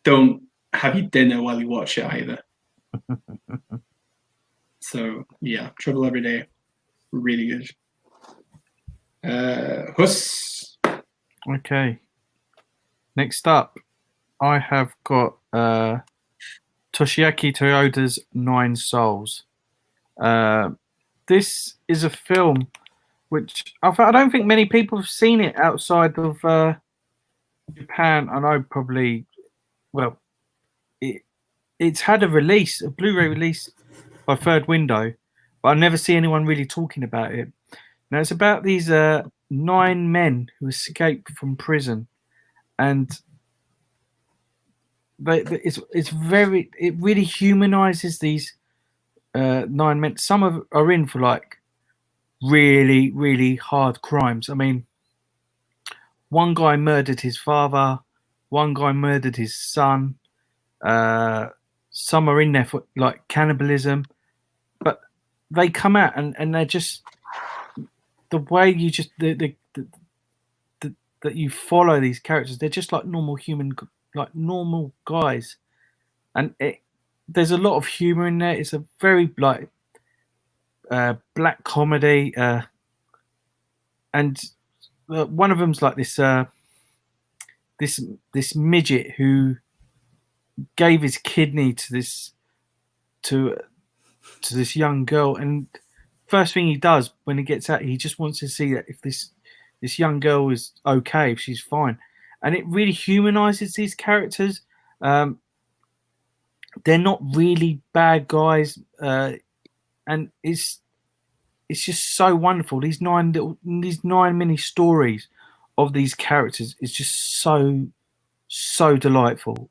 don't have your dinner while you watch it either. So yeah, Trouble Every Day, really good. Huss. Okay. Next up, I have got Toshiaki Toyoda's Nine Souls. This is a film which I don't think many people have seen it outside of Japan. I know probably, well, it's had a Blu-ray release by Third Window, but I never see anyone really talking about it. Now, it's about these 9 men who escape from prison. And it's very, it really humanizes these 9 men. Some are in for like really, really hard crimes. I mean, one guy murdered his father, one guy murdered his son. Some are in there for like cannibalism, but they come out and they're just the way you just that you follow these characters. They're just like normal normal guys, and there's a lot of humor in there. It's a very like black comedy, and one of them's like this this midget who gave his kidney to this young girl, and first thing he does when he gets out, he just wants to see that if this young girl is okay, if she's fine, and it really humanizes these characters. They're not really bad guys, and it's just so wonderful. These 9 mini stories of these characters is just so delightful.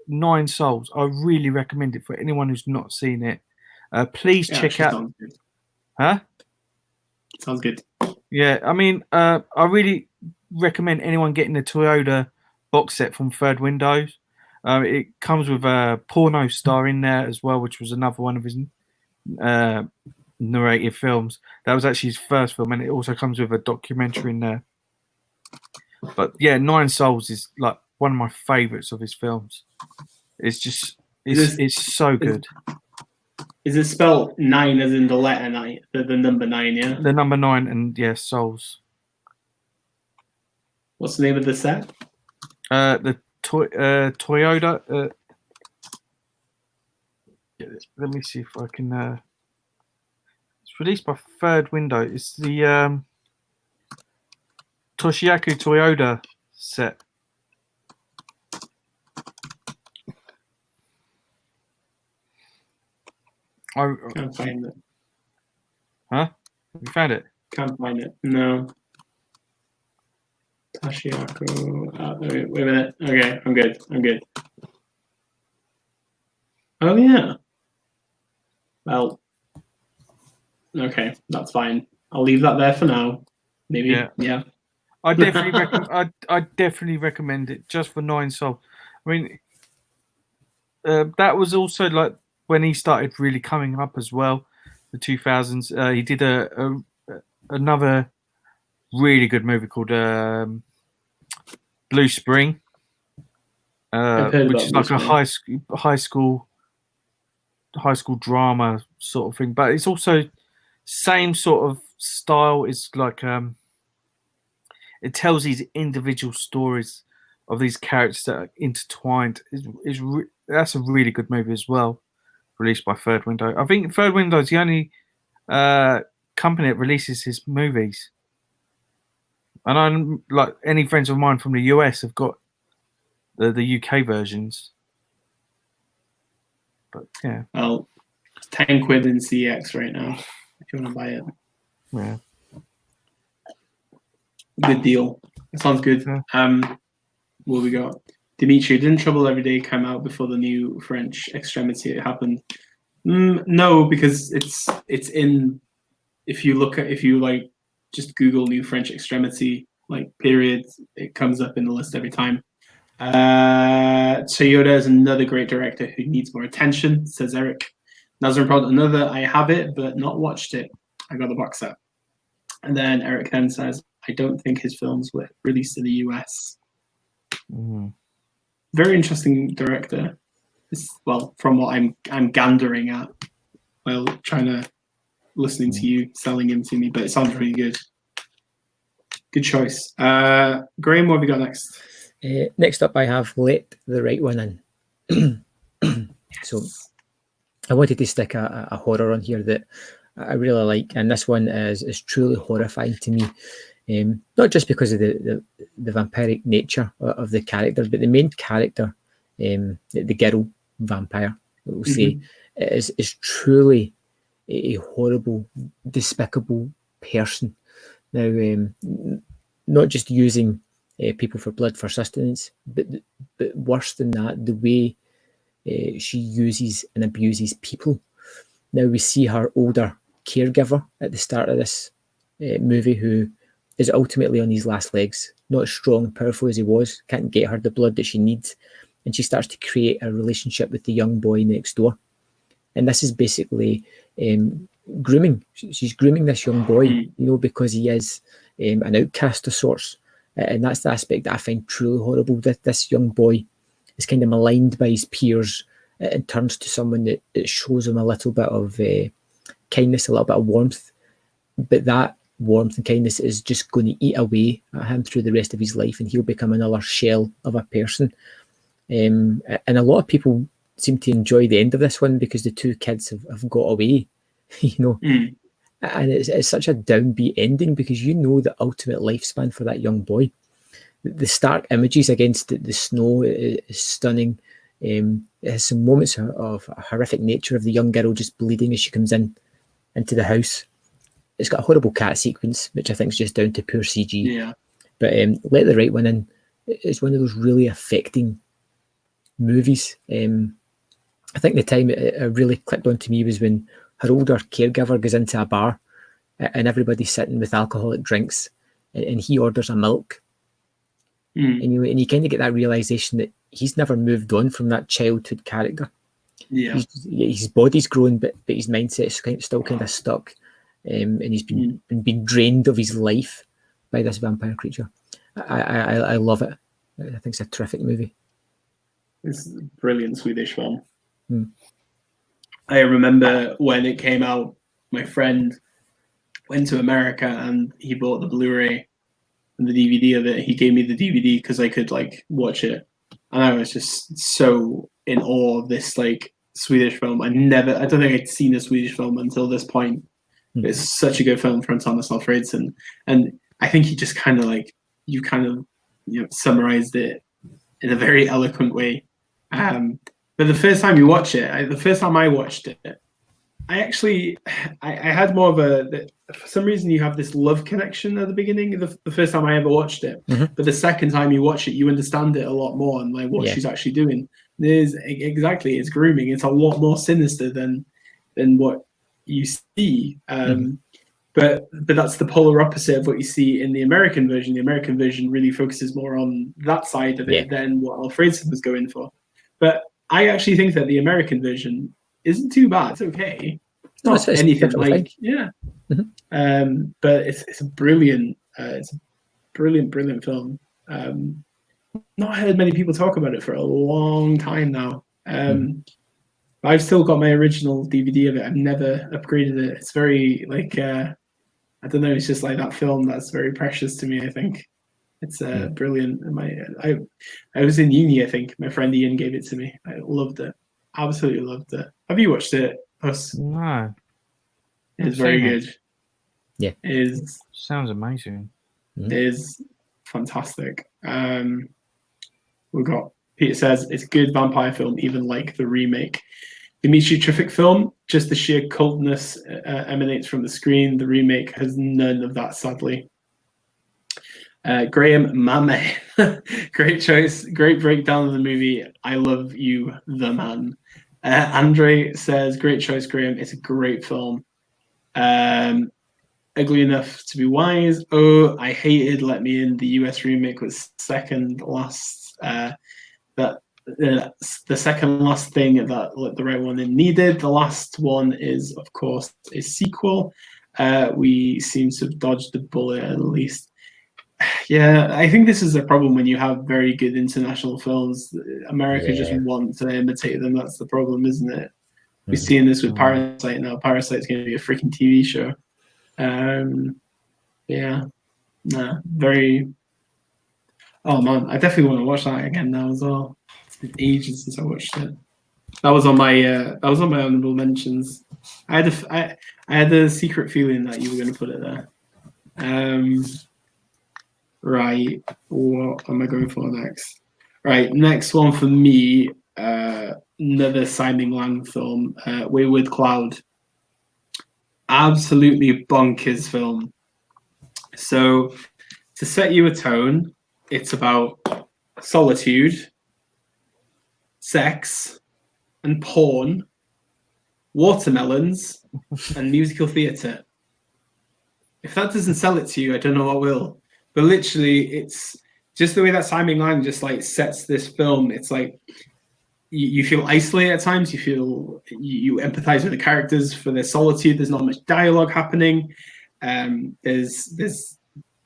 9 Souls. I really recommend it for anyone who's not seen it. Please check out. Sounds good. Huh? Sounds good. Yeah, I mean, I really recommend anyone getting the Toyota box set from Third Windows. It comes with a porno star in there as well, which was another one of his narrative films. That was actually his first film, and it also comes with a documentary in there. But yeah, 9 Souls is like one of my favorites of his films. It's just it's so good. Is it spelled 9 as in the letter 9, the number 9? Yeah, the number 9, and yeah, Souls. What's the name of the set? The Toyota. Let me see if I can. It's released by Third Window. It's the Toshiaki Toyota set. I can't find it. Huh? You found it? Can't find it. No. Toshiaki. Wait a minute. Okay, I'm good. Oh yeah. Well. Okay, that's fine. I'll leave that there for now. Maybe. Yeah. I definitely I definitely recommend it just for 9 Souls. I mean, that was also like when he started really coming up as well, the 2000s. He did another really good movie called Blue Spring, which is like a high school drama sort of thing. But it's also same sort of style. It's like it tells these individual stories of these characters that are intertwined. That's a really good movie as well. Released by Third Window. I think Third Window is the only company that releases his movies. And I'm like any friends of mine from the US have got the UK versions. But yeah. Well, it's 10 quid in CX right now if you want to buy it. Yeah. Good deal. That sounds good. Yeah. What we got? Dimitri, didn't Trouble Every Day come out before the new French Extremity happened? No, because it's in. If you like just Google new French Extremity like period, it comes up in the list every time. Toyota is another great director who needs more attention, says Eric. Nazar Prod, another. I have it but not watched it. I got the box set. And then Eric then says, I don't think his films were released in the US. Very interesting director. Well, from what I'm gandering at while listening to you selling him to me, but it sounds really good. Good choice. Graham, what have we got next? Next up, I have Let the Right One In. So I wanted to stick a horror on here that I really like, and this one is truly horrifying to me. Not just because of the vampiric nature of the character, but the main character, the girl vampire, we'll say, is truly a horrible, despicable person. Now, not just using people for blood for sustenance. But worse than that, the way she uses and abuses people. Now we see her older caregiver at the start of this movie, who is ultimately on his last legs, not as strong and powerful as he was, can't get her the blood that she needs, and she starts to create a relationship with the young boy next door. And this is basically grooming. She's grooming this young boy, because he is an outcast of sorts. And that's the aspect that I find truly horrible. That this young boy is kind of maligned by his peers and turns to someone that shows him a little bit of kindness, a little bit of warmth. But that warmth and kindness is just going to eat away at him through the rest of his life, and he'll become another shell of a person. And a lot of people seem to enjoy the end of this one because the two kids have got away, And it's such a downbeat ending because the ultimate lifespan for that young boy. The stark images against the snow is stunning. It has some moments of a horrific nature of the young girl just bleeding as she comes into the house. It's got a horrible cat sequence, which I think is just down to poor CG. Yeah. But Let the Right One In is one of those really affecting movies. I think the time it really clicked onto me was when her older caregiver goes into a bar and everybody's sitting with alcoholic drinks, and he orders a milk. And you kind of get that realization that he's never moved on from that childhood character. Yeah. His body's grown, but his mindset is still kind of stuck. And he's been drained of his life by this vampire creature. I love it. I think it's a terrific movie. It's a brilliant Swedish film. I remember when it came out, my friend went to America and he bought the Blu-ray and the DVD of it. He gave me the DVD because I could watch it, and I was just so in awe of this Swedish film. I don't think I'd seen a Swedish film until this point. It's such a good film from Thomas Alfredson, and I think he just kind of summarized it in a very eloquent way. But the first time I watched it, I had more of for some reason you have this love connection at the beginning. The first time I ever watched it, but the second time you watch it, you understand it a lot more and what she's actually doing. It's grooming. It's a lot more sinister than what you see. But that's the polar opposite of what you see in the American version. The American version really focuses more on that side of it than what Alfredson was going for. But I actually think that the American version isn't too bad. It's okay. It's not anything but it's a brilliant film. Not heard many people talk about it for a long time now. I've still got my original DVD of it. I've never upgraded it. It's very I don't know. It's just that film that's very precious to me. I think it's brilliant. I was in uni. I think my friend Ian gave it to me. I loved it. Absolutely loved it. Have you watched it, Huss? No. It's very good. Yeah. Sounds amazing. It is fantastic. We've got Peter says it's a good vampire film, even like the remake. Dimitri terrific film. Just the sheer cultness emanates from the screen. The remake has none of that, sadly. Graham Mame, great choice, great breakdown of the movie. I love you, the man. Andre says, great choice, Graham. It's a great film. Ugly enough to be wise. Oh, I hated Let Me In. The US remake was second last. The second last thing that Let the Right One In needed. The last one is, of course, a sequel. We seem to have dodged the bullet at least. Yeah, I think this is a problem when you have very good international films. America just wants to imitate them. That's the problem, isn't it? We're seeing this with Parasite now. Parasite's going to be a freaking TV show. Very. Oh man, I definitely want to watch that again now as well. It's been ages since I watched it. That was on my honorable mentions. I had a secret feeling that you were going to put it there. Right, what am I going for next? Right, next one for me, another Simon Lang film, Wayward Cloud. Absolutely bonkers film. So, to set you a tone, it's about solitude, sex, and porn, watermelons, and musical theatre. If that doesn't sell it to you, I don't know what will. But literally, it's just the way that Simon Lang just like sets this film. It's like you feel isolated at times. You empathize with the characters for their solitude. There's not much dialogue happening. There's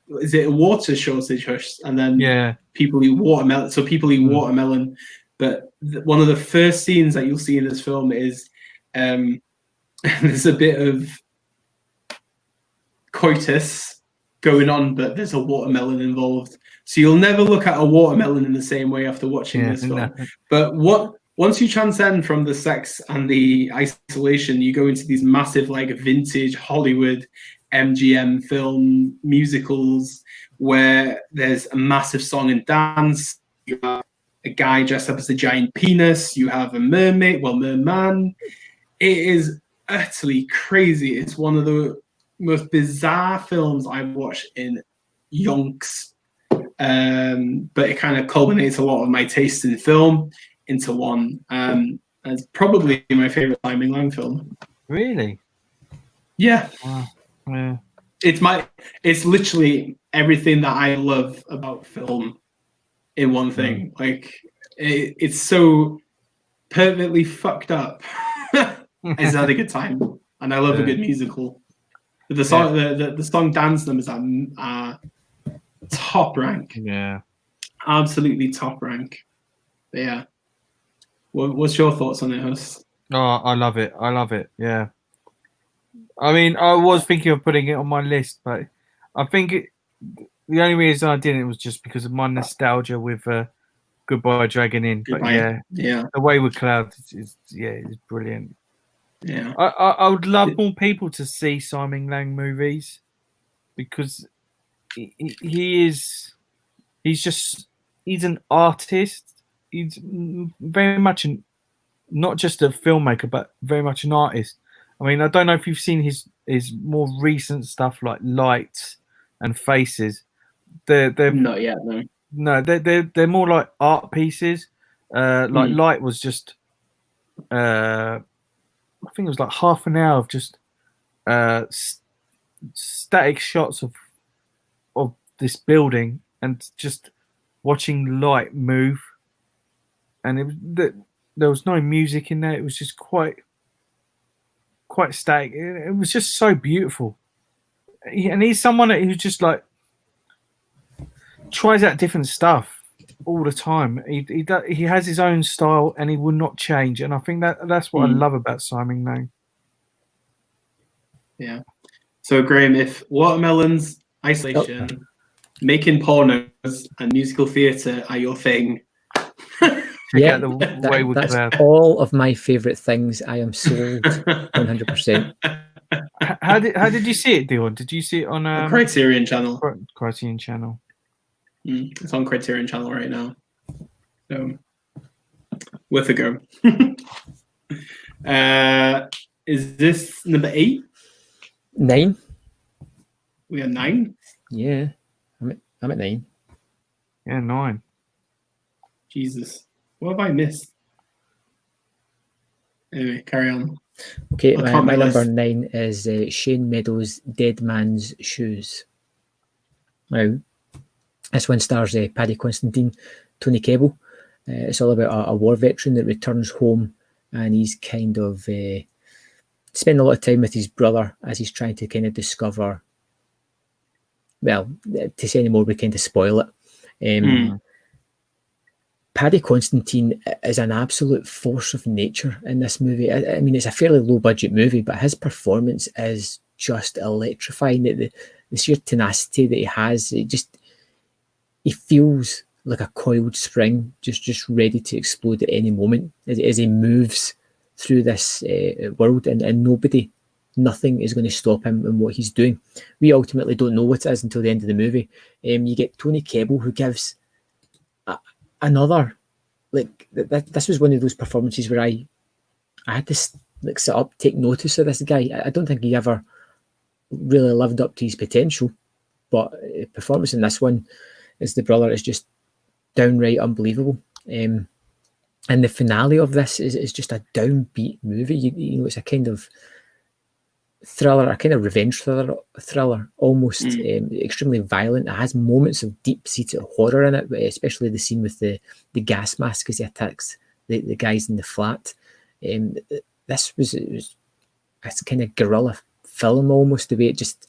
is it a water shortage, Hush? And then people eat watermelon. So people eat watermelon. But one of the first scenes that you'll see in this film is there's a bit of coitus going on, but there's a watermelon involved. So you'll never look at a watermelon in the same way after watching this film. No. But once you transcend from the sex and the isolation, you go into these massive like vintage Hollywood MGM film musicals where there's a massive song and dance. You have a guy dressed up as a giant penis. You have a merman. It is utterly crazy. It's one of the most bizarre films I've watched in yonks. But it kind of culminates a lot of my taste in film into one. It's probably my favorite Simon Lang film. Really? Yeah. Wow. Yeah. It's literally everything that I love about film in one thing. Like it's so perfectly fucked up. I just had a good time, and I love a good musical. But the song, the song "Dance Them" is at top rank. Yeah, absolutely top rank. But yeah, what's your thoughts on it, Huss? Oh, I love it. Yeah. I mean, I was thinking of putting it on my list, but I think the only reason I didn't was just because of my nostalgia with Goodbye Dragon Inn. Goodbye. But yeah, The Wayward Cloud is brilliant. Yeah, I would love more people to see Simon Lang movies because he's an artist. He's very much not just a filmmaker, but very much an artist. I mean, I don't know if you've seen his more recent stuff like Lights and Faces. They're not yet, no. No, they're more like art pieces. Like Light was just, I think it was like half an hour of just static shots of this building and just watching light move. And there was no music in there. It was just quite static. It was just so beautiful. And he's someone who just like tries out different stuff all the time. He has his own style and he will not change. And I think that's what I love about Simon Lang. Yeah. So Graham, if watermelons, isolation, making pornos, and musical theatre are your thing. Yeah, that's all of my favourite things. I am sold 100%. How did you see it, Dion? Did you see it on the Criterion Channel? Criterion Channel. It's on Criterion Channel right now. So worth a go. Is this number 8? 9. We are 9. Yeah, I'm at 9. Yeah, 9. Jesus. What have I missed? Anyway, carry on. Okay, my number 9 is Shane Meadows' Dead Man's Shoes. Now, this one stars Paddy Considine, Tony Kebbell. It's all about a war veteran that returns home, and he's kind of spending a lot of time with his brother as he's trying to kind of discover. Well, to say any more, we kind of spoil it. Paddy Considine is an absolute force of nature in this movie. I mean, it's a fairly low-budget movie, but his performance is just electrifying. The sheer tenacity that he has, he feels like a coiled spring, just ready to explode at any moment as he moves through this world, and nothing is going to stop him in what he's doing. We ultimately don't know what it is until the end of the movie. You get Tony Kebbell, who gives another, like, this was one of those performances where I had to sit up, take notice of this guy. I don't think he ever really lived up to his potential, but performance in this one as the brother is just downright unbelievable. And the finale of this is just a downbeat movie. You know, it's a kind of thriller, a kind of revenge thriller, almost extremely violent. It has moments of deep-seated horror in it, especially the scene with the gas mask as he attacks the guys in the flat. This was a kind of guerrilla film, almost, the way it just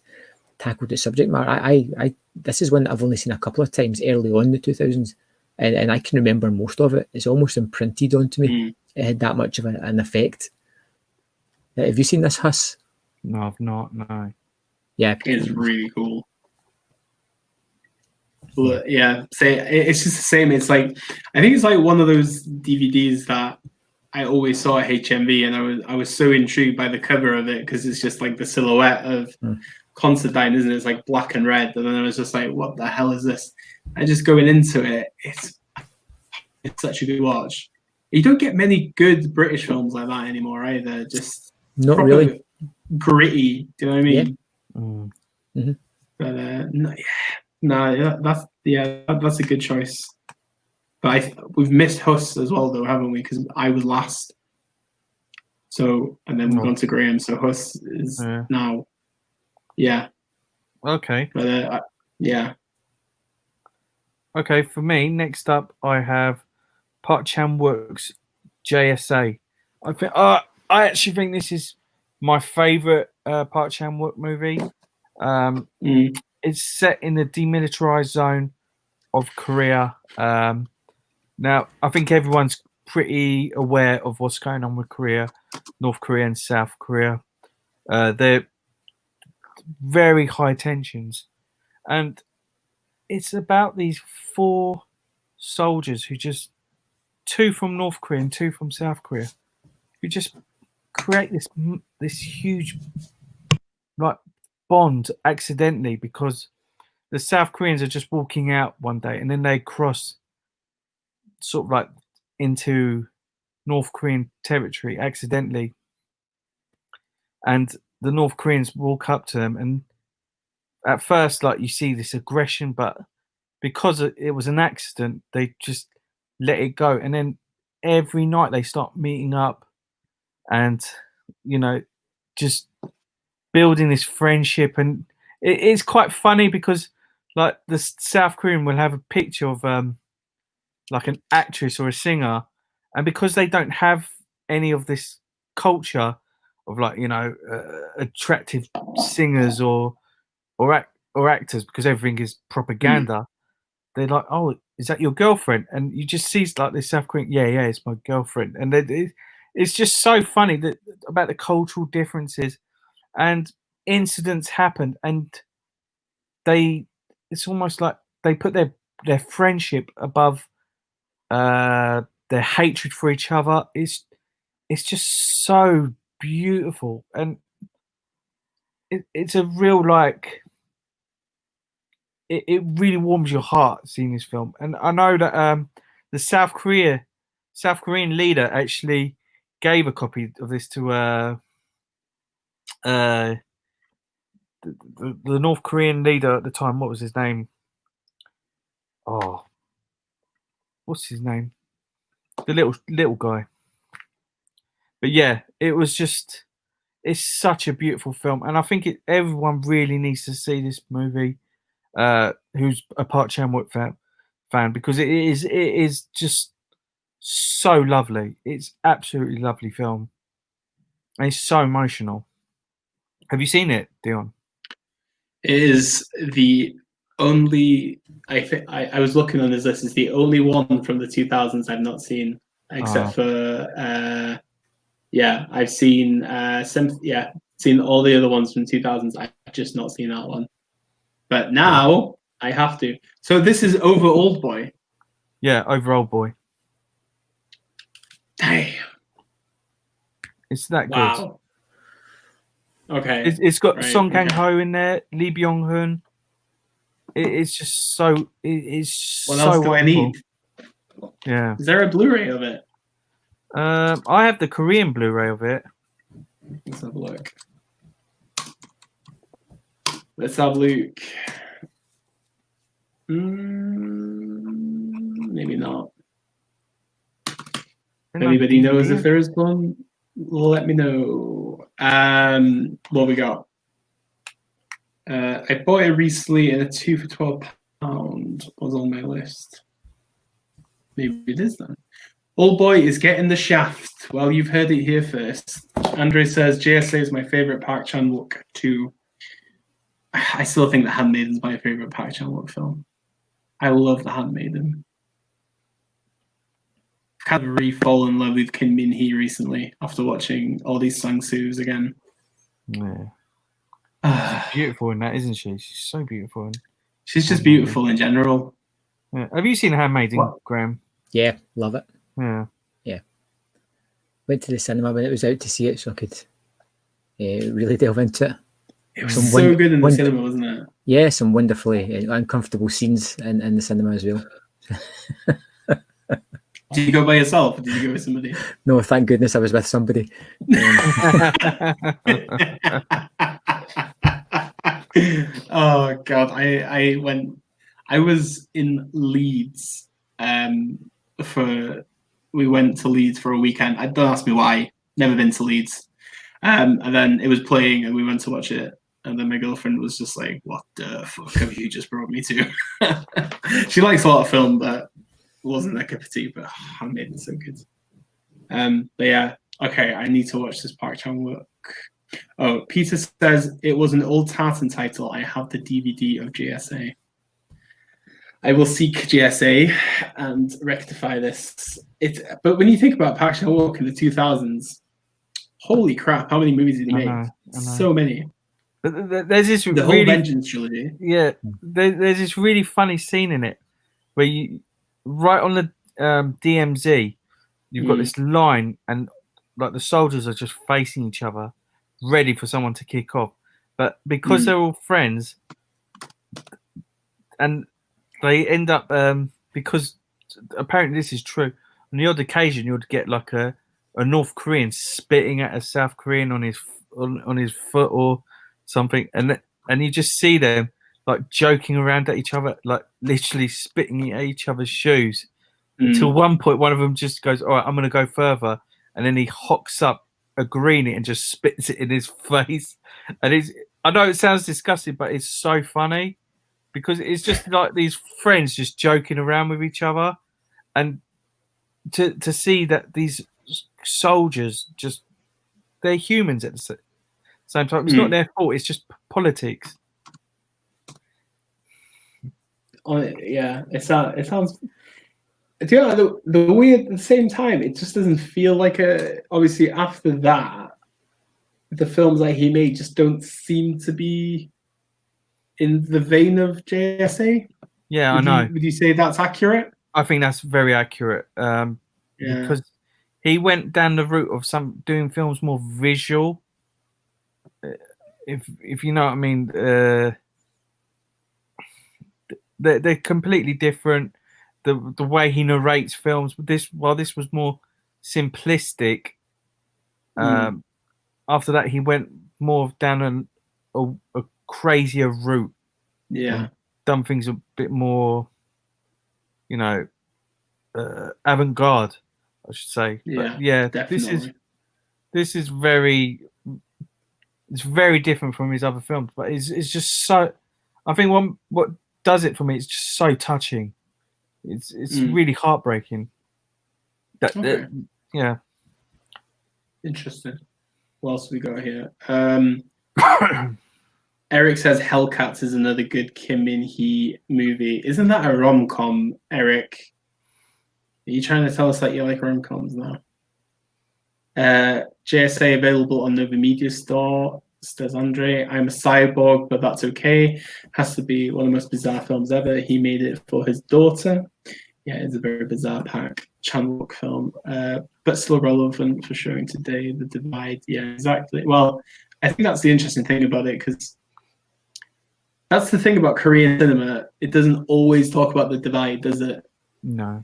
tackled the subject matter. I this is one that I've only seen a couple of times early on in the 2000s, and I can remember most of it. It's almost imprinted onto me. It had that much of an effect. Have you seen this, Huss? No, I've not. No. Yeah, it's really cool. Yeah, it's just the same. It's like, I think it's like one of those DVDs that I always saw at HMV, and I was so intrigued by the cover of it because it's just like the silhouette of Constantine, isn't it? It's like black and red, and then I was just like, what the hell is this? And just going into it, it's such a good watch. You don't get many good British films like that anymore either. Just not really gritty. Do you know what I mean? Yeah. Mm-hmm. But that's a good choice. But we've missed Huss as well, though, haven't we? Because I was last. So, and then we've gone to Graham. So Huss is now. Yeah. Okay. But yeah. Okay, for me, next up, I have Park Chan-wook's JSA. I actually think this is my favorite Park Chan-wook movie. It's set in the demilitarized zone of Korea. Now, I think everyone's pretty aware of what's going on with Korea, North Korea and South Korea. They're very high tensions. And it's about these 4 soldiers who just, 2 from North Korea and 2 from South Korea, who just create this huge like bond accidentally, because the South Koreans are just walking out one day and then they cross sort of like into North Korean territory accidentally, and the North Koreans walk up to them, and at first, like, you see this aggression, but because it was an accident, they just let it go. And then every night they start meeting up and, you know, just building this friendship. And it's quite funny because, like, the South Korean will have a picture of like an actress or a singer, and because they don't have any of this culture of, like, you know, attractive singers or actors, because everything is propaganda, they're like, oh, is that your girlfriend? And you just see, like, this South Korean, yeah, it's my girlfriend. And it's just so funny that about the cultural differences, and incidents happen, and it's almost like they put their friendship above their hatred for each other. It's just so beautiful, and it's a real, like, it really warms your heart seeing this film. And I know that the South Korean leader actually gave a copy of this to the North Korean leader at the time. What was his name? Oh, what's his name? The little guy. But yeah, it's such a beautiful film, and I think everyone really needs to see this movie. Who's a Park Chan-wook fan, because it is just so lovely. It's absolutely lovely film, and it's so emotional. Have you seen it, Dion? It is the only. I was looking on this list. It's the only one from the 2000s I've not seen, except for I've seen seen all the other ones from 2000s. I've just not seen that one. But now I have to. So this is over Old Boy. Yeah, over Old Boy. Damn. It's that good. Wow. Okay. It's got Song Kang-ho in there, Lee Byung-hun. It's just so. It's what so else do wonderful. I need? Yeah. Is there a Blu-ray of it? I have the Korean Blu-ray of it. Let's have a look. Let's have a look. maybe not. They're If not anybody knows DVD. if there is one, let me know. What we got? I bought it recently and a 2 for £12 was on my list. Maybe it is then. Old Boy is getting the shaft. Well, you've heard it here first. Andre says JSA is my favorite Park Chan-wook too. I still think The Handmaiden is my favorite Park Chan-wook film. I love The Handmaiden. I've kind of re-fallen in love with Kim Min-hee recently after watching all these Sang-soos again. Yeah. She's beautiful in that, isn't she? She's so beautiful. She's just beautiful in general. Yeah. Have you seen Handmaiden, Graham? Yeah, love it. Yeah. Went to the cinema when it was out to see it, so I could really delve into it. It was so good in the cinema, wasn't it? Yeah, some wonderfully uncomfortable scenes in the cinema as well. Did you go by yourself or did you go with somebody? No, thank goodness I was with somebody. Oh God, I was in Leeds we went to Leeds for a weekend. Don't ask me why. Never been to Leeds. And then it was playing and we went to watch it. And then my girlfriend was just like, what the fuck have you just brought me to? She likes a lot of film, but wasn't a cup of tea, but Handmaiden so good. But yeah, okay, I need to watch this Park Chan-wook. Oh, Peter says it was an old tartan title. I have the DVD of JSA. I will seek JSA and rectify this. But when you think about Park Chan-wook in the 2000s, holy crap, how many movies did he make? I know. So many. But there's this the whole Vengeance trilogy. Yeah, there's this really funny scene in it where you, right on the DMZ, you've got this line and like the soldiers are just facing each other, ready for someone to kick off. But because they're all friends, and they end up because apparently this is true. On the odd occasion, you'd get like a North Korean spitting at a South Korean on his foot or something, and you just see them like joking around at each other, like literally spitting at each other's shoes. Until one point, one of them just goes, "All right, I'm going to go further," and then he hocks up a green and just spits it in his face. And I know it sounds disgusting, but it's so funny because it's just like these friends just joking around with each other, and to see that these soldiers they're humans at the same time. It's not their fault. It's just politics. Yeah, it sounds. Do you know the weird at the same time? It just doesn't feel like obviously after that, the films that he made just don't seem to be in the vein of JSA. Yeah, I know. Would you say that's accurate? I think that's very accurate. Because he went down the route of doing films more visual. If you know what I mean, they're completely different. The way he narrates films, this was more simplistic. After that, he went more down a crazier route. Yeah, done things a bit more, avant-garde, I should say. Yeah, but yeah, definitely. this is very. It's very different from his other films, but it's just so. I think what does it for me, it's just so touching. It's really heartbreaking. Yeah. Interesting. What else we got here? Eric says Hellcats is another good Kim Min-hee movie. Isn't that a rom-com, Eric? Are you trying to tell us that you like rom-coms now? JSA available on Nova Media Store, says Andre. I'm a cyborg, but that's okay. Has to be one of the most bizarre films ever. He made it for his daughter. Yeah, it's a very bizarre Park Chan-wook film, but still relevant for showing today. The Divide. Yeah, exactly. Well, I think that's the interesting thing about it, because that's the thing about Korean cinema. It doesn't always talk about the divide, does it? No.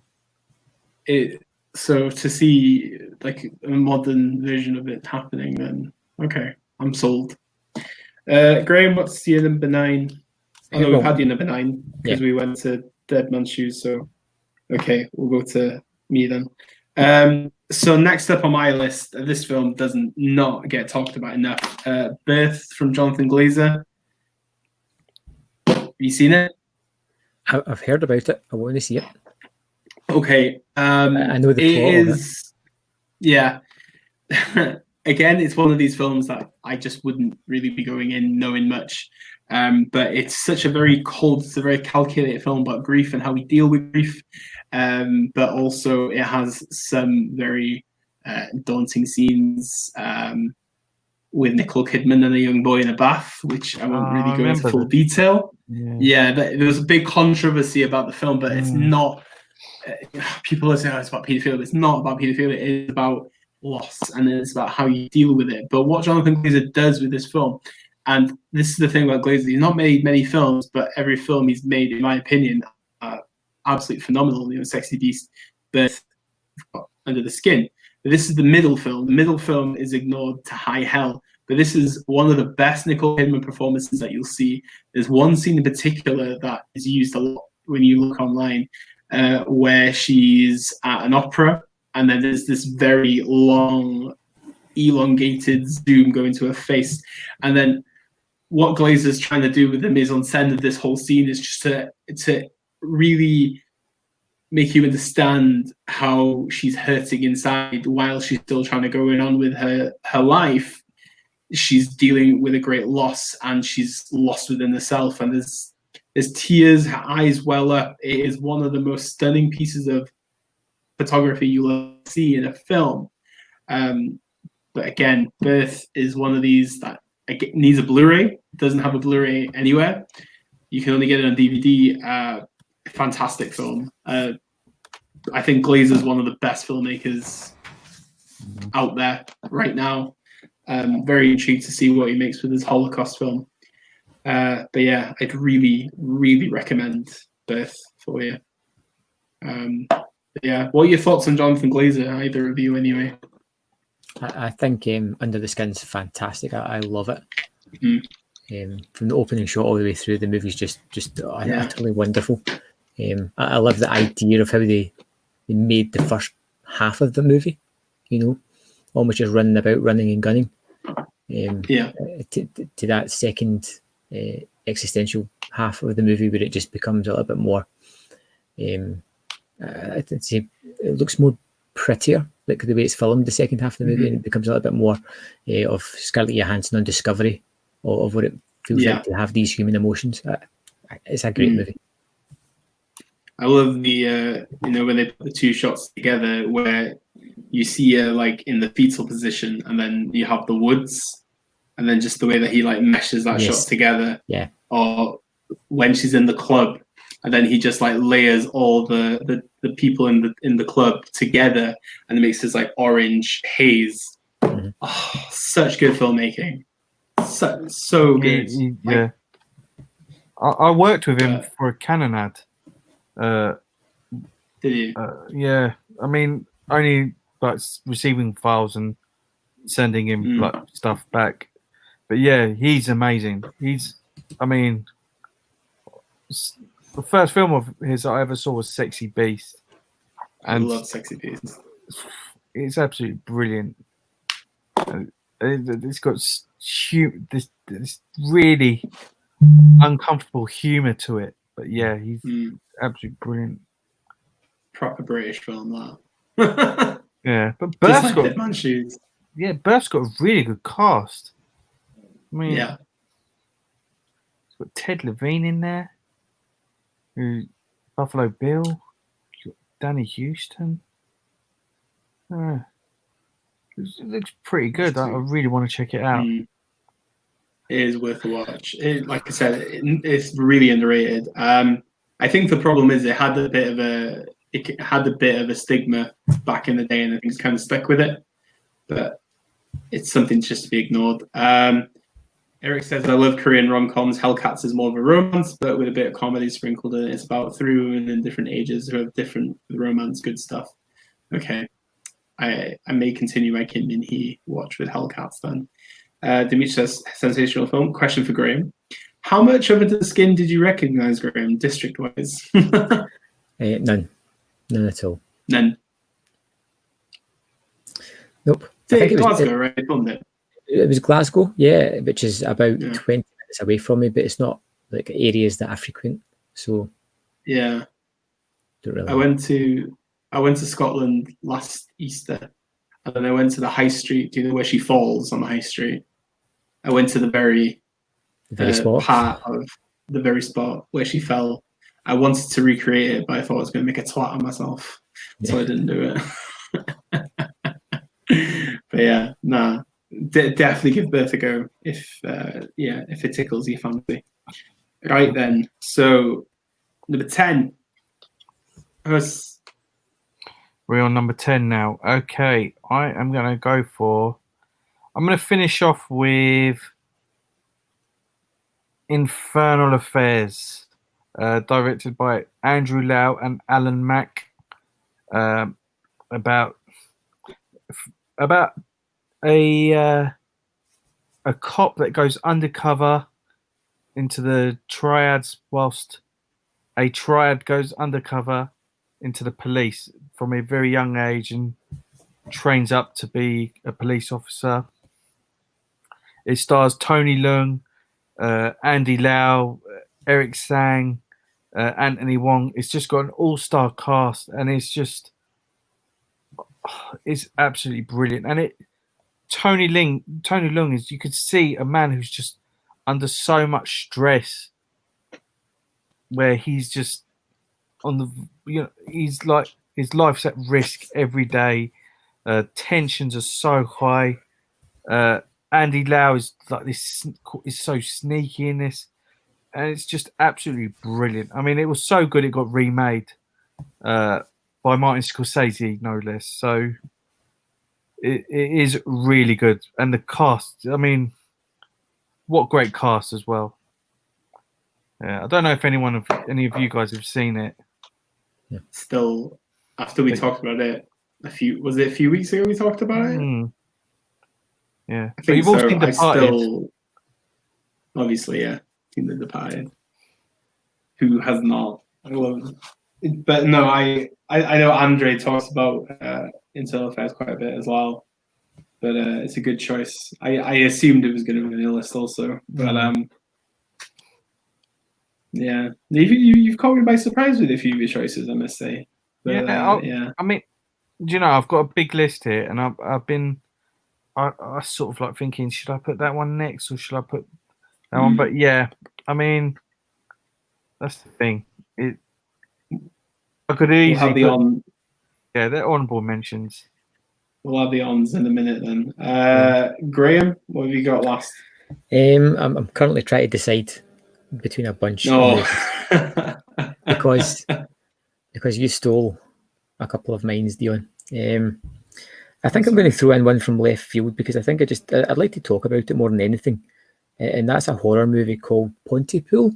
So to see like a modern version of it happening, then okay, I'm sold. Graham, what's your number 9? Oh no, we've had your number 9 because we went to Dead Man's Shoes. So Okay, we'll go to me then. So next up on my list, this film doesn't not get talked about enough. Birth from Jonathan Glazer. Have you seen it? I've heard about it. I want to see it. Okay. I know the plot of it. Yeah. Again, it's one of these films that I just wouldn't really be going in knowing much. But it's such a very cold, it's a very calculated film about grief and how we deal with grief. But also it has some very daunting scenes with Nicole Kidman and a young boy in a bath, which I won't really go into full detail. Yeah, there was a big controversy about the film, but it's not. People are saying it's about paedophilia. It's not about paedophilia. It's about loss, and it's about how you deal with it. But what Jonathan Glazer does with this film, and this is the thing about Glazer, he's not made many films, but every film he's made, in my opinion, absolutely phenomenal. You know, Sexy Beast, Birth, Under the Skin. But this is the middle film. The middle film is ignored to high hell. But this is one of the best Nicole Kidman performances that you'll see. There's one scene in particular that is used a lot when you look online, where she's at an opera, and then there's this very long, elongated zoom going to her face. And then what Glazer's trying to do with the mise en scène of this whole scene is just to really make you understand how she's hurting inside while she's still trying to go on with her life. She's dealing with a great loss, and she's lost within herself, and there's tears, her eyes well up. It is one of the most stunning pieces of photography you'll see in a film. But again, Birth is one of these that needs a Blu-ray. It doesn't have a Blu-ray anywhere. You can only get it on DVD. Fantastic film. I think Glazer is one of the best filmmakers out there right now. Very intrigued to see what he makes with his Holocaust film. But yeah, I'd really, really recommend Birth for you. Yeah, what are your thoughts on Jonathan Glazer? Either of you, anyway. I think Under the Skin's fantastic. I love it. From the opening shot all the way through, the movie's just utterly wonderful. I love the idea of how they made the first half of the movie. You know, almost just running and gunning. To that second existential half of the movie, where it just becomes a little bit more. I'd say it looks more prettier, like the way it's filmed. The second half of the movie, and it becomes a little bit more of Scarlett Johansson on discovery of what it feels like to have these human emotions. It's a great movie. I love the when they put the two shots together, where you see her like in the fetal position, and then you have the woods, and then just the way that he like meshes that shot together. Yeah. Or when she's in the club, and then he just like layers all the people in the club together, and it makes this like orange haze. Oh, such good filmmaking. So good. Yeah. I worked with him for a Canon ad. Did you? Yeah. I mean, only like receiving files and sending him like stuff back. But yeah, he's amazing. I mean, the first film of his I ever saw was Sexy Beast. And I love Sexy Beast. It's absolutely brilliant. It's got this really uncomfortable humor to it. But yeah, he's absolutely brilliant. Proper British film, that. Yeah, but Birth's like Dead Man Shoes. Yeah, Birth's got a really good cast. I mean, it's got Ted Levine in there, Buffalo Bill, Danny Houston. It looks pretty good. I really want to check it out. It is worth a watch. Like I said, it's really underrated. I think the problem is it had a bit of a stigma back in the day, and I think it's kind of stuck with it. But it's something just to be ignored. Eric says, I love Korean rom-coms. Hellcats is more of a romance, but with a bit of comedy sprinkled in. It's about three women in different ages who have different romance, good stuff. Okay. I may continue my Kim Min-hee watch with Hellcats then. Dimitri says, sensational film. Question for Graham. How much of Under the Skin did you recognize, Graham, district-wise? None. None at all. Then Nope. I think Glasgow, right? Wasn't it? It was Glasgow, yeah, which is about 20 minutes away from me, but it's not like areas that I frequent. So yeah, don't really. I went to Scotland last Easter, and then I went to the high street. Do you know where she falls on the high street? I went to the very spot. part of the very spot where she fell. I wanted to recreate it, but I thought I was going to make a twat of myself, so I didn't do it. But yeah, nah, definitely give birth a go if it tickles your fancy. Right then, so number 10. We're on number 10 now. Okay, I'm going to finish off with Infernal Affairs, directed by Andrew Lau and Alan Mack, about a cop that goes undercover into the triads whilst a triad goes undercover into the police from a very young age and trains up to be a police officer. It stars Tony Leung, Andy Lau, Eric Sang, Anthony Wong. It's just got an all-star cast, and it's absolutely brilliant. And Tony Leung is, you could see a man who's just under so much stress, where he's just on the, he's like, his life's at risk every day. Tensions are so high. Andy Lau is like this, is so sneaky in this, and it's just absolutely brilliant. I mean, it was so good it got remade by Martin Scorsese, no less. So it is really good, and the cast. I mean, what great cast as well. Yeah, I don't know if any of you guys have seen it. Yeah. Still, after we talked about it a few weeks ago we talked about it? Yeah. I think you've all seen Departed. Obviously, yeah. Seen The Departed. Who has not? But no, I know Andre talks about Internal Affairs quite a bit as well. But it's a good choice. I assumed it was going to be on the list also. But yeah. You've caught me by surprise with a few of your choices, I must say. But, yeah. I mean, do you know, I've got a big list here, and I've been I sort of like thinking, should I put that one next or should I put that one? But yeah, I mean, that's the thing. I could easily yeah, they're honourable mentions. We'll have the ons in a minute then. Graham, what have you got last? I'm currently trying to decide between a bunch because you stole a couple of mine, Dion. I think I'm going to throw in one from left field because I think I'd like to talk about it more than anything, and that's a horror movie called Pontypool.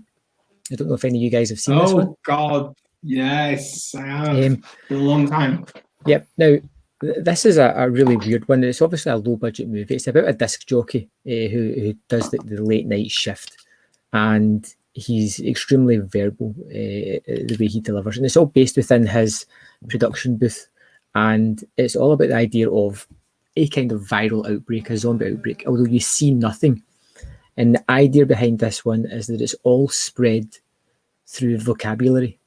I don't know if any of you guys have seen this one. Oh God, yes, I have. For a long time. Yep. Now, this is a really weird one. It's obviously a low budget movie. It's about a disc jockey who does the late night shift, and he's extremely verbal the way he delivers, and it's all based within his production booth. And it's all about the idea of a kind of viral outbreak, a zombie outbreak, although you see nothing. And the idea behind this one is that it's all spread through vocabulary.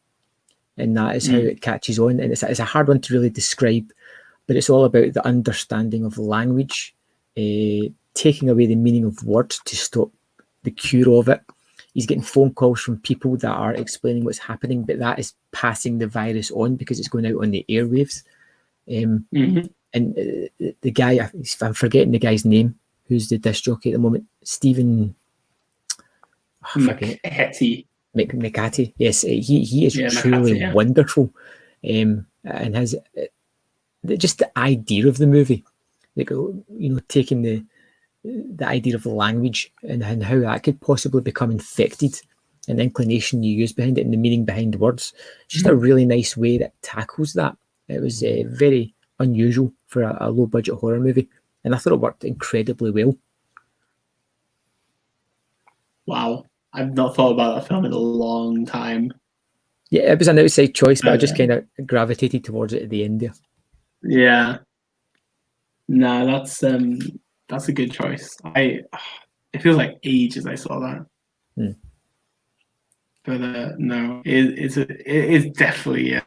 And that is how it catches on. And it's a hard one to really describe, but it's all about the understanding of language, taking away the meaning of words to stop the cure of it. He's getting phone calls from people that are explaining what's happening, but that is passing the virus on because it's going out on the airwaves. And the guy, I'm forgetting the guy's name, who's the disc jockey at the moment, Stephen McHattie. McHattie. Yes, he is truly wonderful, and has just the idea of the movie, like taking the idea of the language and how that could possibly become infected, and the inclination you use behind it and the meaning behind words. It's just a really nice way that tackles that. It was very unusual for a low-budget horror movie, and I thought it worked incredibly well. Wow. I've not thought about that film in a long time. Yeah, it was an outside choice, but I just kind of gravitated towards it at the end there. Yeah. No, that's a good choice. It feels like ages I saw that. But no, it is definitely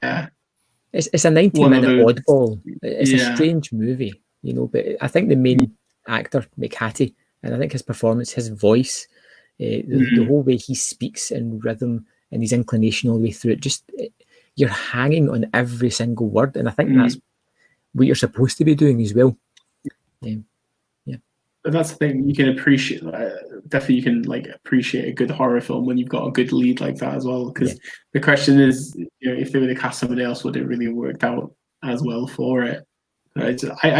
It's a 90-minute oddball. It's a strange movie, you know. But I think the main actor, McHattie, and I think his performance, his voice, the whole way he speaks in rhythm and his inclination all the way through it, you're hanging on every single word, and I think that's what you're supposed to be doing as well. But that's the thing, you can appreciate. Definitely, you can appreciate a good horror film when you've got a good lead like that as well. Because the question is, if they were to cast somebody else, would it really have worked out as well for it? I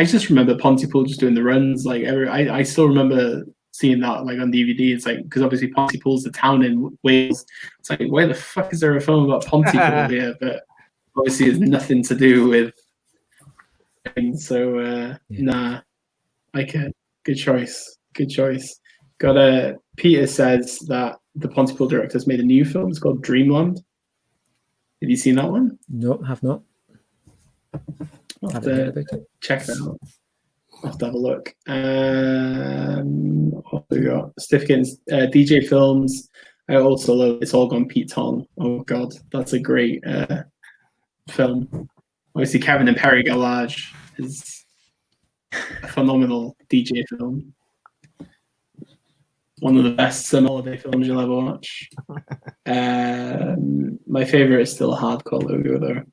just remember Pontypool just doing the runs. I still remember seeing that on DVD. It's because obviously Pontypool's the town in Wales. It's where the fuck is there a film about Pontypool here? But obviously, it's nothing to do with. And so nah, good choice. Good choice. Got Peter says that the Pontypool director's made a new film. It's called Dreamland. Have you seen that one? No, have not. I'll have to check that out. I'll have to have a look. What have we got? Certificates, DJ Films. I also love It's All Gone Pete Tong. Oh God, that's a great film. Obviously, Kevin and Perry Galage is a phenomenal DJ film. One of the best summer holiday films you'll ever watch. My favorite is still Hardcore Logo, though.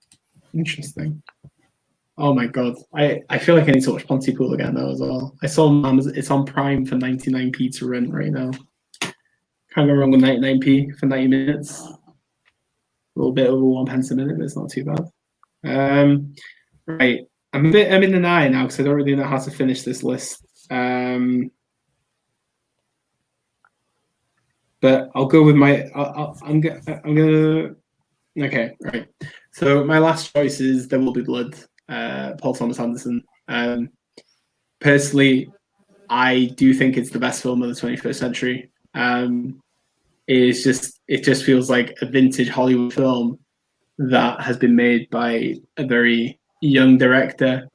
Interesting. Oh my God. I feel like I need to watch Pontypool again, though, as well. I saw it's on Prime for 99p to rent right now. Can't go wrong with 99p for 90 minutes. A little bit over 1 pence a minute, but it's not too bad. Right. I'm in the eye now because I don't really know how to finish this list. But I'll go with I'm gonna. Okay, right. So my last choice is There Will Be Blood, Paul Thomas Anderson. Personally, I do think it's the best film of the 21st century. It just feels like a vintage Hollywood film that has been made by a very young director,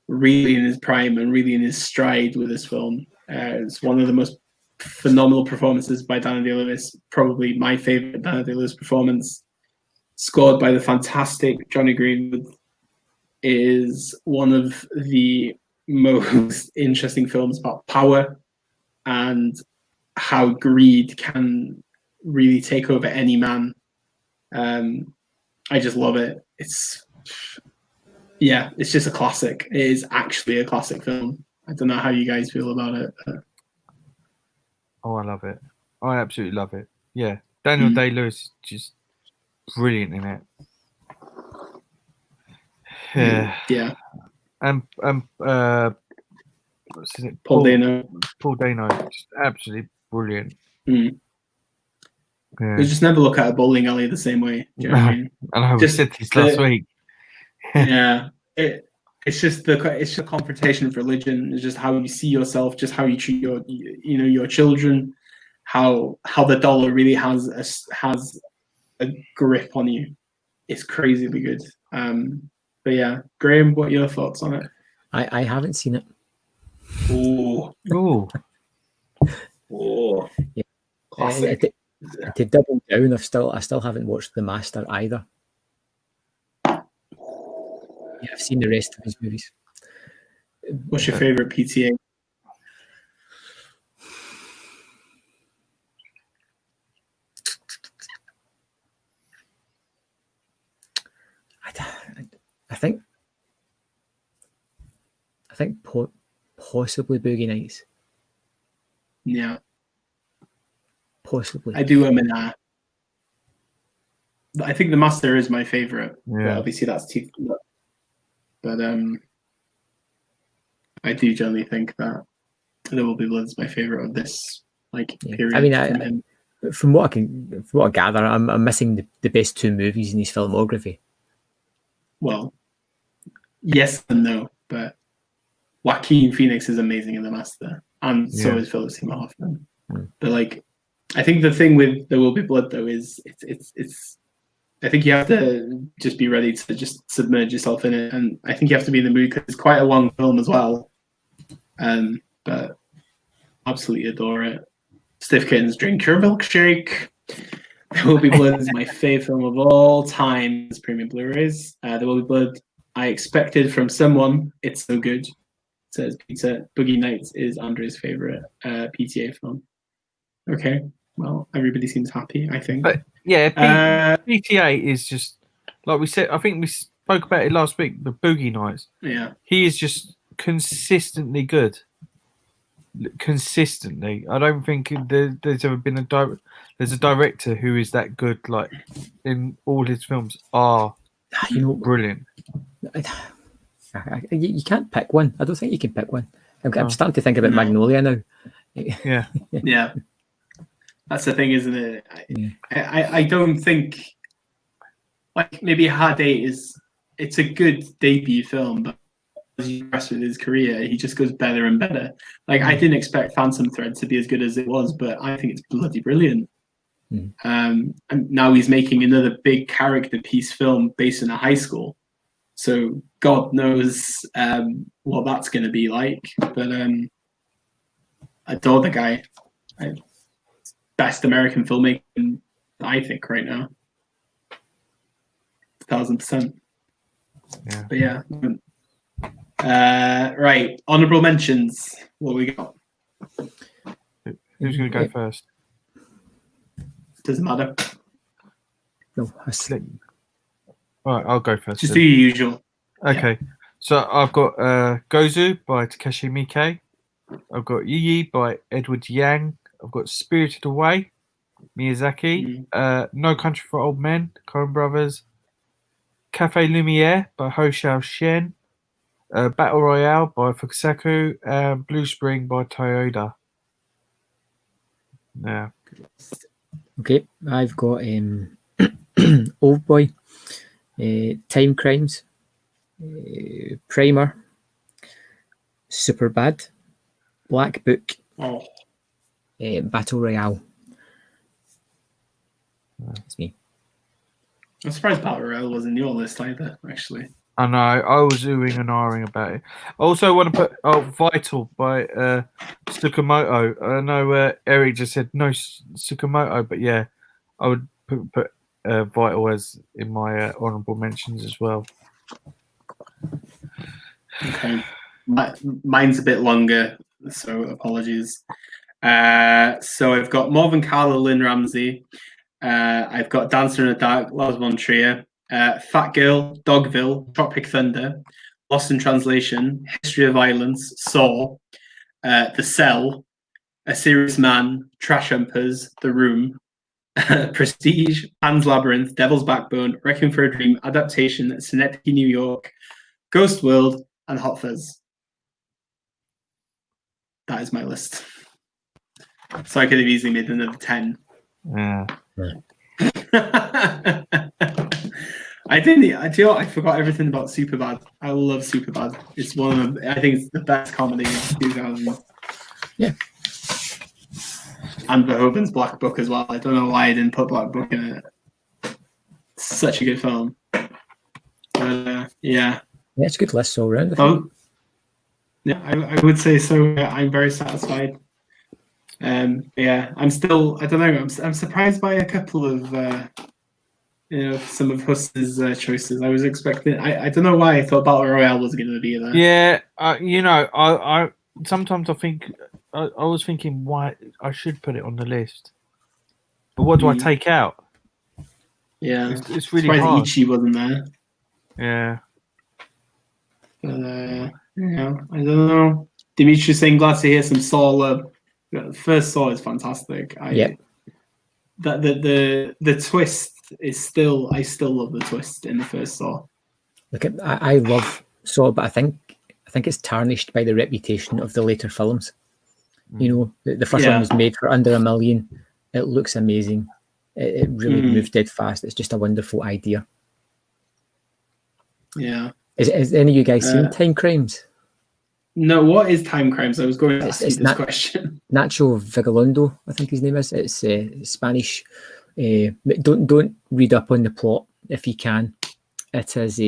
really in his prime and really in his stride with this film. It's one of the most phenomenal performances by Daniel Day-Lewis, probably my favorite Daniel Day-Lewis performance, scored by the fantastic Johnny Greenwood. Is one of the most interesting films about power and how greed can really take over any man. I just love it. It's just a classic. It is actually a classic film. I don't know how you guys feel about it. Oh, I love it. I absolutely love it. Yeah, Daniel Day-Lewis just brilliant in it. Yeah. What's his name? Paul Dano. Paul Dano, just absolutely brilliant. Yeah. You just never look at a bowling alley the same way. Do you know what I mean? I know. We said this last week. Yeah. It's just a confrontation of religion. It's just how you see yourself, just how you treat your children, how the dollar really has a grip on you. It's crazily good. But yeah, Graham, what are your thoughts on it? I haven't seen it. Oh. Yeah. Classic. To double down, I still haven't watched The Master either. Yeah, I've seen the rest of his movies. What's your favorite PTA? I think possibly Boogie Nights. Yeah. Possibly. I do that. I think The Master is my favorite. Yeah. Obviously that's too. But I do generally think that There Will Be Blood is my favorite of this period. I mean, from what I gather, I'm missing the best two movies in his filmography. Well, yes and no, but Joaquin Phoenix is amazing in The Master, and so is Philip Seymour Hoffman. But I think the thing with There Will Be Blood though is I think you have to just be ready to just submerge yourself in it, and I think you have to be in the mood because it's quite a long film as well. But absolutely adore it. Stiff Kittens, drink your milkshake. There Will Be Blood is my favourite film of all time. As premium Blu-rays. There Will Be Blood. I expected from someone. It's so good. Says Peter. Boogie Nights is Andre's favourite PTA film. Okay, well, everybody seems happy, I think. But yeah, PTA is just like we said. I think we spoke about it last week. The Boogie Nights. Yeah, he is just consistently good. Consistently, I don't think there's ever been there's a director who is that good. Like in all his films are, brilliant. You can't pick one. I don't think you can pick one. I'm starting to think about Magnolia now. Yeah. Yeah. That's the thing, isn't it? I don't think, like, maybe Hard Eight it's a good debut film, but as he progresses with his career, he just goes better and better. Like, I didn't expect Phantom Thread to be as good as it was, but I think it's bloody brilliant. And now he's making another big character piece film based in a high school. So God knows what that's going to be like. But I adore the guy. Best American filmmaker, I think, right now. 1,000%. Yeah. But yeah. Right. Honorable mentions. What we got? Who's going to go first? Doesn't matter. No, Right, I'll go first. Just do your usual. Okay. Yeah. So I've got Gozu by Takeshi Miike. I've got Yi Yi by Edward Yang. I've got Spirited Away, Miyazaki. No Country for Old Men, Coen Brothers. Café Lumiere by Ho Xiao Shen. Battle Royale by Fukasaku. And Blue Spring by Toyoda. Yeah. Okay, I've got Old Boy, Time Crimes, Primer, Superbad, Black Book, Battle Royale. That's me. I'm surprised Battle Royale wasn't in your list either, actually. I know, I was oohing and ahhing about it. I also want to put Vital by Tsukamoto. I know Eric just said no Tsukamoto, but yeah, I would put Vital as in my honourable mentions as well. Okay. Mine's a bit longer, so apologies. So I've got Morven Carlo, Lynn Ramsey. I've got Dancer in the Dark, Lars von Trier. Fat Girl, Dogville, Tropic Thunder, Lost in Translation, History of Violence, Saw, The Cell, A Serious Man, Trash Humpers, The Room, Prestige, Pan's Labyrinth, Devil's Backbone, Requiem for a Dream, Adaptation, Synecdoche, New York, Ghost World, and Hot Fuzz. That is my list. So I could have easily made another 10. Yeah. I didn't. I forgot everything about Superbad. I love Superbad. It's one of the. I think it's the best comedy of 2000. Yeah. And Verhoeven's Black Book as well. I don't know why I didn't put Black Book in it. It's such a good film. But, yeah. Yeah, it's a good list all round. Yeah, I would say so. I'm very satisfied. Yeah, I'm still. I don't know. I'm surprised by a couple of. Some of Huss's choices. I was expecting. I don't know why I thought Battle Royale was going to be there. Yeah, I sometimes I think I was thinking why I should put it on the list, but what do I take out? Yeah, it's really hard. Ichi wasn't there. Yeah. But, I don't know. Dimitri's saying glad to hear some Saw love. The first Saw is fantastic. The twist is still. I still love the twist in the first Saw. Look, I love Saw, but I think it's tarnished by the reputation of the later films. You know, the first one was made for under $1 million. It looks amazing. It really moves dead fast. It's just a wonderful idea. Yeah. Is any of you guys seen Time Crimes? No, what is Time Crimes? I was going to ask you this question. Nacho Vigalondo, I think his name is. It's a Spanish Don't read up on the plot if you can. It is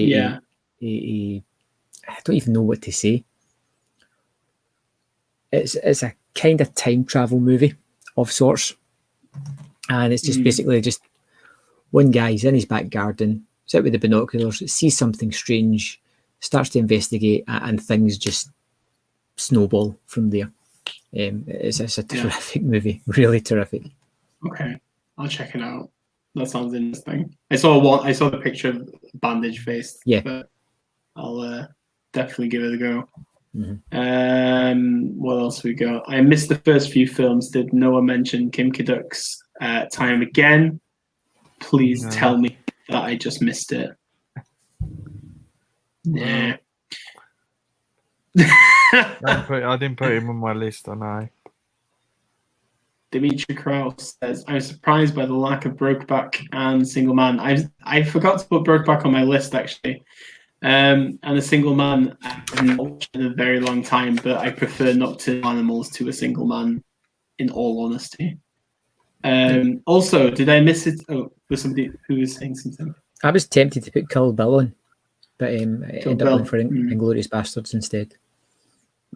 I don't even know what to say. It's a kind of time travel movie of sorts, and it's just basically just one guy's in his back garden, sits with the binoculars, sees something strange, starts to investigate, and things just snowball from there. It's a terrific movie, really terrific. Okay, I'll check it out. That sounds interesting. I saw the picture of bandage face. Yeah, but I'll definitely give it a go. Mm-hmm. What else we got? I missed the first few films. Did Noah mention Kim Ki-duk's Time Again? Please tell me that I just missed it. Yeah. I didn't put him on my list, I know. Dimitri Kraus says, I'm surprised by the lack of Brokeback and Single Man. I forgot to put Brokeback on my list, actually. And A Single Man, I haven't watched in a very long time, but I prefer Nocturnal Animals to A Single Man, in all honesty. Also, did I miss it? Oh, there's somebody who was saying something. I was tempted to put Kill Bill on, but I ended up going for Inglourious Bastards instead.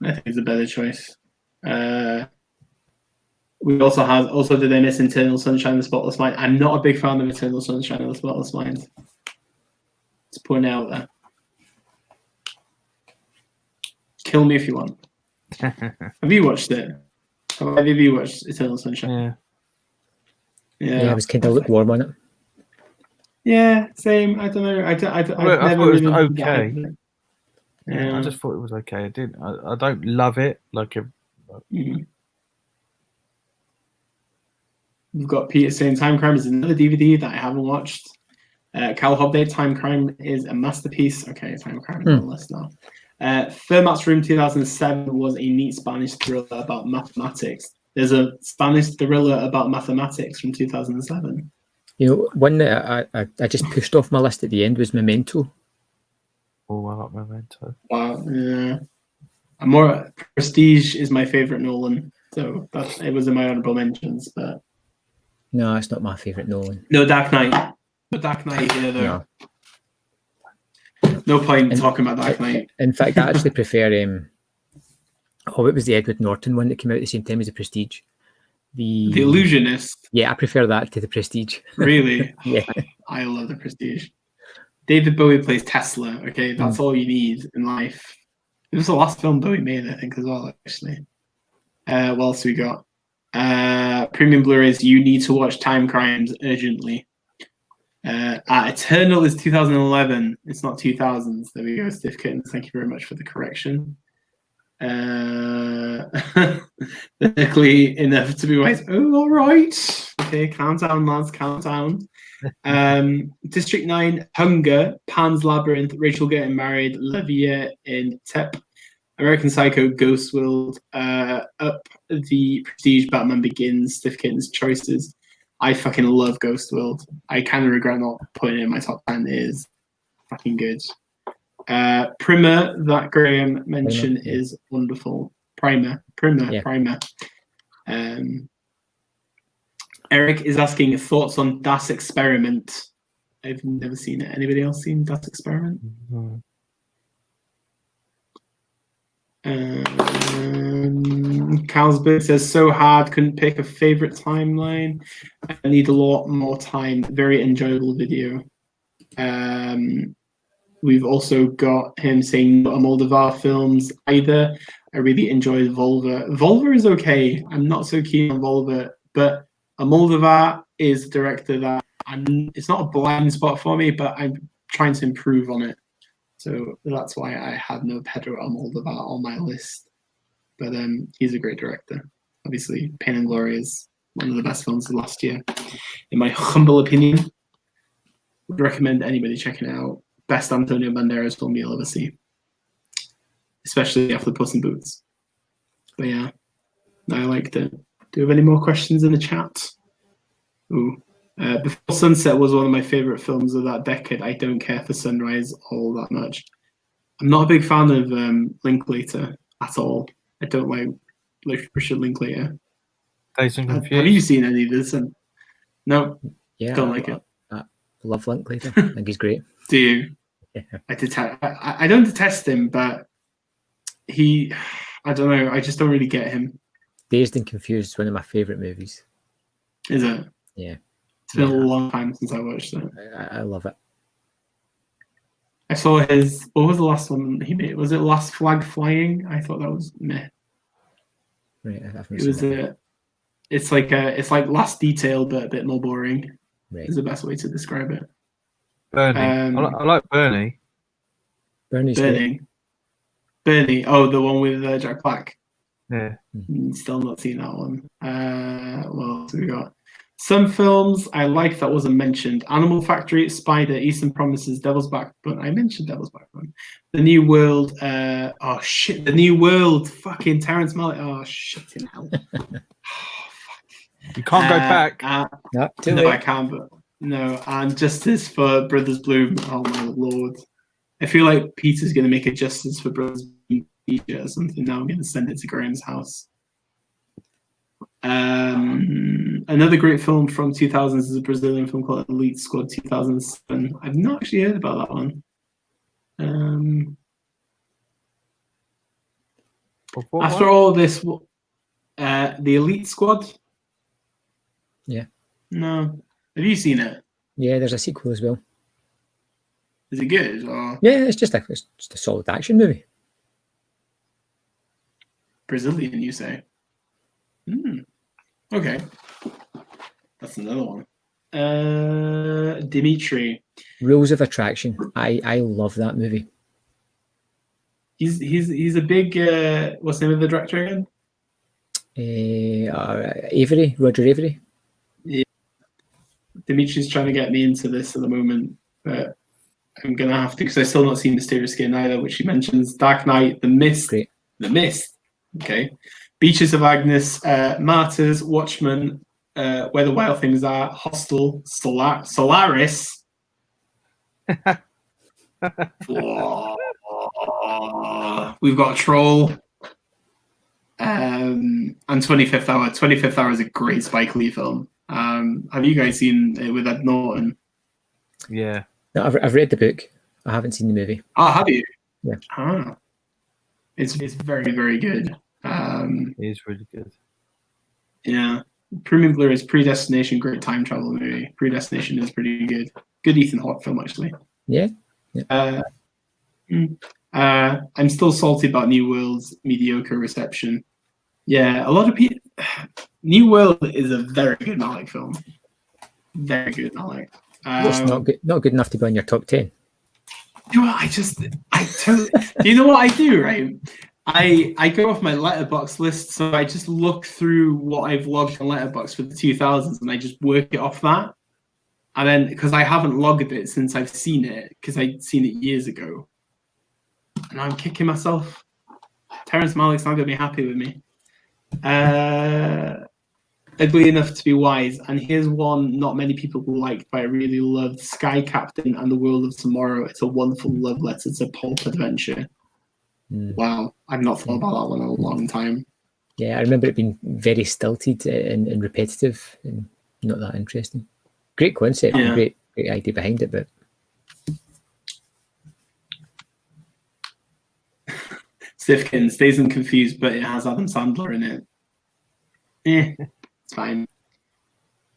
I think it's a better choice. We also did I miss Eternal Sunshine of the Spotless Mind? I'm not a big fan of Eternal Sunshine of the Spotless Mind. Let's point out there. Kill me if you want. Have you watched it? Have you watched Eternal Sunshine? Yeah, I was kind of lukewarm on it. Yeah, same. I don't know. I thought it was okay. Yeah, I just thought it was okay. I don't love it. We've got Peter saying Time Crime is another DVD that I haven't watched. Cal Hobday, Time Crime is a masterpiece. Okay, Time Crime is on the list now. Fermat's Room 2007 was a neat Spanish thriller about mathematics. There's a Spanish thriller about mathematics from 2007. You know, one that I just pushed off my list at the end was Memento. Oh, I like Memento. Wow, yeah. Prestige is my favorite Nolan, so it was in my honorable mentions, but no, it's not my favorite Nolan. No Dark Knight. No Dark Knight either. No point in talking about Dark Knight. In fact, I actually prefer it was the Edward Norton one that came out at the same time as The Prestige. The Illusionist. Yeah, I prefer that to The Prestige. Really? Yeah. I love The Prestige. David Bowie plays Tesla, okay? That's all you need in life. It was the last film Bowie made, I think, as well, actually. What else we got? Premium Blu-rays, you need to watch Time Crimes urgently. Eternal is 2011. It's not 2000s. There we go, Stiff Kittens. Thank you very much for the correction. Luckily enough to be wise. Oh, all right. Okay, calm down, lads. Calm down. District 9, Hunger, Pan's Labyrinth, Rachel Getting Married, Levia in Tep, American Psycho, Ghost World, Up, The Prestige, Batman Begins, Stiff Kittens choices. I fucking love Ghost World. I kind of regret not putting it in my top 10. It is fucking good. Primer, that Graham mentioned, is wonderful. Primer. Eric is asking thoughts on Das Experiment. I've never seen it. Anybody else seen Das Experiment? Carlsberg says, so hard, couldn't pick a favorite timeline. I need a lot more time. Very enjoyable video. We've also got him saying not a Moldovar films either. I really enjoyed Volva. Volva is okay. I'm not so keen on Volva, but a Moldovar is a director that it's not a blind spot for me, but I'm trying to improve on it. So that's why I have no Pedro Almodovar on my list. But he's a great director. Obviously, Pain and Glory is one of the best films of last year, in my humble opinion. Would recommend anybody checking it out. Best Antonio Banderas film you'll ever see, especially after Puss in Boots. But yeah, I liked it. Do you have any more questions in the chat? Ooh. Before Sunset was one of my favorite films of that decade. I don't care for Sunrise all that much. I'm not a big fan of Linklater at all. I don't like Richard Linklater. Have you seen any of this? No. Yeah, Don't like it. I love Linklater. I think he's great. Do you? Yeah. I don't detest him, but I don't know. I just don't really get him. Dazed and Confused is one of my favourite movies. Is it? Yeah. It's been a long time since I watched it. I love it. I saw his. What was the last one he made? Was it Last Flag Flying? I thought that was meh. Right, I haven't It was seen it. It's like Last Detail, but a bit more boring. Right. Is the best way to describe it. Bernie. I like Bernie. Bernie's great. Bernie. Oh, the one with Jack Black. Yeah. Still not seen that one. What else have we got? Some films I like that wasn't mentioned: Animal Factory, Spider, Eastern Promises, Devil's Backbone. I mentioned Devil's Backbone. The New World. Oh shit! The New World. Fucking Terrence Malick. Oh shit in hell. You can't go back. No, I can't. But no. And Justice for Brothers Bloom. Oh my lord! I feel like Peter's going to make a Justice for Brothers Bloom t-shirt or something. Now I'm going to send it to Graham's house. Another great film from 2000s is a Brazilian film called Elite Squad 2007. I've not actually heard about that one. After all this, the Elite Squad? Yeah. No. Have you seen it? Yeah, there's a sequel as well. Is it good? Or Yeah, it's just a solid action movie. Brazilian, you say? Okay. That's another one. Dimitri. Rules of Attraction. I love that movie. He's a big what's the name of the director again? Avery, Roger Avery. Yeah. Dimitri's trying to get me into this at the moment, but I'm gonna have to because I've still not seen Mysterious Skin either, which he mentions. Dark Knight, The Mist. Great. The Mist. Okay. Beaches of Agnes, Martyrs, Watchmen, Where the Wild Things Are, Hostel, Solaris. We've got Troll. And 25th Hour. 25th Hour is a great Spike Lee film. Have you guys seen it with Ed Norton? Yeah. No, I've read the book. I haven't seen the movie. Oh, have you? Yeah. Ah. It's very, very good. It is really good. Yeah. Premium Blu-rays, Predestination, great time travel movie. Predestination is pretty good. Good Ethan Hawke film, actually. Yeah. I'm still salty about New World's mediocre reception. Yeah, a lot of people. New World is a very good Malick film. Very good Malick. It's not good enough to be on your top 10. You know what, do you know what I do, right? I go off my letterbox list, so I just look through what I've logged on letterbox for the 2000s, and I just work it off that. And then, because I haven't logged it since I've seen it, because I'd seen it years ago, and I'm kicking myself. Terrence Malick's not going to be happy with me. Ugly Enough to Be Wise, and here's one not many people liked, but I really loved: Sky Captain and the World of Tomorrow. It's a wonderful love letter to pulp adventure. Wow, I've not thought about that one in a long time. Yeah, I remember it being very stilted and repetitive and not that interesting. Great concept, and great idea behind it, but Sifkin stays and confused, but it has Adam Sandler in it. It's fine.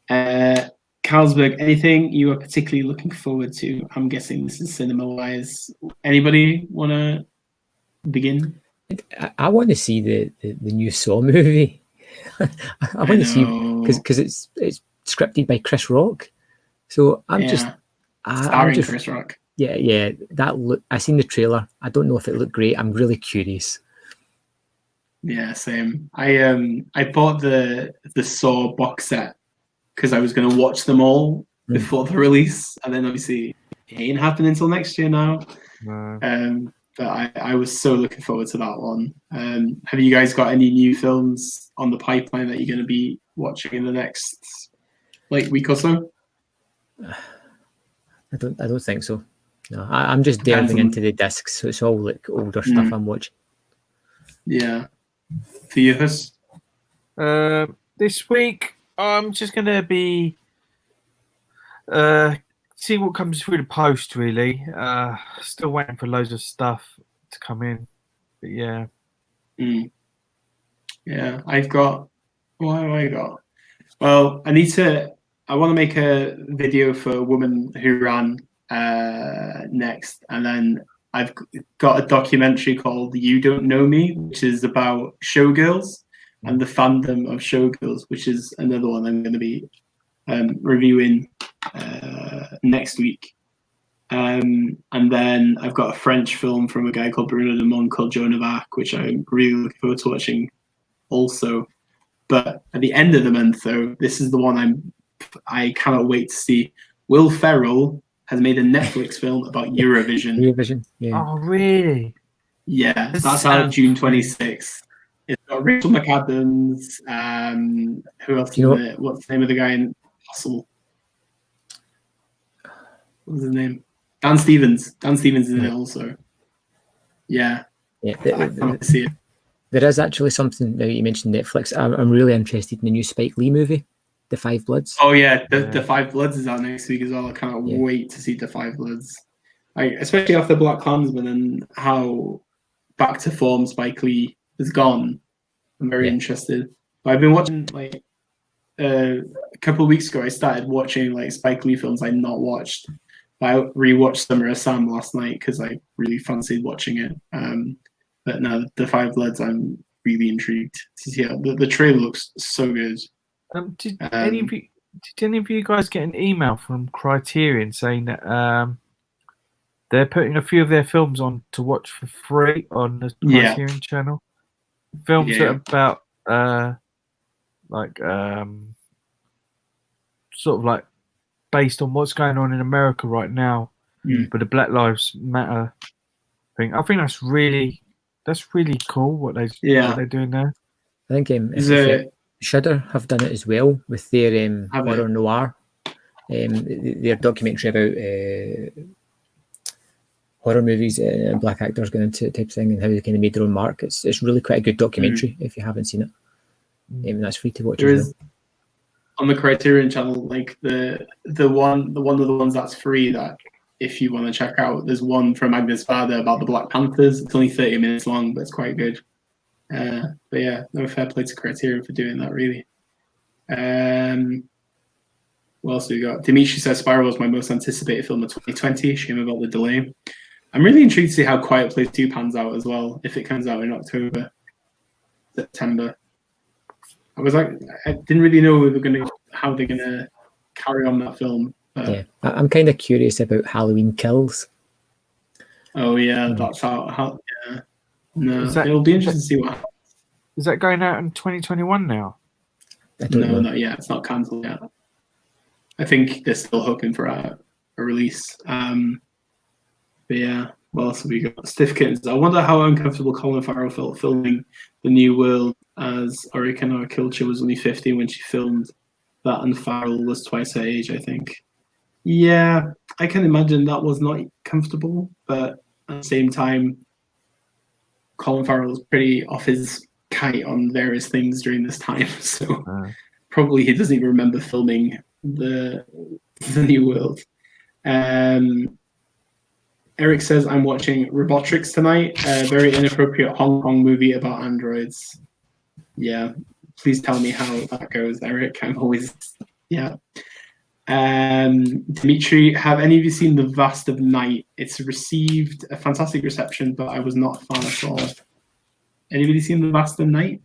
Carlsberg, anything you are particularly looking forward to? I'm guessing this is cinema-wise. Anybody want to begin? I want to see the new Saw movie. I want to see because it's scripted by Chris Rock, so I'm starring Chris Rock. Yeah. I seen the trailer. I don't know if it looked great. I'm really curious. Yeah, same. I bought the Saw box set because I was going to watch them all before the release, and then obviously it ain't happening until next year now. But I was so looking forward to that one. Have you guys got any new films on the pipeline that you're going to be watching in the next week or so? I don't think so. No, I'm just delving into the discs, so it's all like older stuff I'm watching. Yeah. For you, Hus? This week, I'm just going to be See what comes through the post, really. Still waiting for loads of stuff to come in. But yeah. Yeah, I've got. What have I got? Well, I want to make a video for Woman Who Ran next, and then I've got a documentary called You Don't Know Me, which is about showgirls and the fandom of showgirls, which is another one I'm going to be reviewing next week. And then I've got a French film from a guy called Bruno Dumont called Joan of Arc, which I'm really looking forward to watching also. But at the end of the month, though, this is the one I cannot wait to see. Will Ferrell has made a Netflix film about Eurovision. Eurovision, yeah. Oh, really? Yeah, that's out June 26th. It's got Rachel McAdams. Who else is in it? What's the name of the guy in Hustle? What's his name? Dan Stevens. Dan Stevens is in it also. Yeah. Yeah. I can't see it. There is actually something, now you mentioned Netflix, I'm really interested in the new Spike Lee movie, The Five Bloods. Oh yeah, the Five Bloods is out next week as well. I cannot wait to see The Five Bloods. Especially after Black Klansman and how back to form Spike Lee has gone. I'm very interested. I've been watching a couple of weeks ago. I started watching Spike Lee films I'd not watched. I rewatched Summer of Sam last night because I really fancied watching it. But now The Five Bloods, I'm really intrigued to see how the trailer looks so good. Did any of you guys get an email from Criterion saying that they're putting a few of their films on to watch for free on the Criterion channel? Films that are about sort of like based on what's going on in America right now, but the Black Lives Matter thing. I think that's really cool what they're doing there. I think Shudder have done it as well with their horror noir, their documentary about horror movies and black actors going into it type of thing and how they kind of made their own mark. It's really quite a good documentary if you haven't seen it. That's free to watch. There is on the Criterion channel, the one of the ones that's free that if you want to check out, there's one from Agnes Varda about the Black Panthers. It's only 30 minutes long, but it's quite good. But yeah, no fair play to Criterion for doing that, really. What else do we got? Dimitri says Spiral was my most anticipated film of 2020. Shame about the delay. I'm really intrigued to see how Quiet Place 2 pans out as well, if it comes out in October, September. I didn't really know how they're gonna carry on that film. Yeah, I'm kind of curious about Halloween Kills. Oh yeah, that's how. Yeah, no, it'll be interesting to see what happens. Is that going out in 2021 now? No, not yet. It's not cancelled yet. I think they're still hoping for a release. But yeah, what else have we got? Stiff Kittens. I wonder how uncomfortable Colin Farrell felt filming The New World, as Orikana Kilcher was only 50 when she filmed that, and Farrell was twice her age, I think. Yeah, I can imagine that was not comfortable, but at the same time, Colin Farrell was pretty off his kite on various things during this time, so probably he doesn't even remember filming the New World. Eric says, I'm watching Robotrix tonight, a very inappropriate Hong Kong movie about androids. Yeah, please tell me how that goes, Eric. I'm always, Dimitri, have any of you seen The Vast of Night? It's received a fantastic reception, but I was not a fan at all. Anybody seen The Vast of Night?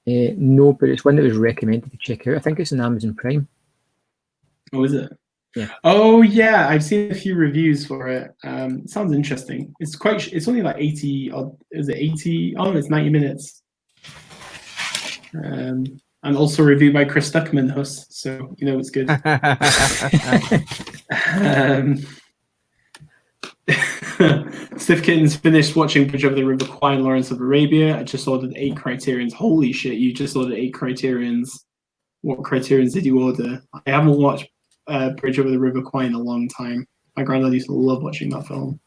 No, but it's one that was recommended to check out. I think it's on Amazon Prime. Oh, is it? Yeah. Oh, yeah. I've seen a few reviews for it. It sounds interesting. It's only like 80. Is it 80? Oh, it's 90 minutes. And also reviewed by Chris Stuckman, Huss. So you know it's good. Stiff Kittens finished watching Bridge Over the River Kwai and Lawrence of Arabia. I just ordered 8 Criterions. Holy shit! You just ordered 8 Criterions. What Criterions did you order? I haven't watched Bridge Over the River Kwai in a long time. My granddad used to love watching that film.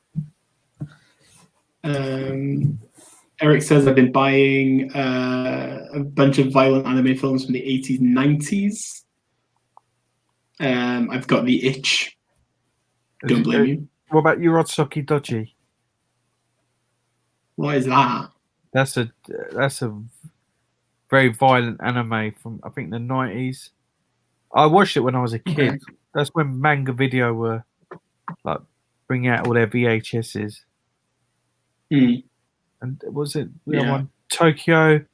Eric says I've been buying a bunch of violent anime films from the 80s and 90s. I've got The Itch. Don't blame you. What about Urotsuki Doji? What is that? That's a very violent anime from, I think, the 90s. I watched it when I was a kid. Okay. That's when Manga Video were like bringing out all their VHSs. Mm. And was it the Yeah. other one? Tokyo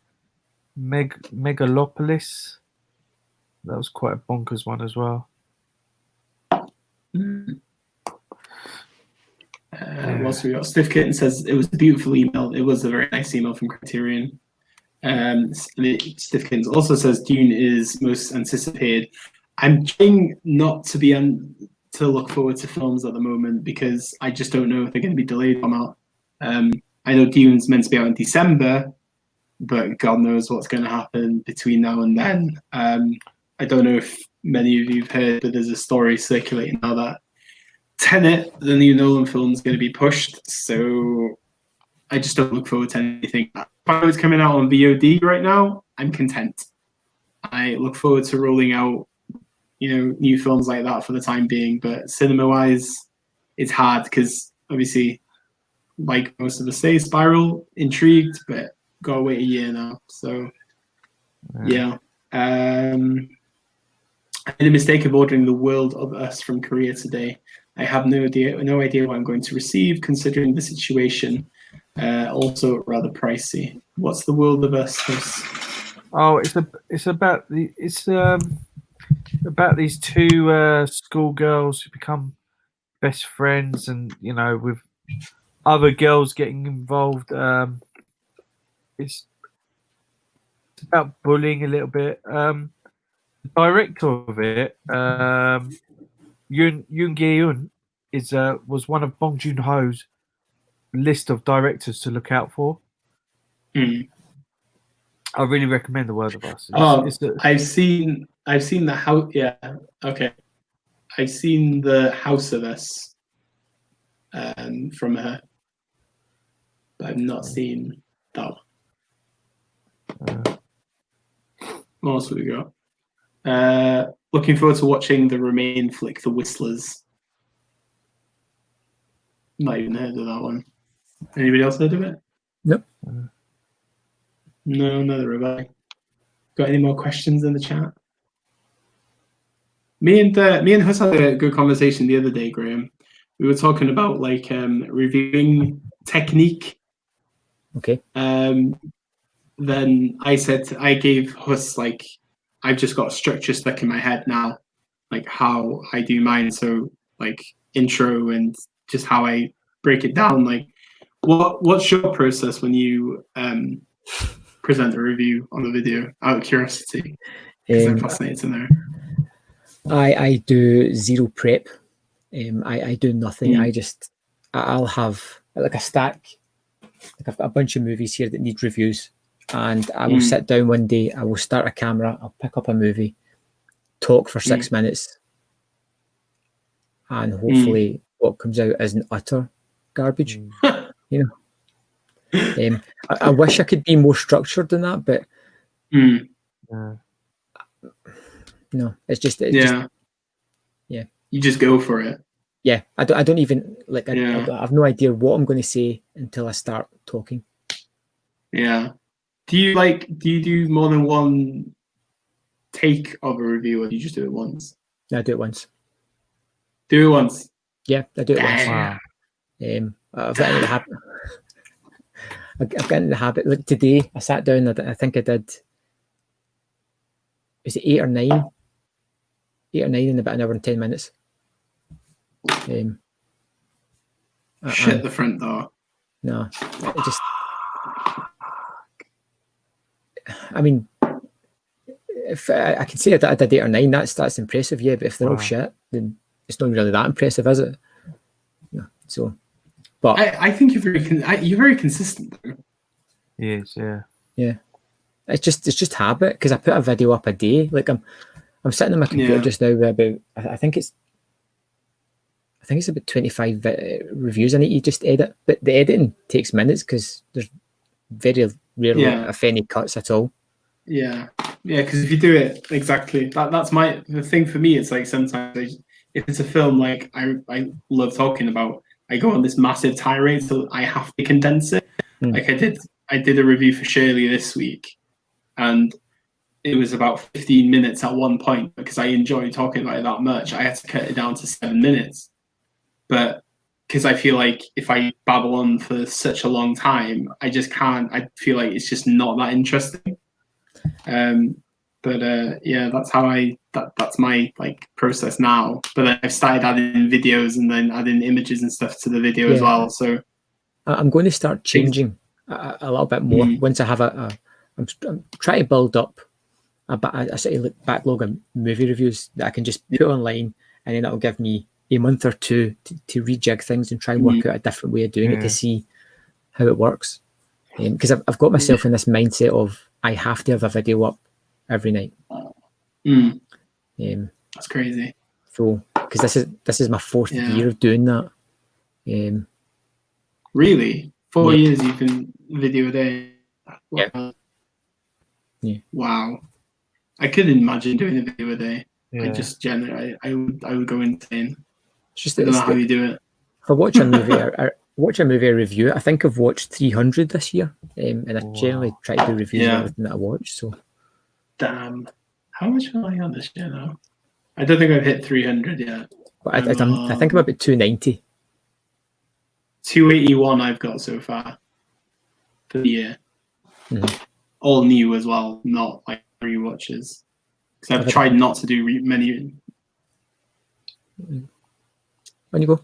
Megalopolis? That was quite a bonkers one as well. Mm. Whilst we got Stiff Kitten says it was a beautiful email. It was a very nice email from Criterion. Stiff Kittens also says Dune is most anticipated. I'm trying not to be to look forward to films at the moment because I just don't know if they're going to be delayed or not. I know Dune's meant to be out in December, but God knows what's going to happen between now and then. I don't know if many of you have heard, but there's a story circulating now that Tenet, the new Nolan film, is going to be pushed. So I just don't look forward to anything. If it's coming out on VOD right now, I'm content. I look forward to rolling out, new films like that for the time being. But cinema-wise, it's hard because obviously, like most of us say, Spiral, intrigued, but gotta wait a year now. So yeah. I made a mistake of ordering The World of Us from Korea today. I have no idea what I'm going to receive, considering the situation. Also rather pricey. What's The World of Us? Oh, it's about these two schoolgirls who become best friends, and with other girls getting involved. It's about bullying a little bit. The director of it, Yoon Gi-eun, was one of Bong Joon-ho's list of directors to look out for. Mm. I really recommend The World of Us. I've seen the house. Yeah, okay. I've seen The House of Us from her, but I've not seen that one. What else have we got? Looking forward to watching the Remain flick, The Whistlers. Not even heard of that one. Anybody else heard of it? Nope. No, neither have I. Got any more questions in the chat? Me and Huss had a good conversation the other day, Graham. We were talking about reviewing technique. Okay. Then I gave Huss I've just got a structure stuck in my head now, like how I do mine. So intro and just how I break it down. What's your process when you present a review on the video? Out of curiosity, because I'm fascinated to know. I do zero prep. I do nothing. I'll have a stack. I've got a bunch of movies here that need reviews, and I will sit down one day. I will start a camera. I'll pick up a movie, talk for 6 minutes, and hopefully what comes out isn't utter garbage. I wish I could be more structured than that, but no, it's just you just go for it. Yeah, I don't even I have no idea what I'm going to say until I start talking. Yeah. Do you do more than one take of a review, or do you just do it once? No, I do it once. Do it once. Yeah, I do it once. Wow. I've gotten into the habit. I've gotten into the habit. Like today, I sat down. I think I did. Was it 8 or 9? 8 or 9 in about an hour and 10 minutes. Shut the front door. No, it just. I mean, if I can say I did 8 or 9, that's impressive. Yeah, but if they're all shit, then it's not really that impressive, is it? No. So, but I think you're very consistent. Yes, yeah. Yeah, it's just habit, because I put a video up a day. I'm sitting on my computer just now with about I think it's about 25 reviews I need to just edit, but the editing takes minutes because there's very rarely if any cuts at all. Yeah, because if you do it exactly, that's the thing for me. It's like sometimes if it's a film like I love talking about, I go on this massive tirade, so I have to condense it. Like I did a review for Shirley this week, and it was about 15 minutes at one point because I enjoy talking about it that much. I had to cut it down to 7 minutes, but because I feel like if I babble on for such a long time, I just can't. I feel like it's just not that interesting. Yeah, that's how that's my like process now. But then I've started adding videos and then adding images and stuff to the video as well. So I'm going to start changing a little bit more once I have I'm trying to build up a sort of like backlog of movie reviews that I can just put online, and then it'll give me a month or two to rejig things and try and work out a different way of doing it to see how it works. Because I've got myself in this mindset of I have to have a video up every night. That's crazy. So because this is my fourth year of doing that. Really, 4 years you've been video a day. Wow. Yeah. Wow. I couldn't imagine doing a video a day. I just generally, I would go insane. It's just I don't know how you do it. If I watch a movie, I review it. I think I've watched 300 this year, and I generally try to do reviews of everything that I watch. So, damn, how much am I on this year now? I don't think I've hit 300 yet. But I think I'm about 290. 281 I've got so far for the year. All new as well, not like rewatches. Because I've tried not to do many. When you go?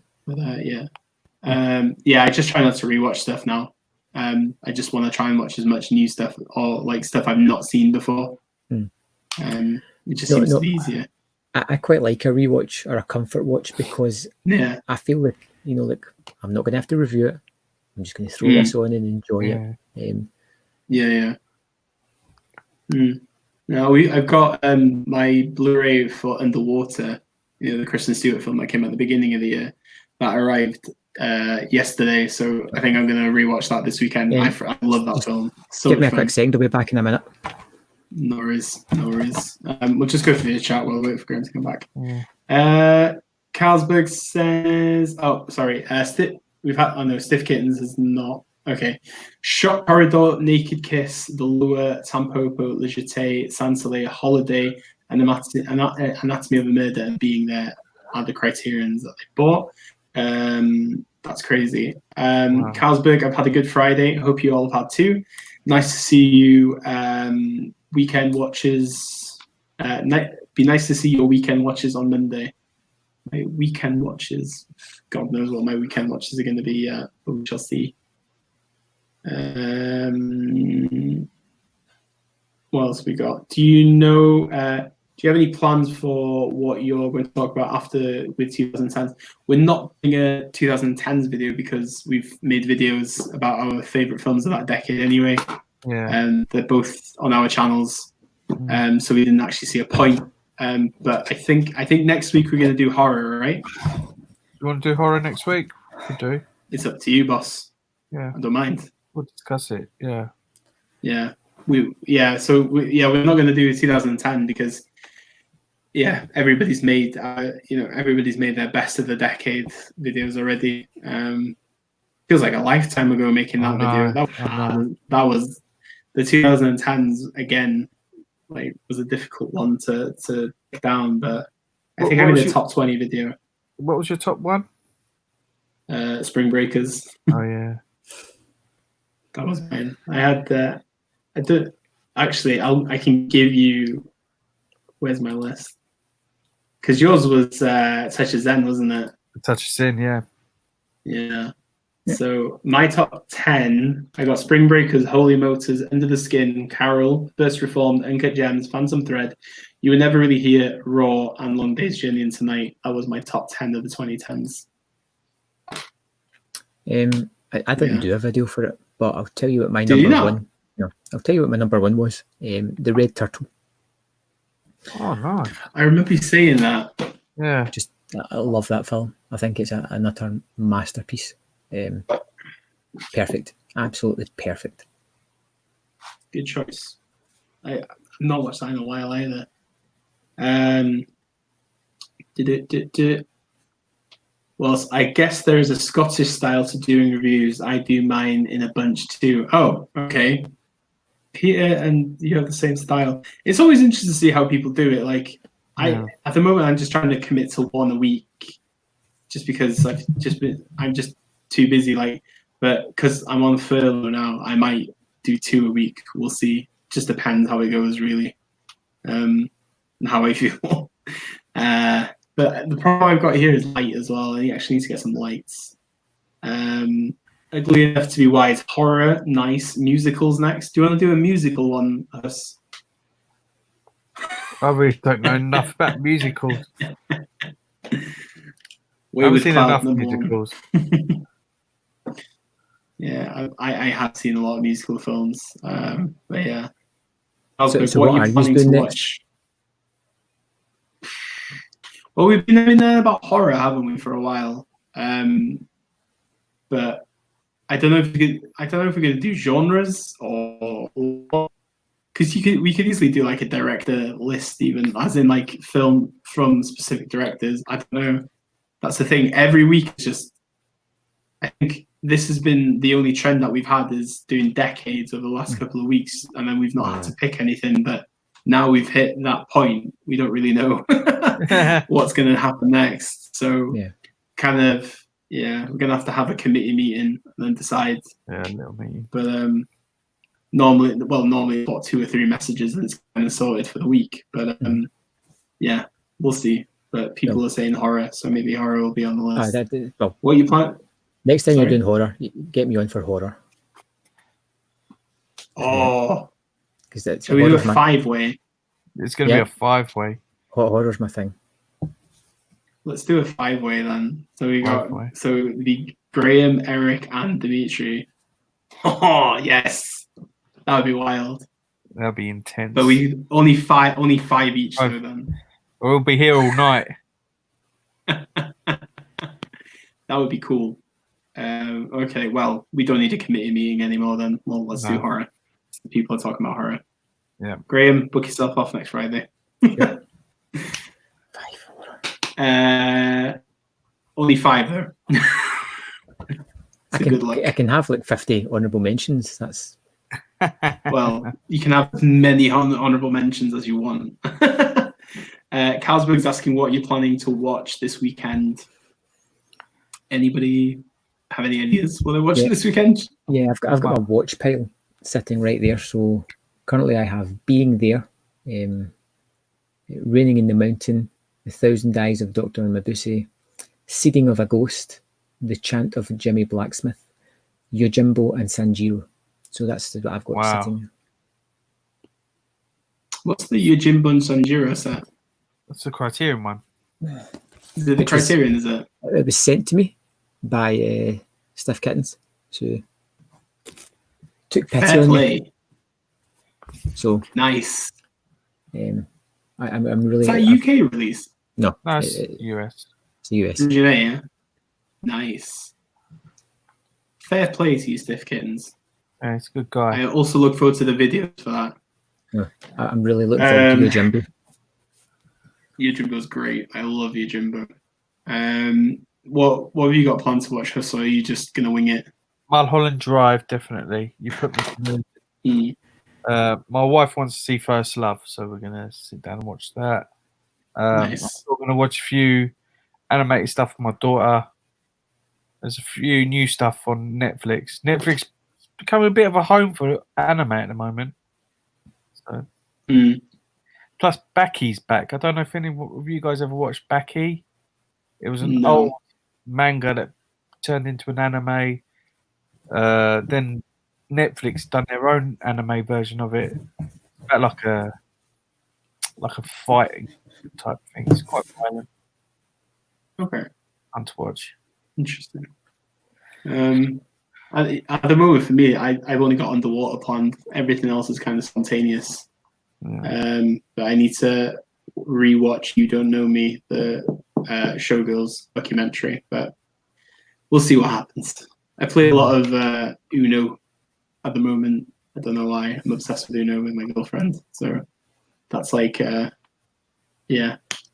I just try not to rewatch stuff now. I just want to try and watch as much new stuff or like stuff I've not seen before. It just seems to be easier. I quite like a rewatch or a comfort watch because I feel like like I'm not going to have to review it. I'm just going to throw this on and enjoy it. No, I've got my Blu-ray for Underwater, the Kristen Stewart film that came at the beginning of the year, that arrived yesterday. So I think I'm going to rewatch that this weekend. I love that film. So give me a quick second. I'll be back in a minute. No worries. We'll just go through the chat while we wait for Graham to come back. Carlsberg says, Stiff Kittens is not. Okay. Shock Corridor, Naked Kiss, The Lure, Tampopo, Le Jeté, Sansoleil, Holiday, and Anatomy of a Murder being there are the criterions that they bought. That's crazy. Carlsberg, I've had a good Friday. Hope you all have had too. Nice to see you. Weekend watches. Be nice to see your weekend watches on Monday. My weekend watches. God knows what my weekend watches are going to be. But we shall see. What else we got? Do you have any plans for what you're going to talk about after with 2010s? We're not doing a 2010s video because we've made videos about our favorite films of that decade anyway. They're both on our channels, so we didn't actually see a point. But I think next week we're going to do horror, right? You want to do horror next week? We could do. It's up to you, boss. Yeah, I don't mind. We'll discuss it. Yeah. We're not going to do 2010 because everybody's made their best of the decade videos already. Feels like a lifetime ago making that video. That was the 2010s again. Like was a difficult one to take down, but I think having a top 20 video. What was your top one? Spring Breakers. Oh yeah. That was mine. I had I can give you. Where's my list? Because yours was Touch of Zen, wasn't it? Touch of Sin, yeah. Yeah. So my top 10, I got Spring Breakers, Holy Motors, Under the Skin, Carol, First Reformed, Uncut Gems, Phantom Thread, You Were Never Really Here, Raw, and Long Day's Journey into Night. That was my top 10 of the 2010s. I didn't do a video for it, but I'll tell you what my number one. No, I'll tell you what my number one was. The Red Turtle. Oh, nice. I remember you saying that. Yeah. I love that film. I think it's an utter masterpiece. Perfect. Absolutely perfect. Good choice. not watched that in a while either. Well, I guess there is a Scottish style to doing reviews. I do mine in a bunch too. Oh, okay. Peter and you have the same style. It's always interesting to see how people do it. Like at the moment, I'm just trying to commit to one a week, just because I'm just too busy. Like, but because I'm on furlough now, I might do 2 a week. We'll see. Just depends how it goes, really, and how I feel. But the problem I've got here is light as well. I actually need to get some lights. Ugly enough to be wise. Horror, nice. Musicals next. Do you want to do a musical on us? I really don't know enough about musicals. I haven't seen enough musicals. Yeah, I have seen a lot of musical films. But yeah. So what are you doing next? Well, we've been doing about horror, haven't we, for a while? But I don't know if we're going to do genres or because we could easily do like a director list, even as in like film from specific directors. I don't know. That's the thing. Every week is just. I think this has been the only trend that we've had is doing decades over the last couple of weeks, and then we've not had to pick anything. But now we've hit that point, we don't really know what's going to happen next. So kind of, we're going to have a committee meeting and then decide. Yeah, a little meeting. But normally it's about 2 or 3 messages and it's kind of sorted for the week. But we'll see. But people are saying horror, so maybe horror will be on the list. What you plan? Next time you're doing horror, get me on for horror. Oh. Shall we do a 5-way? It's going to be a 5-way. Horror's my thing. Let's do a 5-way then. So we got the Graham, Eric, and Dimitri. Oh yes, that would be wild. That'll be intense. But we only five each though then. We'll be here all night. That would be cool. Okay, well, we don't need a committee meeting anymore then. Well, let's do horror. People are talking about horror. Yeah. Graham, book yourself off next Friday. Yeah. Only 5 though. I can have like 50 honourable mentions. That's well, you can have as many honourable mentions as you want. Carlsberg's asking what you're planning to watch this weekend. Anybody have any ideas what they're watching this weekend? Yeah, I've got a watch pile sitting right there. So currently I have Being There, Raining in the Mountain, The Thousand Eyes of Dr. Mabuse, Seeding of a Ghost, The Chant of Jimmy Blacksmith, Yojimbo and Sanjiro. So that's what I've got sitting. What's the Yojimbo and Sanjiro set? That's the Criterion one. Is it the Criterion, is it? It was sent to me by Stiff Kittens. So took pity on me. So nice. I'm really. Is that a UK release? No, it's US. It's US. Yeah. Nice. Fair play to you, Stiff Kittens. Yeah, he's a good guy. I also look forward to the videos for that. Yeah, I'm really looking forward to Yojimbo. Yojimbo's great. I love Yojimbo. What have you got planned to watch, Huss, or are you just going to wing it? Mulholland Drive, definitely. You put me my wife wants to see First Love, so we're going to sit down and watch that. Nice. I'm still going to watch a few animated stuff with my daughter. There's a few new stuff on Netflix. Netflix is becoming a bit of a home for anime at the moment. So. Plus, Baki's back. I don't know if any of you guys ever watched Baki. It was an old manga that turned into an anime. Then Netflix done their own anime version of it. About like a fighting type thing. It's quite violent. Okay. Fun to watch. Interesting. At the moment, for me, I've only got Underwater planned. Everything else is kind of spontaneous. Yeah. But I need to rewatch You Don't Know Me, the Showgirls documentary. But we'll see what happens. I play a lot of Uno at the moment. I don't know why. I'm obsessed with Uno with my girlfriend. So That's like,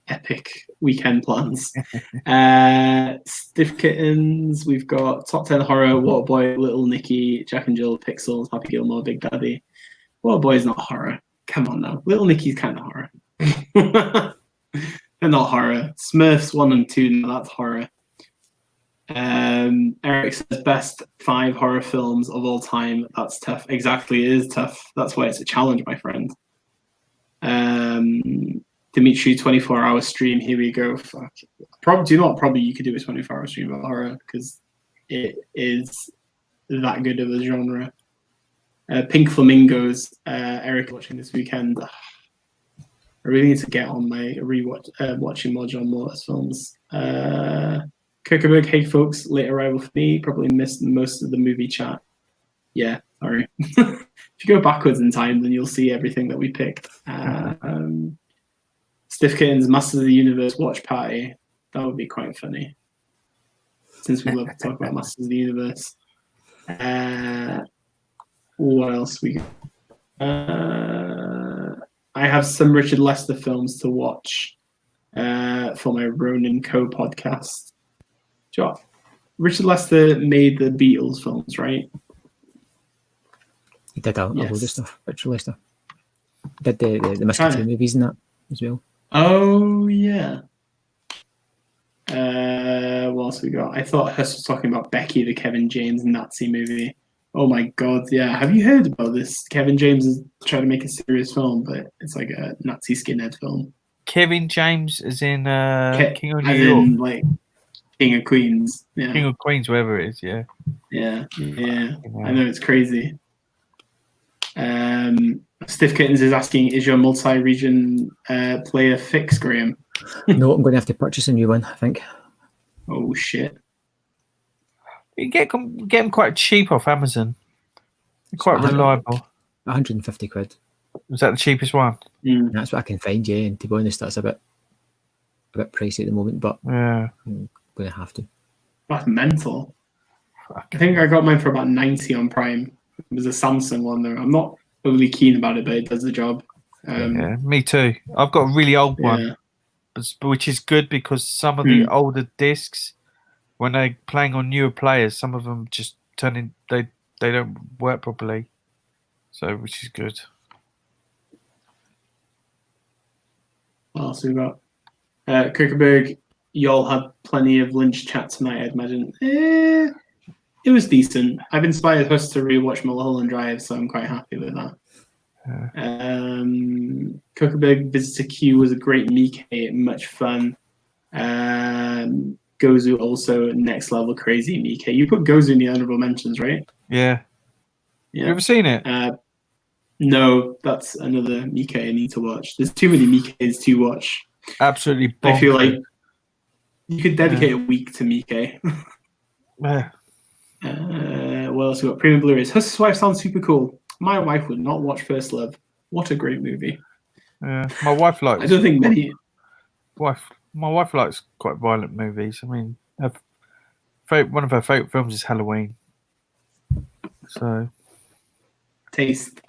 epic weekend plans. Stiff Kittens, we've got Top 10 Horror, Waterboy, Little Nicky, Jack and Jill, Pixels, Happy Gilmore, Big Daddy. Waterboy's not horror. Come on now. Little Nicky's kind of horror. They're not horror. Smurfs 1 and 2, no, that's horror. Eric says best 5 horror films of all time. That's tough. Exactly, it is tough. That's why it's a challenge, my friend. Dimitri, 24-hour stream. Here we go. Fuck. Probably you could do a 24-hour stream about horror because it is that good of a genre. Pink Flamingos. Eric watching this weekend. I really need to get on my watching more John Waters films. Kirkeberg, hey folks, late arrival for me. Probably missed most of the movie chat. Yeah, sorry. If you go backwards in time, then you'll see everything that we picked. Stiff Kittens, Masters of the Universe watch party. That would be quite funny. Since we love to talk about Masters of the Universe. What else we got? I have some Richard Lester films to watch for my Ronin Co podcast. Sure. Richard Lester made the Beatles films, right? He did a load of stuff. Richard Lester did the Musketeer movies and that as well. Oh yeah. What else we got? I thought Huss was talking about Becky, the Kevin James Nazi movie. Oh my god, yeah. Have you heard about this? Kevin James is trying to make a serious film, but it's like a Nazi skinhead film. Kevin James is in King of New York. In, like, King of Queens. Yeah. King of Queens, wherever it is, yeah. Yeah. I know, it's crazy. Stiff Kittens is asking, is your multi-region player fixed, Graham? No, I'm going to have to purchase a new one, I think. Oh, shit. You get them quite cheap off Amazon. They're quite reliable. 150 quid. Was that the cheapest one? Mm. That's what I can find, yeah. And to be honest, that's a bit pricey at the moment, but yeah, I'm going to have to. That's mental. I think I got mine for about 90 on Prime. It was a Samsung one, though. I'm not overly keen about it, but it does the job. Yeah, me too. I've got a really old one, which is good because some of the older discs, when they're playing on newer players, some of them just turn in, they don't work properly. So, which is good. What else we got? Kirkeberg, y'all had plenty of Lynch chat tonight, I'd imagine. It was decent. I've inspired us to rewatch Mulholland Drive, so I'm quite happy with that. Kirkeberg Visitor Q was a great Miike, much fun. Gozu also next level crazy Miike. You put Gozu in the honorable mentions, right? Yeah. You ever seen it? No, that's another Miike I need to watch. There's too many Miikes to watch. Absolutely bonkers. I feel like you could dedicate a week to Miike. Yeah. What else we got? Premium Blu-rays. Huss's wife sounds super cool. My wife would not watch First Love. What a great movie. Yeah, my wife likes. I don't think many. My wife likes quite violent movies. I mean, one of her favorite films is Halloween. So, taste.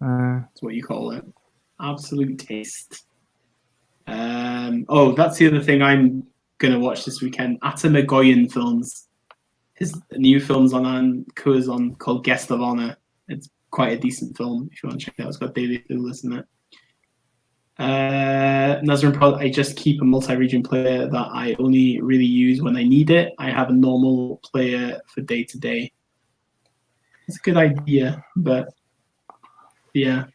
That's what you call it. Absolute taste. That's the other thing I'm gonna watch this weekend. Atta Magoyan films. His new films on Curzon called Guest of Honor. It's quite a decent film if you want to check it out. It's got David Thewlis in it. Nazarene Prod, I just keep a multi-region player that I only really use when I need it. I have a normal player for day to day. It's a good idea, but yeah.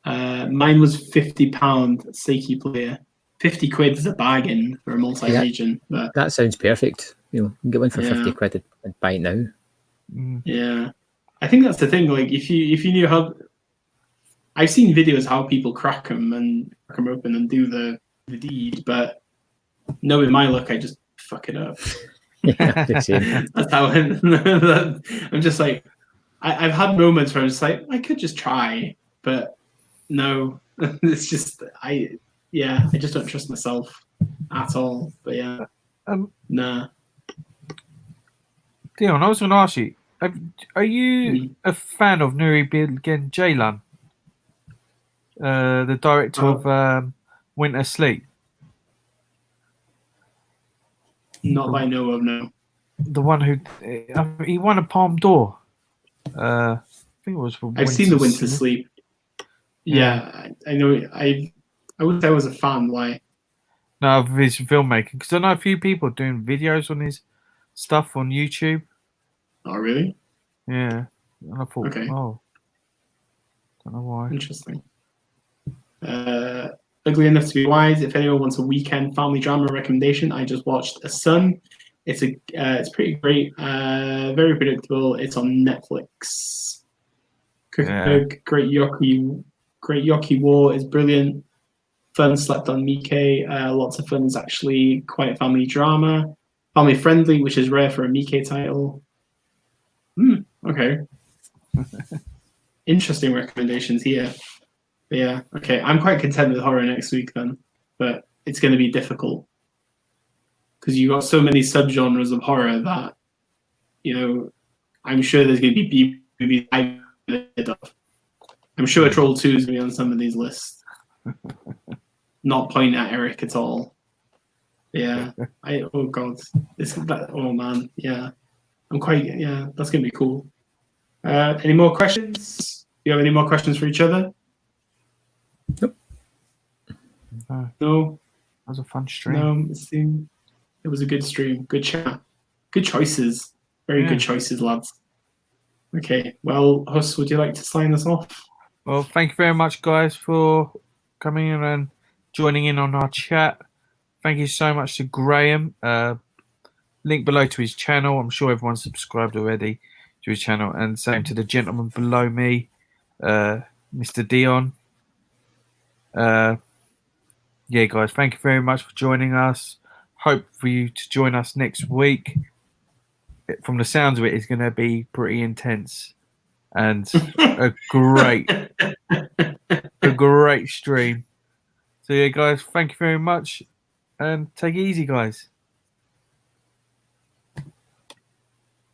Mine was £50 Seiki player. 50 quid is a bargain for a multi-region. Yeah, that sounds perfect. You can get one for 50 quid and buy it now. Yeah, I think that's the thing. Like, if you knew how, I've seen videos how people crack them open and do the deed, but knowing my luck, I just fuck it up. Yeah, that's how I'm just like, I've had moments where I'm just like, I could just try, but no, it's just I just don't trust myself at all. But yeah, nah. Dion, I was going to ask you, are you a fan of Nuri Bilge Ceylan? the director of Winter Sleep. Not that I know of, no. The one who he won a Palme d'Or. I think it was for I've seen the Winter Sleep. Yeah, I know. I wouldn't say I was a fan. Why? No, of his filmmaking, because I know a few people doing videos on his stuff on YouTube. Oh, really? Yeah, and I thought, Okay. oh, don't know why. Interesting. Ugly Enough to Be Wise. If anyone wants a weekend family drama recommendation, I just watched A Son. It's pretty great. Very predictable. It's on Netflix. Great Yoki War is brilliant. Fun slept on Miike. Lots of fun. Is actually quite family drama. Family friendly, which is rare for a Miike title. Okay. Interesting recommendations here. But yeah, okay. I'm quite content with horror next week then, but it's going to be difficult because you got so many subgenres of horror that, you know, I'm sure there's going to be movies I've heard of. I'm sure Troll 2 is going to be on some of these lists. Not point at Eric at all. Yeah. Oh god. Oh man. Yeah. That's going to be cool. Any more questions? Do you have any more questions for each other? Nope. No. That was a fun stream. No, it was a good stream. Good chat. Good choices. Very good choices, lads. Okay. Well, Huss, would you like to sign us off? Well, thank you very much, guys, for coming in and joining in on our chat. Thank you so much to Graham. Link below to his channel. I'm sure everyone's subscribed already to his channel. And same to the gentleman below me, Mr. Dion. Yeah, guys, thank you very much for joining us. Hope for you to join us next week. From the sounds of it, it's going to be pretty intense and a great stream. So yeah, guys, thank you very much and take it easy, guys.